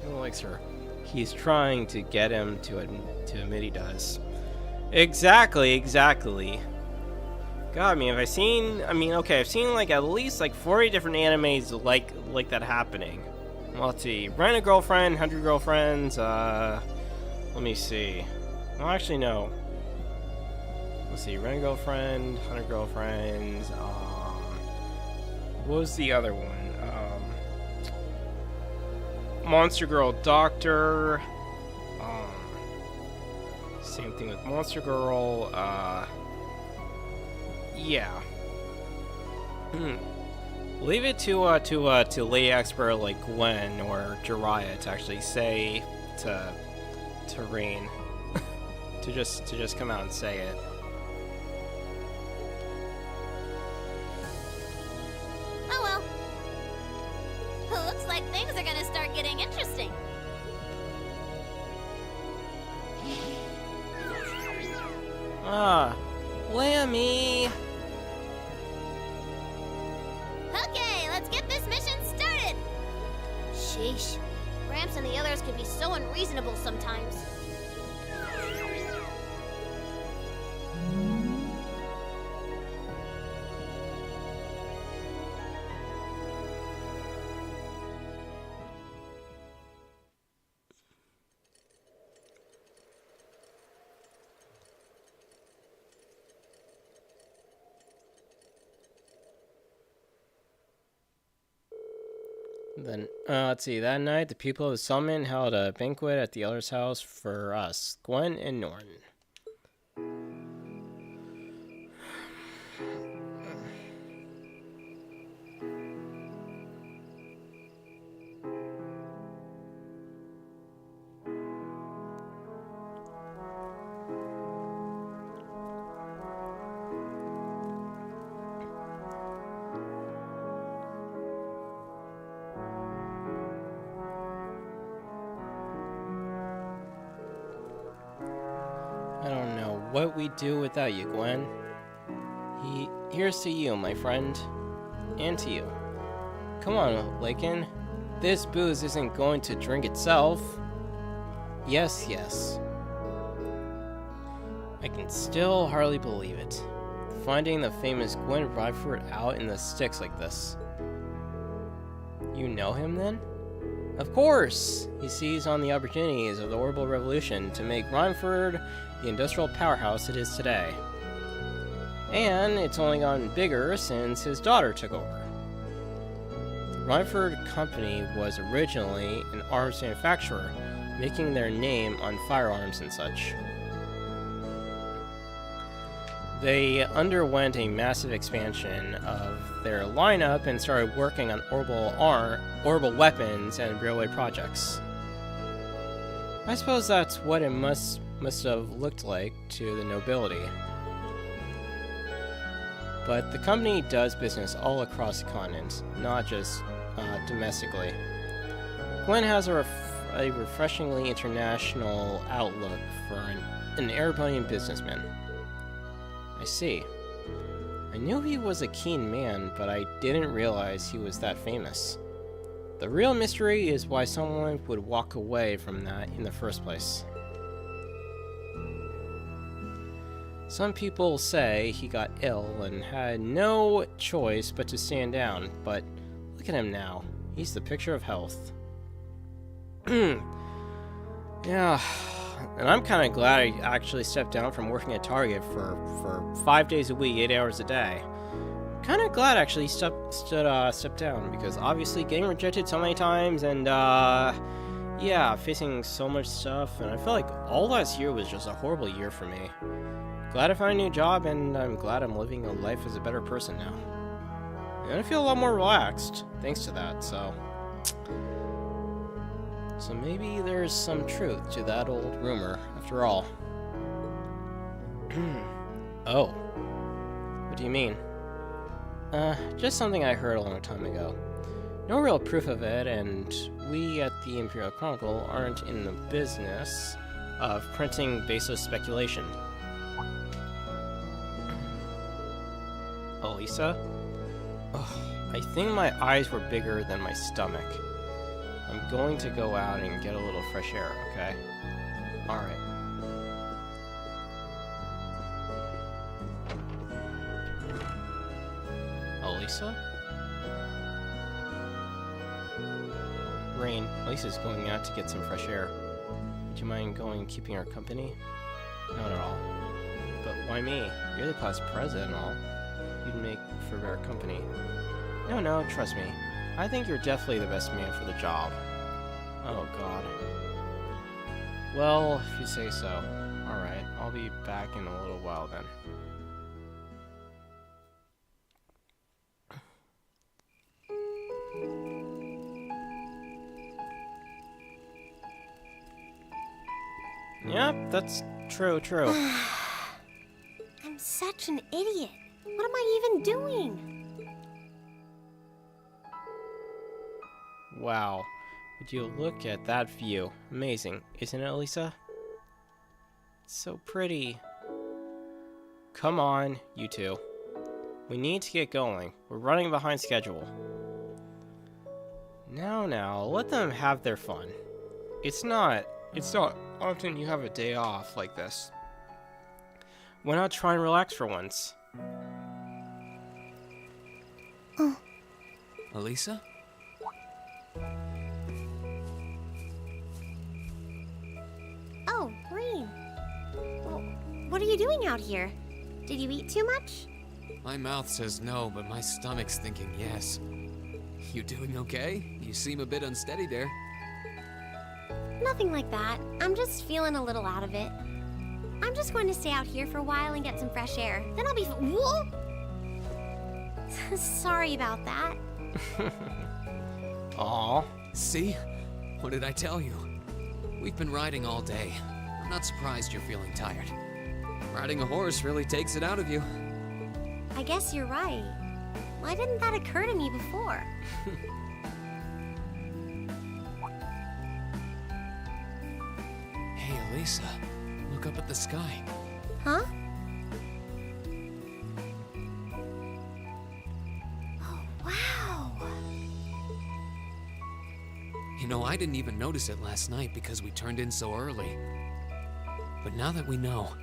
He likes her. He's trying to get him to admit he does. Exactly. God, I've seen like at least like 40 different animes like that happening. Well, let's see. Rent a girlfriend, 100 girlfriends, let me see. Well, actually, no. Let's see. Rent a girlfriend, 100 girlfriends, what was the other one? Monster Girl Doctor. Same thing with Monster Girl. Yeah. Leave it to lady expert like Gwen or Jiraiya to actually say to Rain to just come out and say it. Looks like things are gonna start getting interesting. Lammy! Okay, let's get this mission started! Sheesh. Gramps and the others can be so unreasonable sometimes. Then, let's see, that night, the people of the summit held a banquet at the elder's house for us, Gwen and Norton. I don't know what we'd do without you, Gwen. Here's to you, my friend. And to you. Come on, Lakin. This booze isn't going to drink itself. Yes, yes. I can still hardly believe it. Finding the famous Gwen Rhyford out in the sticks like this. You know him, then? Of course! He seized on the opportunities of the horrible revolution to make Rhyford the industrial powerhouse it is today. And it's only gotten bigger since his daughter took over. The Rhyford Company was originally an arms manufacturer, making their name on firearms and such. They underwent a massive expansion of their lineup and started working on orbital weapons and railway projects. I suppose that's what it must have looked like to the nobility. But the company does business all across the continent, not just domestically. Gwen has a refreshingly international outlook for an Erebonian businessman. I see. I knew he was a keen man, but I didn't realize he was that famous. The real mystery is why someone would walk away from that in the first place. Some people say he got ill and had no choice but to stand down, but look at him now. He's the picture of health. Yeah, and I'm kind of glad I actually stepped down from working at Target for 5 days a week, 8 hours a day. Kind of glad I actually stepped down, because obviously getting rejected so many times and Yeah, facing so much stuff, and I feel like all last year was just a horrible year for me. Glad I found a new job, and I'm glad I'm living a life as a better person now. And I feel a lot more relaxed, thanks to that, so... So maybe there's some truth to that old rumor, after all. Oh. What do you mean? Just something I heard a long time ago. No real proof of it, and we at the Imperial Chronicle aren't in the business of printing baseless speculation. Elisa? Ugh, I think my eyes were bigger than my stomach. I'm going to go out and get a little fresh air, okay? Alright. Elisa? Rain, Elisa's going out to get some fresh air. Would you mind going and keeping her company? Not at all. But why me? You're the class president and all. You'd make for better company. No, trust me. I think you're definitely the best man for the job. Oh, God. Well, if you say so. Alright, I'll be back in a little while then. Yep, that's true. I'm such an idiot. What am I even doing? Wow. Would you look at that view? Amazing, isn't it, Lisa? It's so pretty. Come on, you two. We need to get going. We're running behind schedule. Now, let them have their fun. It's not often you have a day off like this. Why not try and relax for once? Elisa? Oh, Green. Well, what are you doing out here? Did you eat too much? My mouth says no, but my stomach's thinking yes. You doing okay? You seem a bit unsteady there. Nothing like that. I'm just feeling a little out of it. I'm just going to stay out here for a while and get some fresh air. Then I'll be Whoa! Sorry about that. Aw. See? What did I tell you? We've been riding all day. I'm not surprised you're feeling tired. Riding a horse really takes it out of you. I guess you're right. Why didn't that occur to me before? Hey, Elisa. Look up at the sky. Huh? Oh, wow. You know, I didn't even notice it last night because we turned in so early. But now that we know,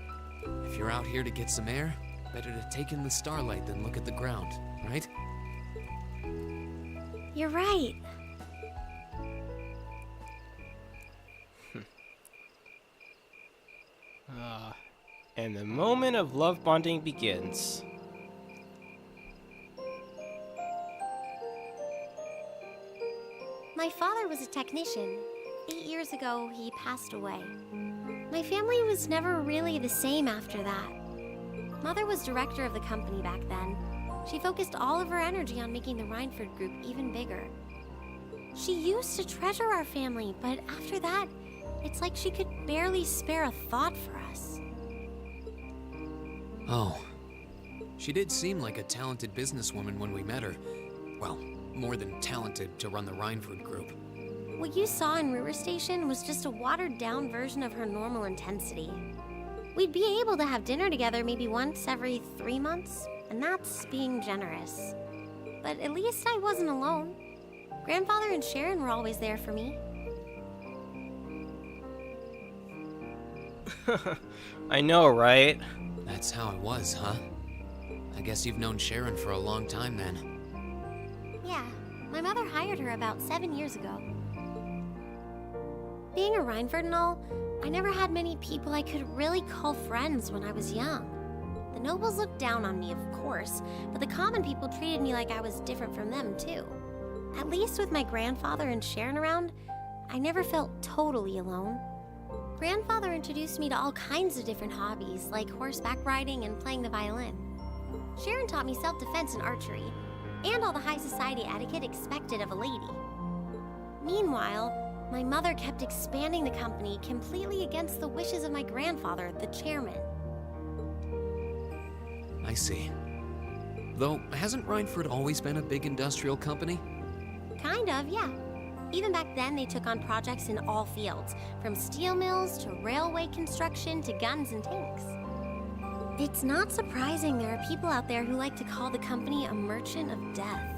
if you're out here to get some air, better to take in the starlight than look at the ground, right? You're right. And the moment of love bonding begins. My father was a technician. 8 years ago, he passed away. My family was never really the same after that. Mother was director of the company back then. She focused all of her energy on making the Rhineford group even bigger. She used to treasure our family, but after that, it's like she could barely spare a thought for us. Oh. She did seem like a talented businesswoman when we met her. Well, more than talented to run the Rhineford group. What you saw in River Station was just a watered-down version of her normal intensity. We'd be able to have dinner together maybe once every 3 months, and that's being generous. But at least I wasn't alone. Grandfather and Sharon were always there for me. I know, right? That's how it was, huh? I guess you've known Sharon for a long time then. Yeah, my mother hired her about 7 years ago. Being a Rhineford and all, I never had many people I could really call friends when I was young. The nobles looked down on me, of course, but the common people treated me like I was different from them, too. At least with my grandfather and Sharon around, I never felt totally alone. Grandfather introduced me to all kinds of different hobbies, like horseback riding and playing the violin. Sharon taught me self-defense and archery, and all the high society etiquette expected of a lady. Meanwhile, my mother kept expanding the company completely against the wishes of my grandfather, the chairman. I see. Though, hasn't Rhineford always been a big industrial company? Kind of, yeah. Even back then, they took on projects in all fields, from steel mills to railway construction to guns and tanks. It's not surprising there are people out there who like to call the company a merchant of death.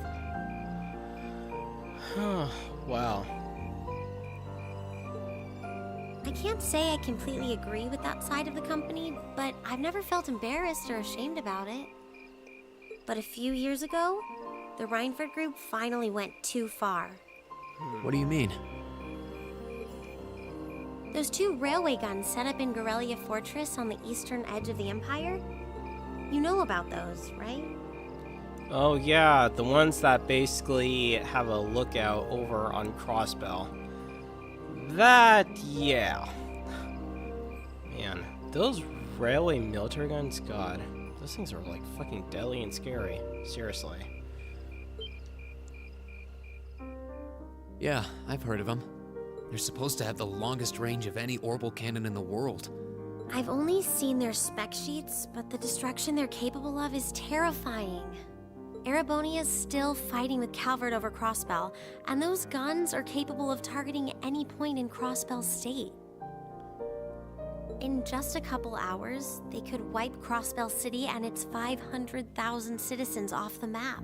Wow. I can't say I completely agree with that side of the company, but I've never felt embarrassed or ashamed about it. But a few years ago, the Rhineford group finally went too far. What do you mean? Those 2 railway guns set up in Gorelia Fortress on the eastern edge of the Empire? You know about those, right? Oh yeah, the ones that basically have a lookout over on Crossbell. That, yeah. Man, those railway military guns, God, those things are like fucking deadly and scary. Seriously. Yeah, I've heard of them. They're supposed to have the longest range of any orbital cannon in the world. I've only seen their spec sheets, but the destruction they're capable of is terrifying. Erebonia's still fighting with Calvert over Crossbell, and those guns are capable of targeting any point in Crossbell State. In just a couple hours, they could wipe Crossbell City and its 500,000 citizens off the map.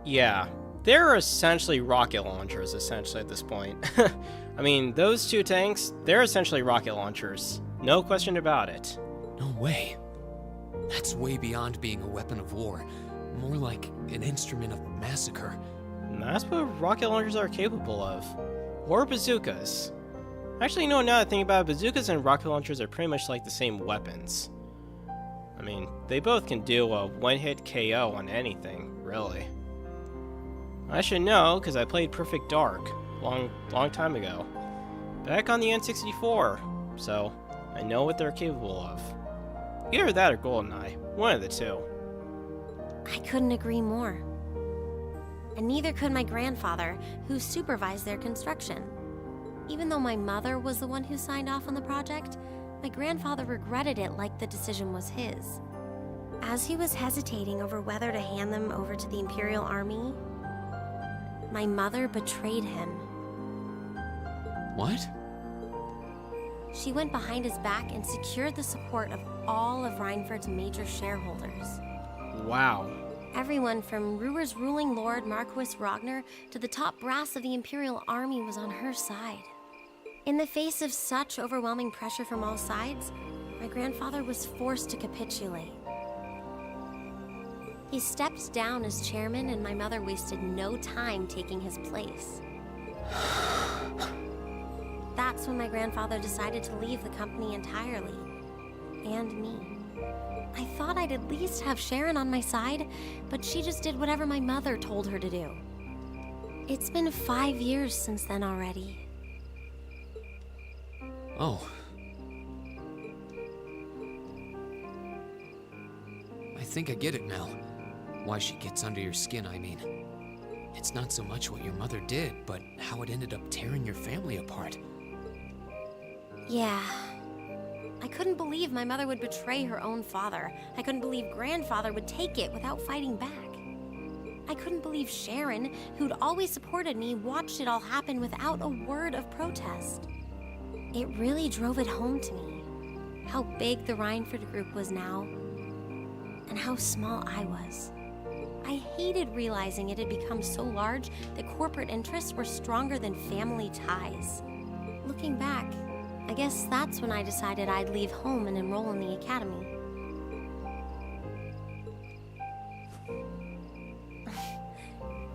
Yeah, they're essentially rocket launchers, essentially, at this point. I mean, those 2 tanks, they're essentially rocket launchers. No question about it. No way. That's way beyond being a weapon of war. More like an instrument of massacre. And that's what rocket launchers are capable of. Or bazookas. Actually, now that I think about it, bazookas and rocket launchers are pretty much like the same weapons. I mean, they both can do a one-hit KO on anything, really. I should know, because I played Perfect Dark long time ago. Back on the N64, so I know what they're capable of. Either that or GoldenEye, one of the 2. I couldn't agree more. And neither could my grandfather, who supervised their construction. Even though my mother was the one who signed off on the project, my grandfather regretted it like the decision was his. As he was hesitating over whether to hand them over to the Imperial Army, my mother betrayed him. What? She went behind his back and secured the support of all of Rhineford's major shareholders. Wow. Everyone from Ruhr's ruling lord Marquis Ragnar to the top brass of the Imperial Army was on her side. In the face of such overwhelming pressure from all sides, my grandfather was forced to capitulate. He stepped down as chairman, and my mother wasted no time taking his place. That's when my grandfather decided to leave the company entirely. And me. I thought I'd at least have Sharon on my side, but she just did whatever my mother told her to do. It's been 5 years since then already. Oh. I think I get it now. Why she gets under your skin, I mean. It's not so much what your mother did, but how it ended up tearing your family apart. Yeah. I couldn't believe my mother would betray her own father. I couldn't believe grandfather would take it without fighting back. I couldn't believe Sharon, who'd always supported me, watched it all happen without a word of protest. It really drove it home to me, how big the Rhineford group was now, and how small I was. I hated realizing it had become so large that corporate interests were stronger than family ties. Looking back, I guess that's when I decided I'd leave home and enroll in the academy.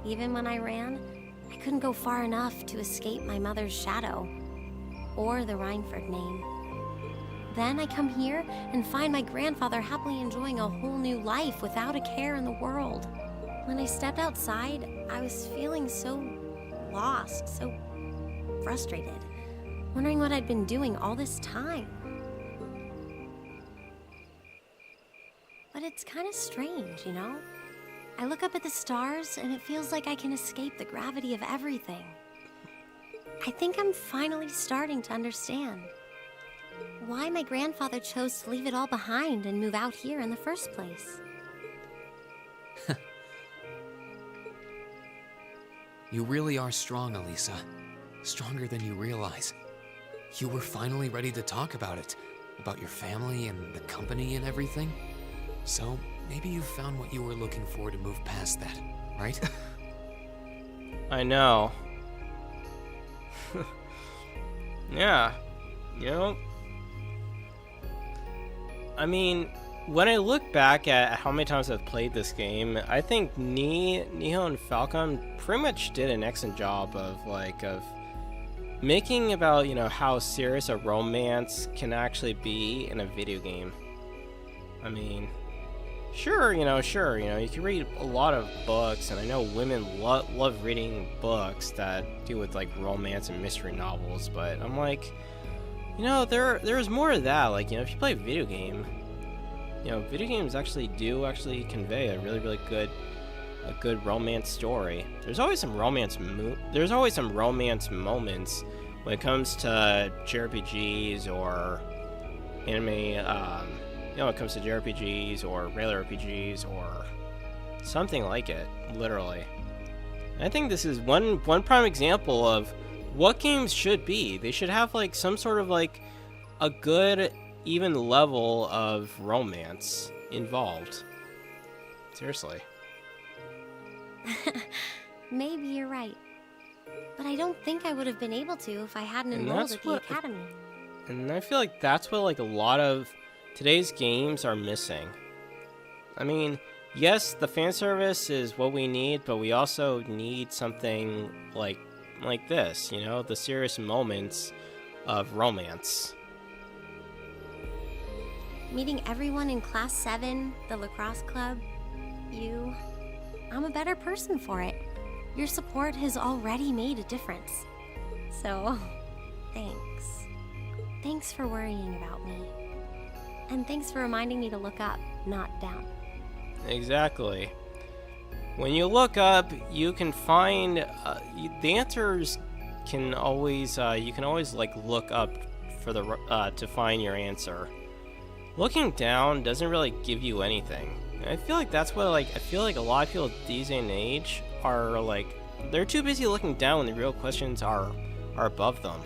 Even when I ran, I couldn't go far enough to escape my mother's shadow, or the Rhineford name. Then I come here and find my grandfather happily enjoying a whole new life without a care in the world. When I stepped outside, I was feeling so lost, so frustrated, wondering what I'd been doing all this time. But it's kind of strange, you know? I look up at the stars and it feels like I can escape the gravity of everything. I think I'm finally starting to understand why my grandfather chose to leave it all behind and move out here in the first place. You really are strong, Elisa. Stronger than you realize. You were finally ready to talk about it. About your family and the company and everything. So, maybe you found what you were looking for to move past that, right? I know. Yeah. You know? I mean, when I look back at how many times I've played this game, I think Neo and Falcon pretty much did an excellent job of making about, you know, how serious a romance can actually be in a video game. I mean, sure, you can read a lot of books, and I know women love reading books that deal with like romance and mystery novels, but I'm like, you know, there's more to that. Like, you know, if you play a video game, you know, video games do convey a really good romance story. There's always some romance moments when it comes to JRPGs or anime. You know, when it comes to JRPGs or rail RPGs or something like it, literally. And I think this is one prime example of what games should be. They should have like some sort of like a good even level of romance involved. Seriously. Maybe you're right. But I don't think I would have been able to if I hadn't enrolled at the academy. And I feel like that's what like a lot of today's games are missing. I mean, yes, the fan service is what we need, but we also need something like this, you know, the serious moments of romance. Meeting everyone in Class 7, the lacrosse club, I'm a better person for it. Your support has already made a difference. So, thanks. Thanks for worrying about me. And thanks for reminding me to look up, not down. Exactly. When you look up, you can find the answers. You can always like look up for the to find your answer. Looking down doesn't really give you anything. And I feel like that's what a lot of people these day and age are like. They're too busy looking down when the real questions are above them.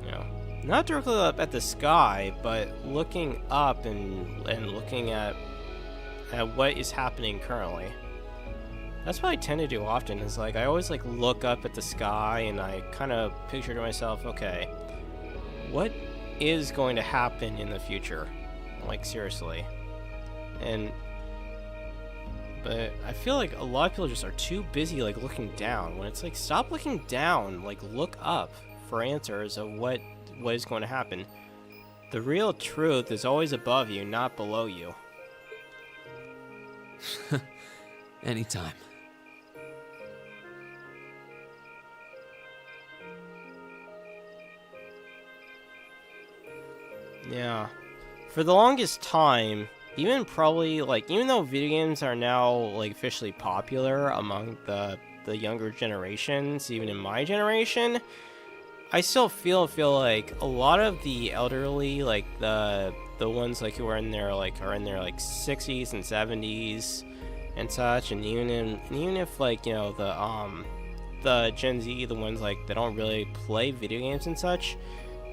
You know, not directly up at the sky, but looking up and looking at what is happening currently. That's what I tend to do often, is like I always like look up at the sky and I kind of picture to myself, okay, what is going to happen in the future? Like, seriously. But I feel like a lot of people just are too busy like looking down, when it's like, stop looking down, like look up for answers of what is going to happen. The real truth is always above you, not below you. Anytime. Yeah. For the longest time, even though video games are now like officially popular among the younger generations, even in my generation, I still feel like a lot of the elderly, like the ones like who are in their 60s and 70s and such, and even if like, you know, the Gen Z, the ones like that don't really play video games and such,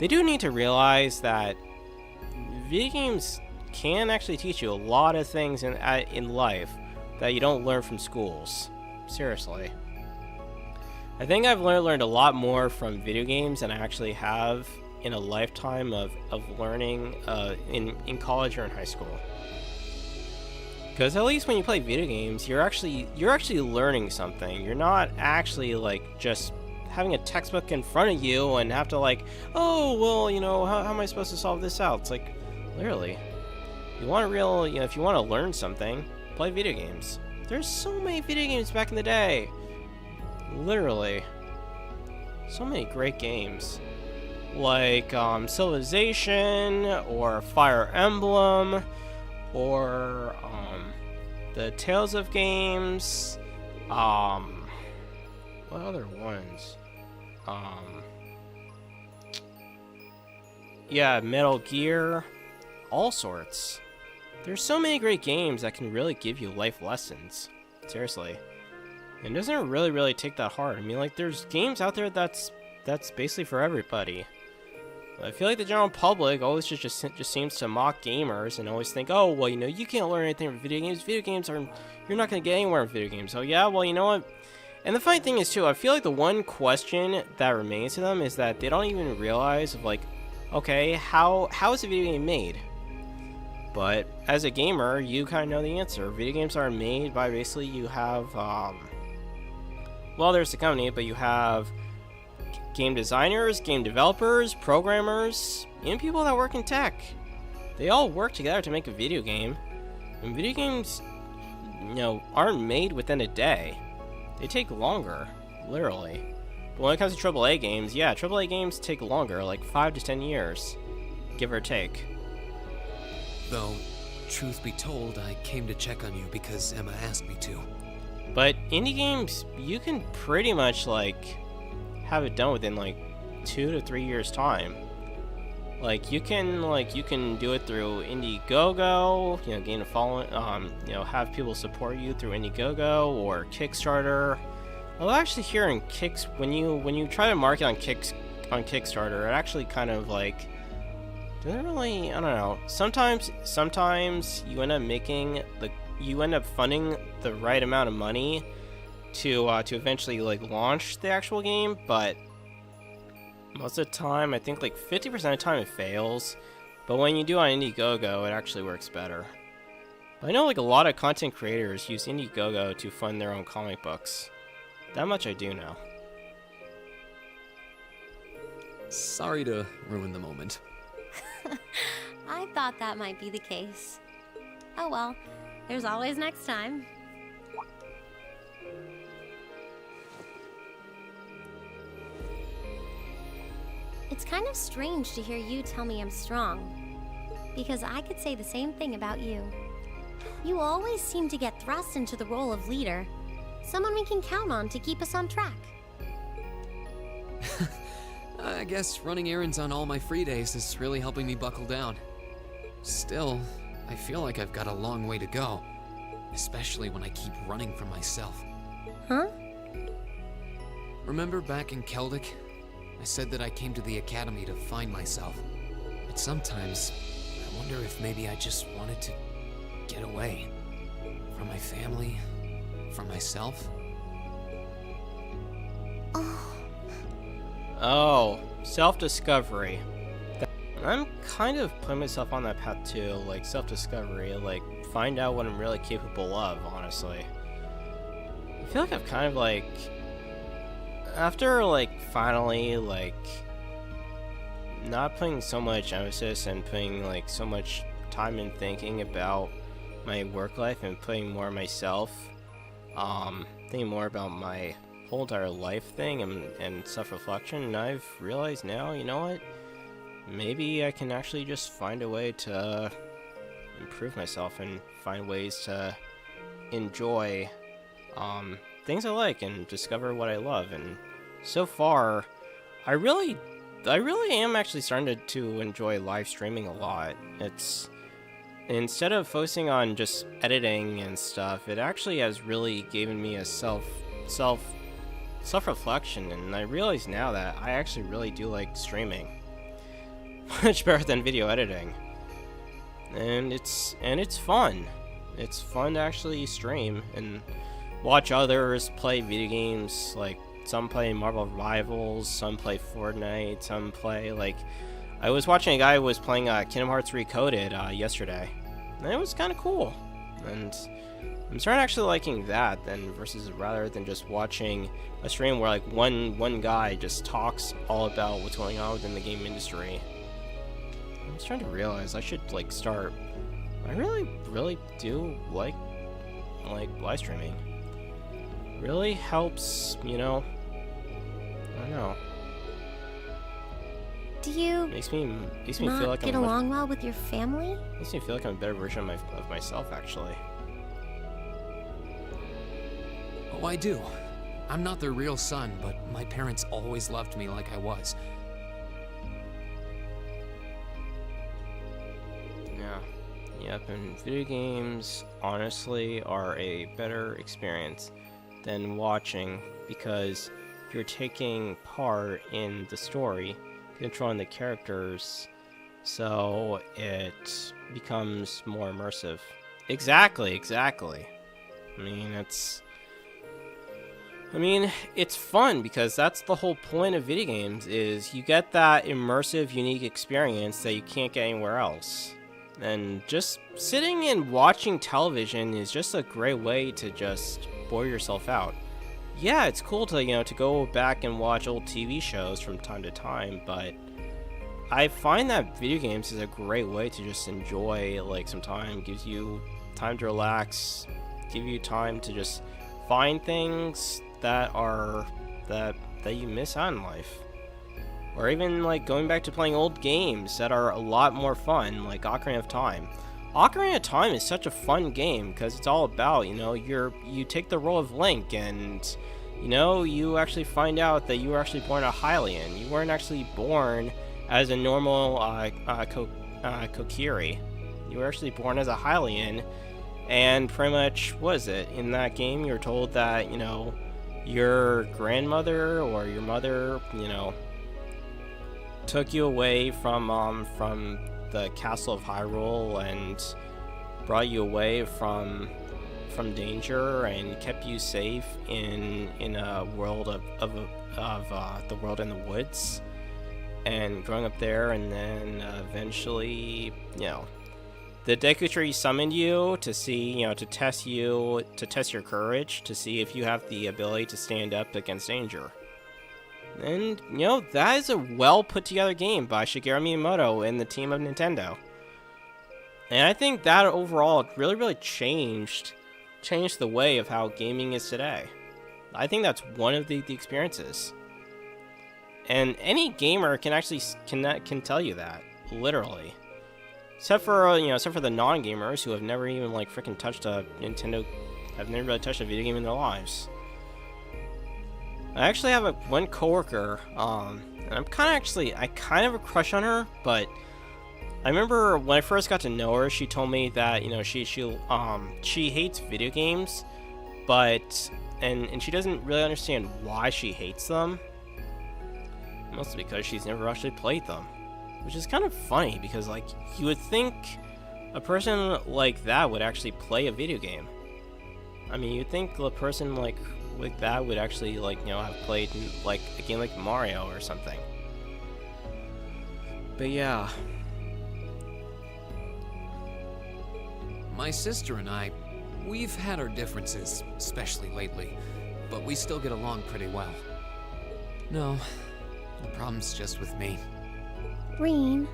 they do need to realize that video games can actually teach you a lot of things in life that you don't learn from schools. Seriously. I think I've learned a lot more from video games than I actually have in a lifetime of learning in college or in high school. Because at least when you play video games, you're actually learning something. You're not actually like just having a textbook in front of you and have to like, oh well, you know, how am I supposed to solve this out? It's like, literally, if you want to learn something, play video games. There's so many video games back in the day. Literally. So many great games. Like Civilization, or Fire Emblem, or the Tales of games. What other ones? Yeah, Metal Gear, all sorts. There's so many great games that can really give you life lessons. Seriously. It doesn't really take that hard. I mean, like, there's games out there that's basically for everybody. I feel like the general public always just seems to mock gamers and always think, oh, well, you know, you can't learn anything from video games. Video games are, you're not going to get anywhere in video games. So yeah, well, you know what? And the funny thing is, too, I feel like the one question that remains to them is that they don't even realize of, like, okay, how is a video game made? But as a gamer, you kind of know the answer. Video games are made by basically you have, well, there's the company, but you have game designers, game developers, programmers, and people that work in tech. They all work together to make a video game. And video games, you know, aren't made within a day. They take longer, literally. But when it comes to AAA games, yeah, AAA games take longer, like 5 to 10 years, give or take. Though, truth be told, I came to check on you because Emma asked me to. But indie games, you can pretty much, like, have it done within, like, 2 to 3 years' time. Like, you can do it through Indiegogo, you know, gain a following, you know, have people support you through Indiegogo or Kickstarter. Well, actually, here in when you try to market on Kickstarter, it actually kind of like doesn't really. I don't know. Sometimes you end up funding the right amount of money to eventually like launch the actual game, but most of the time, I think like 50% of the time it fails. But when you do on Indiegogo, it actually works better. But I know like a lot of content creators use Indiegogo to fund their own comic books. That much I do know. Sorry to ruin the moment. I thought that might be the case. Oh well, there's always next time. It's kind of strange to hear you tell me I'm strong, because I could say the same thing about you. You always seem to get thrust into the role of leader, someone we can count on to keep us on track. I guess running errands on all my free days is really helping me buckle down. Still, I feel like I've got a long way to go, especially when I keep running from myself. Huh? Remember back in Keldic? I said that I came to the academy to find myself. But sometimes, I wonder if maybe I just wanted to get away. From my family, from myself. Oh, self-discovery. I'm kind of putting myself on that path too, like self-discovery, like find out what I'm really capable of, honestly. I feel like I've kind of like, after like finally like not putting so much emphasis and putting like so much time and thinking about my work life and putting more of myself, thinking more about my whole entire life thing and self-reflection, and I've realized now, you know what, maybe I can actually just find a way to improve myself and find ways to enjoy things I like and discover what I love. And so far, I really am actually starting to enjoy live streaming a lot. It's, instead of focusing on just editing and stuff, it actually has really given me a self-reflection, and I realize now that I actually really do like streaming much better than video editing. And it's fun. It's fun to actually stream and watch others play video games. Like, some play Marvel Rivals, some play Fortnite, some play, like, I was watching a guy who was playing Kingdom Hearts Recoded yesterday, and it was kind of cool. And I'm starting actually liking that rather than just watching a stream where like one guy just talks all about what's going on within the game industry. I'm starting to realize I should like start. I really do like live streaming. Really helps, you know. I don't know. Do you Makes me feel not like get along well with your family? Makes me feel like I'm a better version of myself, actually. Oh, I do. I'm not their real son, but my parents always loved me like I was. Yeah. Yep, and video games, honestly, are a better experience than watching, because you're taking part in the story, controlling the characters, so it becomes more immersive. Exactly. I mean, it's fun, because that's the whole point of video games, is you get that immersive, unique experience that you can't get anywhere else. And just sitting and watching television is just a great way to just bore yourself out. Yeah, it's cool to, to go back and watch old TV shows from time to time, but I find that video games is a great way to just enjoy, like, some time. Gives you time to relax, give you time to just find things that you miss out in life. Or even, like, going back to playing old games that are a lot more fun, like Ocarina of Time. Ocarina of Time is such a fun game, because it's all about, you take the role of Link, and, you actually find out that you were actually born a Hylian. You weren't actually born as a normal Kokiri. You were actually born as a Hylian, and pretty much, what is it? In that game, you're told that, your grandmother or your mother, took you away from the castle of Hyrule and brought you away from danger and kept you safe in a world of the world in the woods, and growing up there, and then eventually, the Deku Tree summoned you to see, to test your courage, to see if you have the ability to stand up against danger. And, that is a well put together game by Shigeru Miyamoto and the team of Nintendo. And I think that overall really changed the way of how gaming is today. I think that's one of the experiences. And any gamer can actually can tell you that, literally. Except for the non-gamers who have never even freaking touched a Nintendo, have never really touched a video game in their lives. I actually have one coworker, and I kind of have a crush on her, but I remember when I first got to know her, she told me that, she hates video games, but, and she doesn't really understand why she hates them, mostly because she's never actually played them, which is kind of funny, because, you would think a person like that would actually play a video game. I mean, you'd think a person like that would actually, have played, a game like Mario or something. But yeah. My sister and I, we've had our differences, especially lately, but we still get along pretty well. No, the problem's just with me. Reen.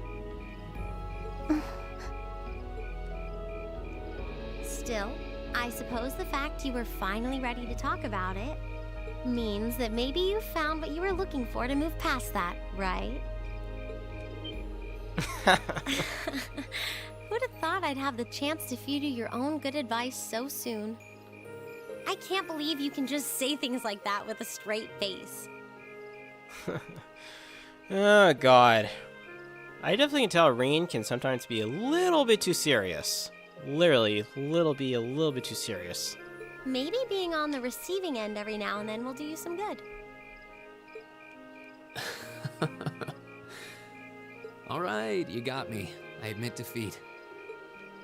Still, I suppose the fact you were finally ready to talk about it means that maybe you found what you were looking for to move past that, right? Who'd have thought I'd have the chance to feed you your own good advice so soon? I can't believe you can just say things like that with a straight face. Oh, God. I definitely can tell Reen can sometimes be a little bit too serious. Literally, a little bit too serious. Maybe being on the receiving end every now and then will do you some good. All right, you got me. I admit defeat.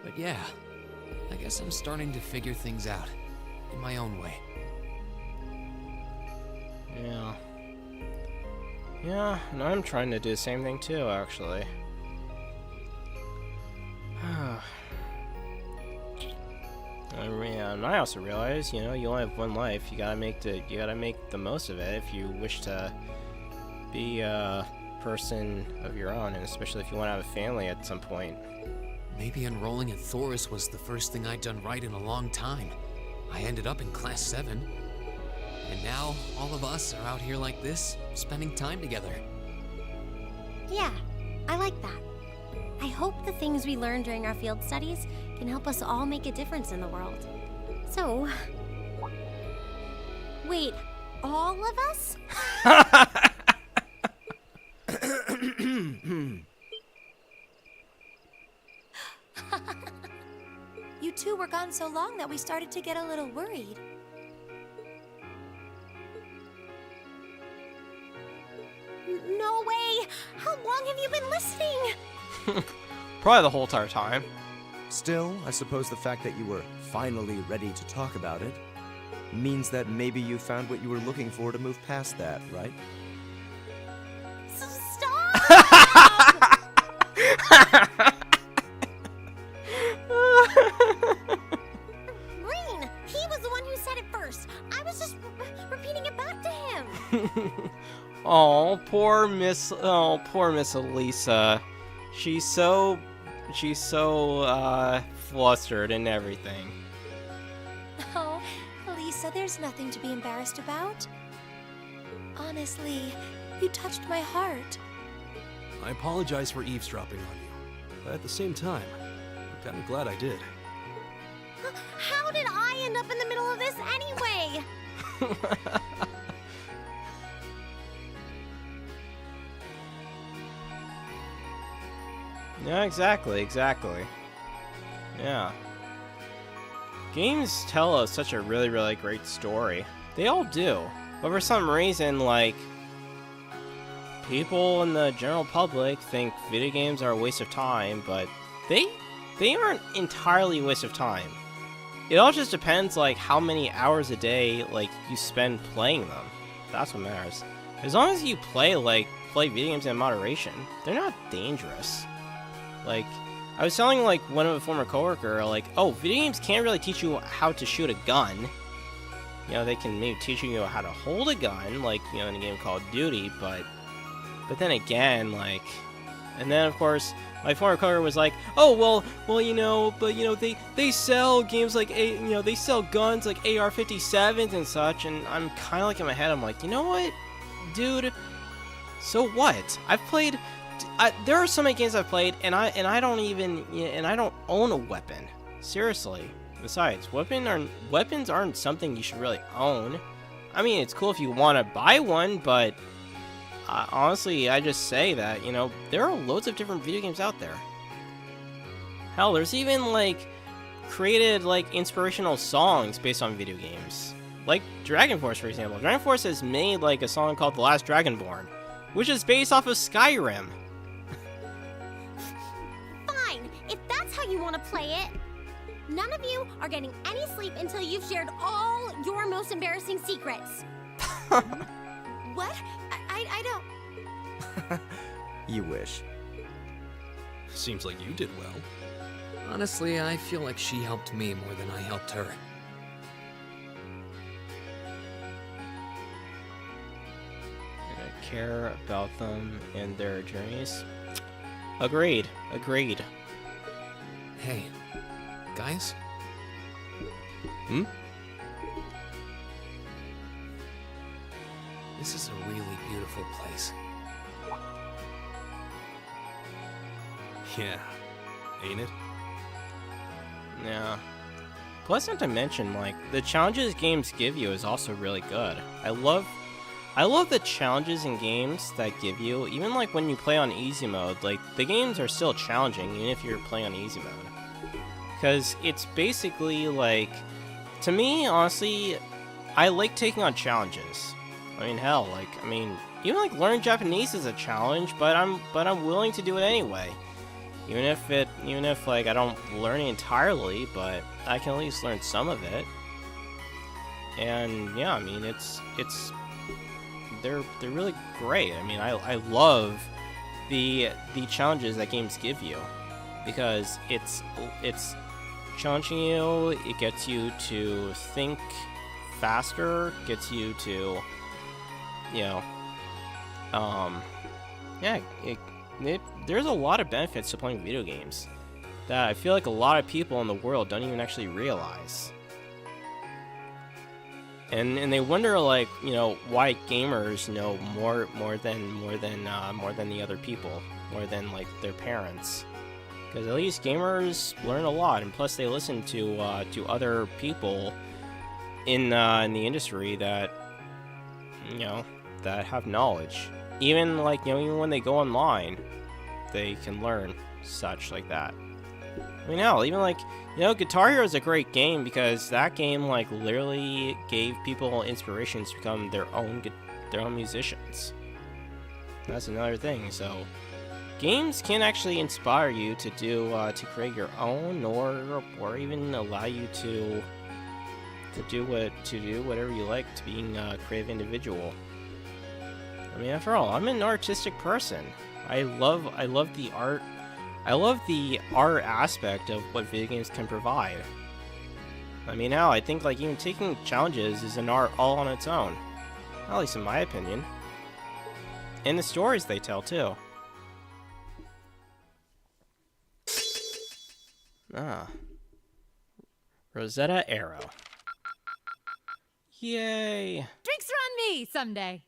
But yeah, I guess I'm starting to figure things out in my own way. Yeah, and I'm trying to do the same thing too, actually. And I also realize, you only have one life. You gotta make the most of it if you wish to be a person of your own, and especially if you want to have a family at some point. Maybe enrolling at Thoris was the first thing I'd done right in a long time. I ended up in Class VII. And now, all of us are out here like this, spending time together. Yeah, I like that. I hope the things we learned during our field studies can help us all make a difference in the world. So... Wait, all of us? You two were gone so long that we started to get a little worried. No way! How long have you been listening? Probably the whole entire time. Still, I suppose the fact that you were finally ready to talk about it means that maybe you found what you were looking for to move past that, right? Stop! Green, he was the one who said it first. I was just repeating it back to him. Oh, poor Miss Elisa. She's so flustered and everything. Oh, Lisa, there's nothing to be embarrassed about. Honestly, you touched my heart. I apologize for eavesdropping on you, but at the same time, I'm kind of glad I did. How did I end up in the middle of this anyway? Yeah, exactly. Yeah. Games tell us such a really, really great story. They all do. But for some reason, like, people in the general public think video games are a waste of time, but they aren't entirely a waste of time. It all just depends, like, how many hours a day, like, you spend playing them. That's what matters. As long as you play video games in moderation, they're not dangerous. Like, I was telling, like, one of a former coworker, like, oh, video games can't really teach you how to shoot a gun. You know, they can maybe teach you how to hold a gun, like, you know, in a game called Duty, but then again, like, and then, of course, my former coworker was like, oh, well, you know, but, you know, they sell games like, you know, they sell guns like AR-57s and such, and I'm kind of like in my head, I'm like, you know what, dude, so what? I've played... there are so many games I've played, and I don't own a weapon. Seriously. Besides, weapons aren't something you should really own. I mean, it's cool if you want to buy one, but honestly, I just say that, you know, there are loads of different video games out there. Hell, there's even, like, created, like, inspirational songs based on video games. Like Dragon Force, for example. Dragon Force has made, like, a song called The Last Dragonborn, which is based off of Skyrim. Fine, if that's how you want to play it. None of you are getting any sleep until you've shared all your most embarrassing secrets. What? I don't... You wish. Seems like you did well. Honestly, I feel like she helped me more than I helped her. Care about them and their journeys. Agreed. Hey, guys? This is a really beautiful place. Yeah, ain't it? Yeah. Plus, not to mention, like, the challenges games give you is also really good. I love the challenges in games that give you, even like when you play on easy mode, like, the games are still challenging, even if you're playing on easy mode. Because it's basically, like, to me, honestly, I like taking on challenges. I mean, hell, like, I mean, even, like, learning Japanese is a challenge, but I'm willing to do it anyway. Even if, like, I don't learn it entirely, but I can at least learn some of it. And, yeah, I mean, they're really great. I mean, I love the challenges that games give you, because it's challenging you. It gets you to think faster. Gets you to, you know, yeah. There's a lot of benefits to playing video games that I feel like a lot of people in the world don't even actually realize. and they wonder, like, you know, why gamers know more than the other people, more than like their parents. Because at least gamers learn a lot, and plus they listen to other people in the industry that, you know, that have knowledge. Even like, you know, even when they go online, they can learn such like that. I mean, hell, even like, you know, Guitar Hero is a great game because that game like literally gave people inspirations to become their own musicians. That's another thing. So games can actually inspire you to do to create your own, or even allow you to do whatever you like, to being a creative individual. I mean, after all, I'm an artistic person. I love the art. I love the art aspect of what video games can provide. I mean, hell, I think like even taking challenges is an art all on its own. At least in my opinion. And the stories they tell too. Ah. Rosetta Arrow. Yay! Drinks are on me someday.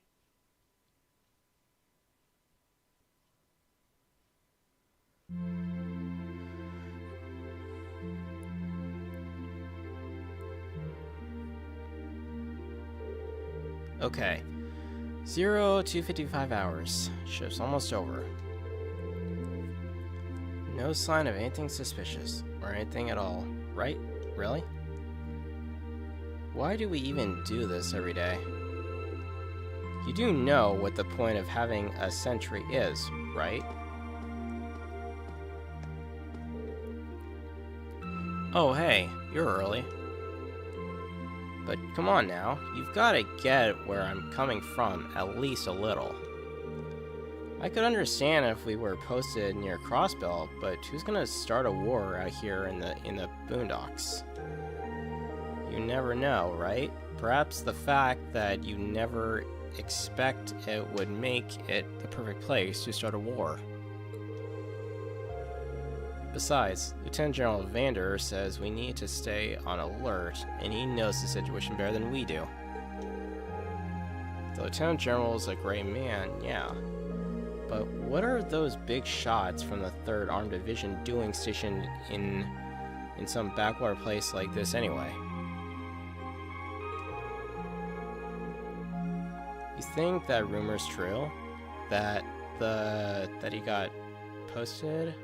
Okay. 0 to 55 hours. Shift's almost over. No sign of anything suspicious, or anything at all, right? Really? Why do we even do this every day? You do know what the point of having a sentry is, right? Oh hey, you're early. But come on now, you've got to get where I'm coming from at least a little. I could understand if we were posted near Crossbelt, but who's gonna start a war out here in the boondocks? You never know, right? Perhaps the fact that you never expect it would make it the perfect place to start a war. Besides, Lieutenant General Vander says we need to stay on alert, and he knows the situation better than we do. The Lieutenant General is a great man, yeah. But what are those big shots from the 3rd Armed Division doing stationed in some backwater place like this anyway? You think that rumor's true? That he got posted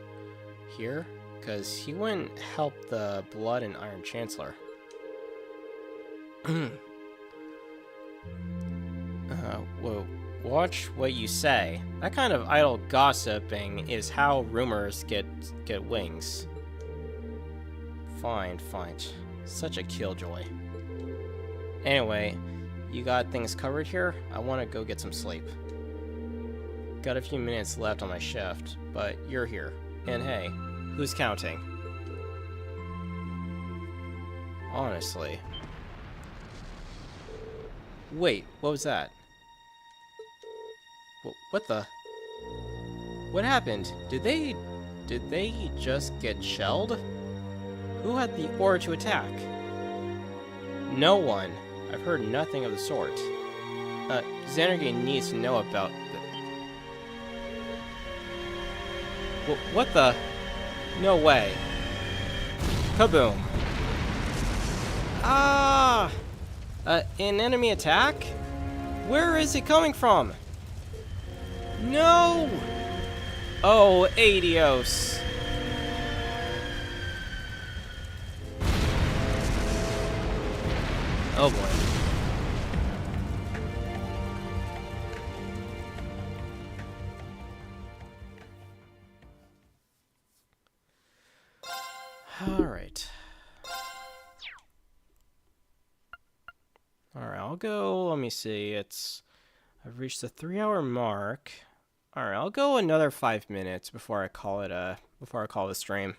here? Because he wouldn't help the Blood and Iron Chancellor. Whoa. Watch what you say. That kind of idle gossiping is how rumors get wings. Fine. Such a killjoy. Anyway, you got things covered here? I want to go get some sleep. Got a few minutes left on my shift, but you're here. And hey, who's counting? Honestly. Wait, what was that? What the? What happened? Did they just get shelled? Who had the order to attack? No one. I've heard nothing of the sort. Xandergate needs to know about what the? No way. Kaboom. Ah! An enemy attack? Where is it coming from? No! Oh, adios. Oh boy. Alright. Alright, I'll go, let me see, I've reached the 3-hour mark. Alright, I'll go another 5 minutes before I call it the stream.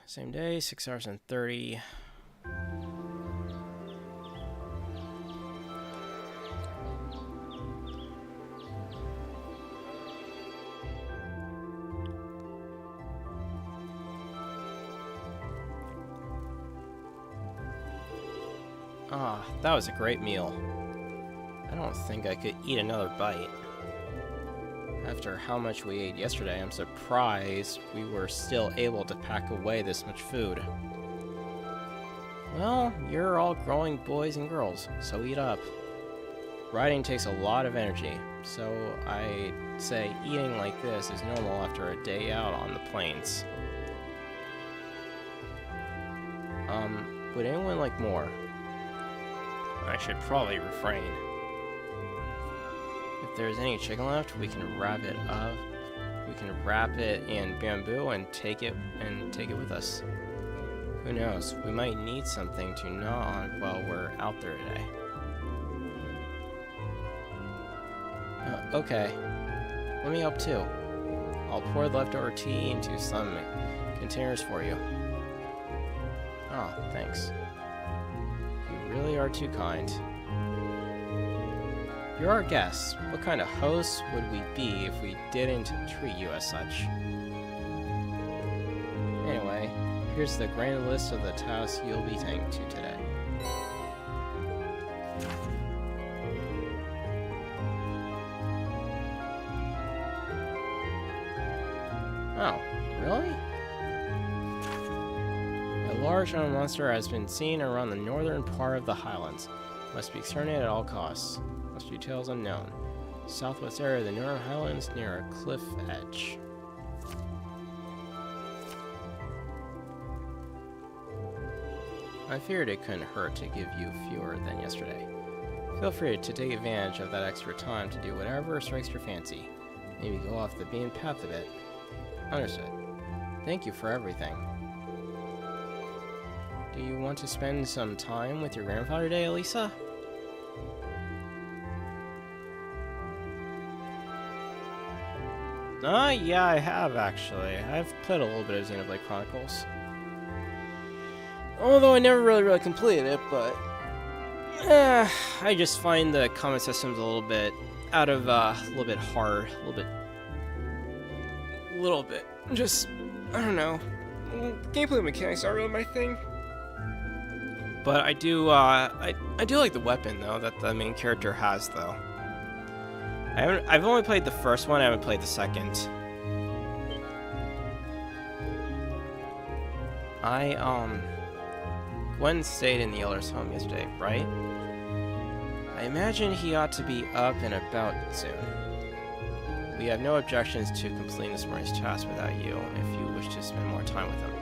Same day, 6 hours and 30. Ah, that was a great meal. I don't think I could eat another bite. After how much we ate yesterday, I'm surprised we were still able to pack away this much food. Well, you're all growing boys and girls, so eat up. Riding takes a lot of energy, so I'd say eating like this is normal after a day out on the plains. Would anyone like more? I should probably refrain. If there's any chicken left, we can wrap it up. We can wrap it in bamboo and take it with us. Who knows? We might need something to gnaw on while we're out there today. Okay. Let me help too. I'll pour the leftover tea into some containers for you. Oh, thanks. You really are too kind. You're our guests. What kind of hosts would we be if we didn't treat you as such? Anyway, here's the grand list of the tasks you'll be tending to today. Oh, really? A large unknown monster has been seen around the northern part of the Highlands. Must be exterminated at all costs. Most details unknown. Southwest area of the Nord Highlands near a cliff edge. I figured it couldn't hurt to give you fewer than yesterday. Feel free to take advantage of that extra time to do whatever strikes your fancy. Maybe go off the beaten path a bit. Understood. Thank you for everything. Do you want to spend some time with your grandfather today, Elisa? Yeah, I have actually. I've played a little bit of Xenoblade Chronicles. Although I never really completed it, but I just find the combat systems a little bit out of a little bit hard, a little bit. Just I don't know. Gameplay mechanics aren't really my thing. But I do I do like the weapon though that the main character has though. I've only played the first one, I haven't played the second. Gwen stayed in the Elder's home yesterday, right? I imagine he ought to be up and about soon. We have no objections to completing this morning's task without you, if you wish to spend more time with him.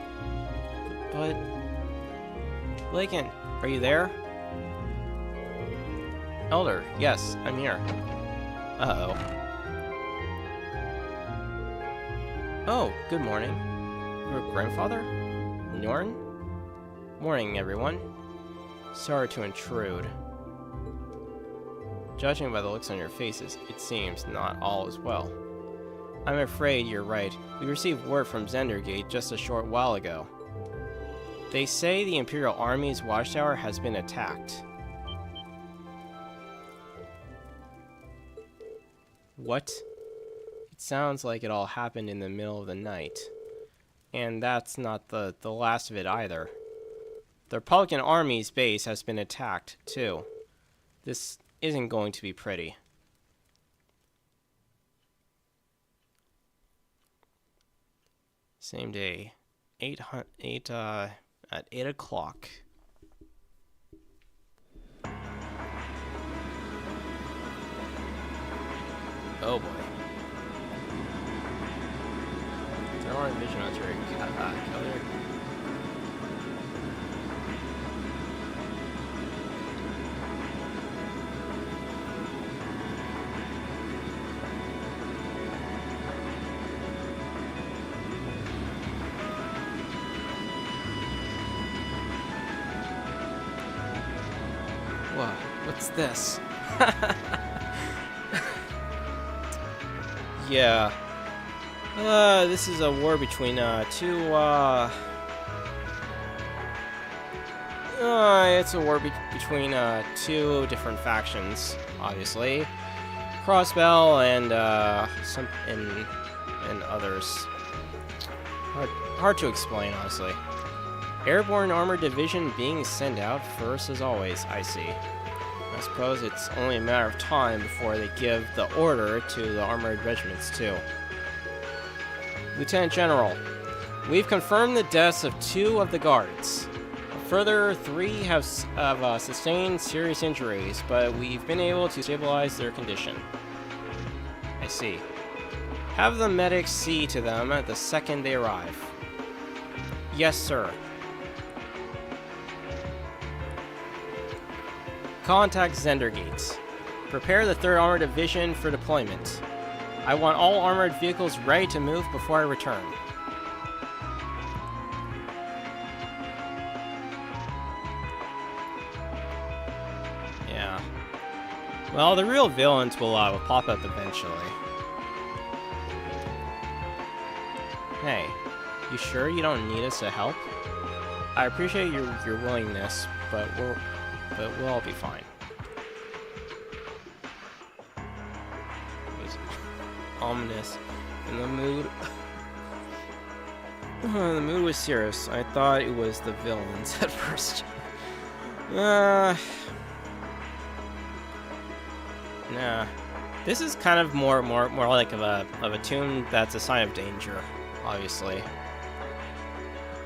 But... Lakin, are you there? Elder, yes, I'm here. Uh-oh. Oh, good morning. Your grandfather? Norn? Morning, everyone. Sorry to intrude. Judging by the looks on your faces, it seems not all is well. I'm afraid you're right. We received word from Zendergate just a short while ago. They say the Imperial Army's watchtower has been attacked. What? It sounds like it all happened in the middle of the night. And that's not the last of it either. The Republican Army's base has been attacked, too. This isn't going to be pretty. Same day. At 8 o'clock. Oh boy. There are vision on turret. Killer. Whoa, what's this? Yeah. This is a war between it's a war between two different factions, obviously. Crossbell and and others. Hard to explain, honestly. Airborne Armored Division being sent out first as always, I see. I suppose it's only a matter of time before they give the order to the armored regiments too. Lieutenant General, we've confirmed the deaths of 2 of the guards. A further 3 have sustained serious injuries, but we've been able to stabilize their condition. I see. Have the medics see to them the second they arrive. Yes, sir. Contact Zendergate. Prepare the 3rd Armored Division for deployment. I want all armored vehicles ready to move before I return. Yeah. Well, the real villains will pop up eventually. Hey, you sure you don't need us to help? I appreciate your willingness, but we'll all be fine. It was ominous, and the mood. The mood was serious. I thought it was the villains at first. Nah. This is kind of more like of a tune that's a sign of danger. Obviously,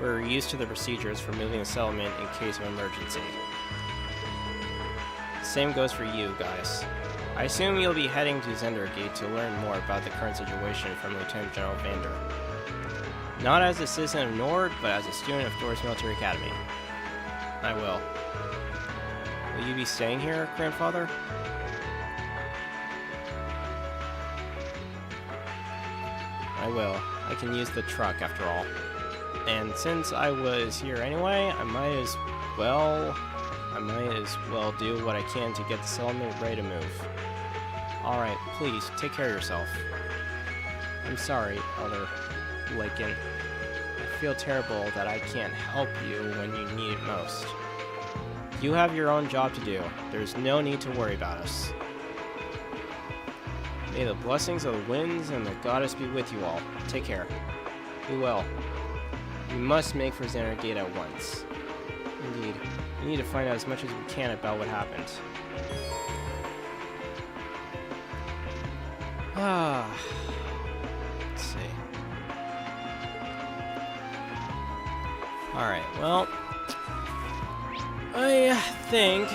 we're used to the procedures for moving a settlement in case of emergency. Same goes for you guys. I assume you'll be heading to Zendergate to learn more about the current situation from Lieutenant General Vander. Not as a citizen of Nord, but as a student of Thor's Military Academy. I will. Will you be staying here, Grandfather? I will. I can use the truck after all. And since I was here anyway, I might as well do what I can to get the settlement ready to move. Alright, please, take care of yourself. I'm sorry, Elder Lakin. I feel terrible that I can't help you when you need it most. You have your own job to do. There's no need to worry about us. May the blessings of the winds and the goddess be with you all. Take care. We will. We must make for Zendergate at once. Indeed. We need to find out as much as we can about what happened. Let's see. Alright, well, I think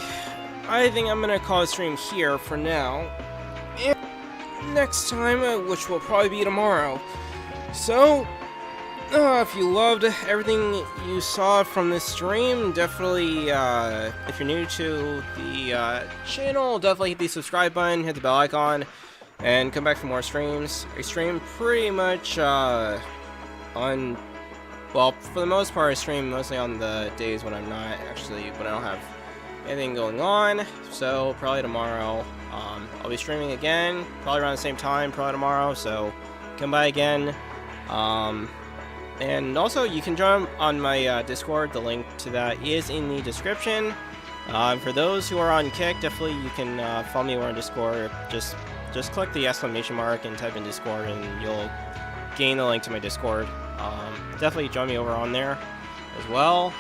I'm gonna call the stream here for now. And next time, which will probably be tomorrow. So, if you loved everything you saw from this stream, definitely, if you're new to the channel, definitely hit the subscribe button, hit the bell icon, and come back for more streams. I stream pretty much well, for the most part, I stream mostly on the days when I'm not when I don't have anything going on. So probably tomorrow, I'll be streaming again, probably around the same time, probably tomorrow. So come by again. And also, you can join on my Discord. The link to that is in the description. For those who are on Kick, definitely you can follow me over on Discord. Just click the exclamation mark and type in Discord, and you'll gain the link to my Discord. Definitely join me over on there as well.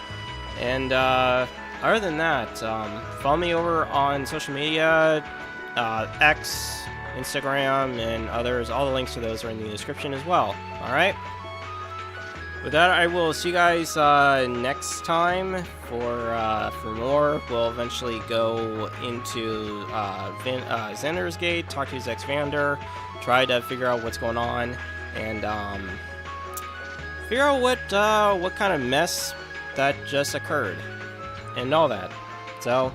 And other than that, follow me over on social media, X, Instagram, and others. All the links to those are in the description as well. All right. With that, I will see you guys next time for more. We'll eventually go into Zender's Gate, talk to his ex-Vander, try to figure out what's going on, and figure out what kind of mess that just occurred, and all that. So,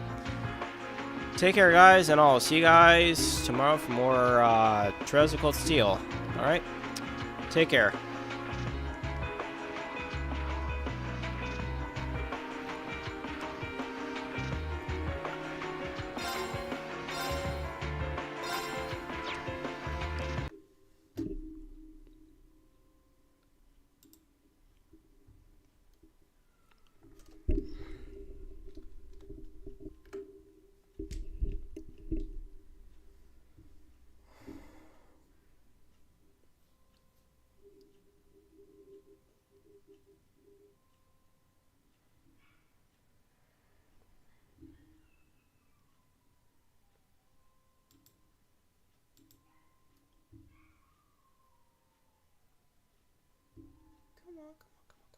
take care, guys, and I'll see you guys tomorrow for more Trails of Cold Steel. All right, take care.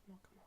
come on, come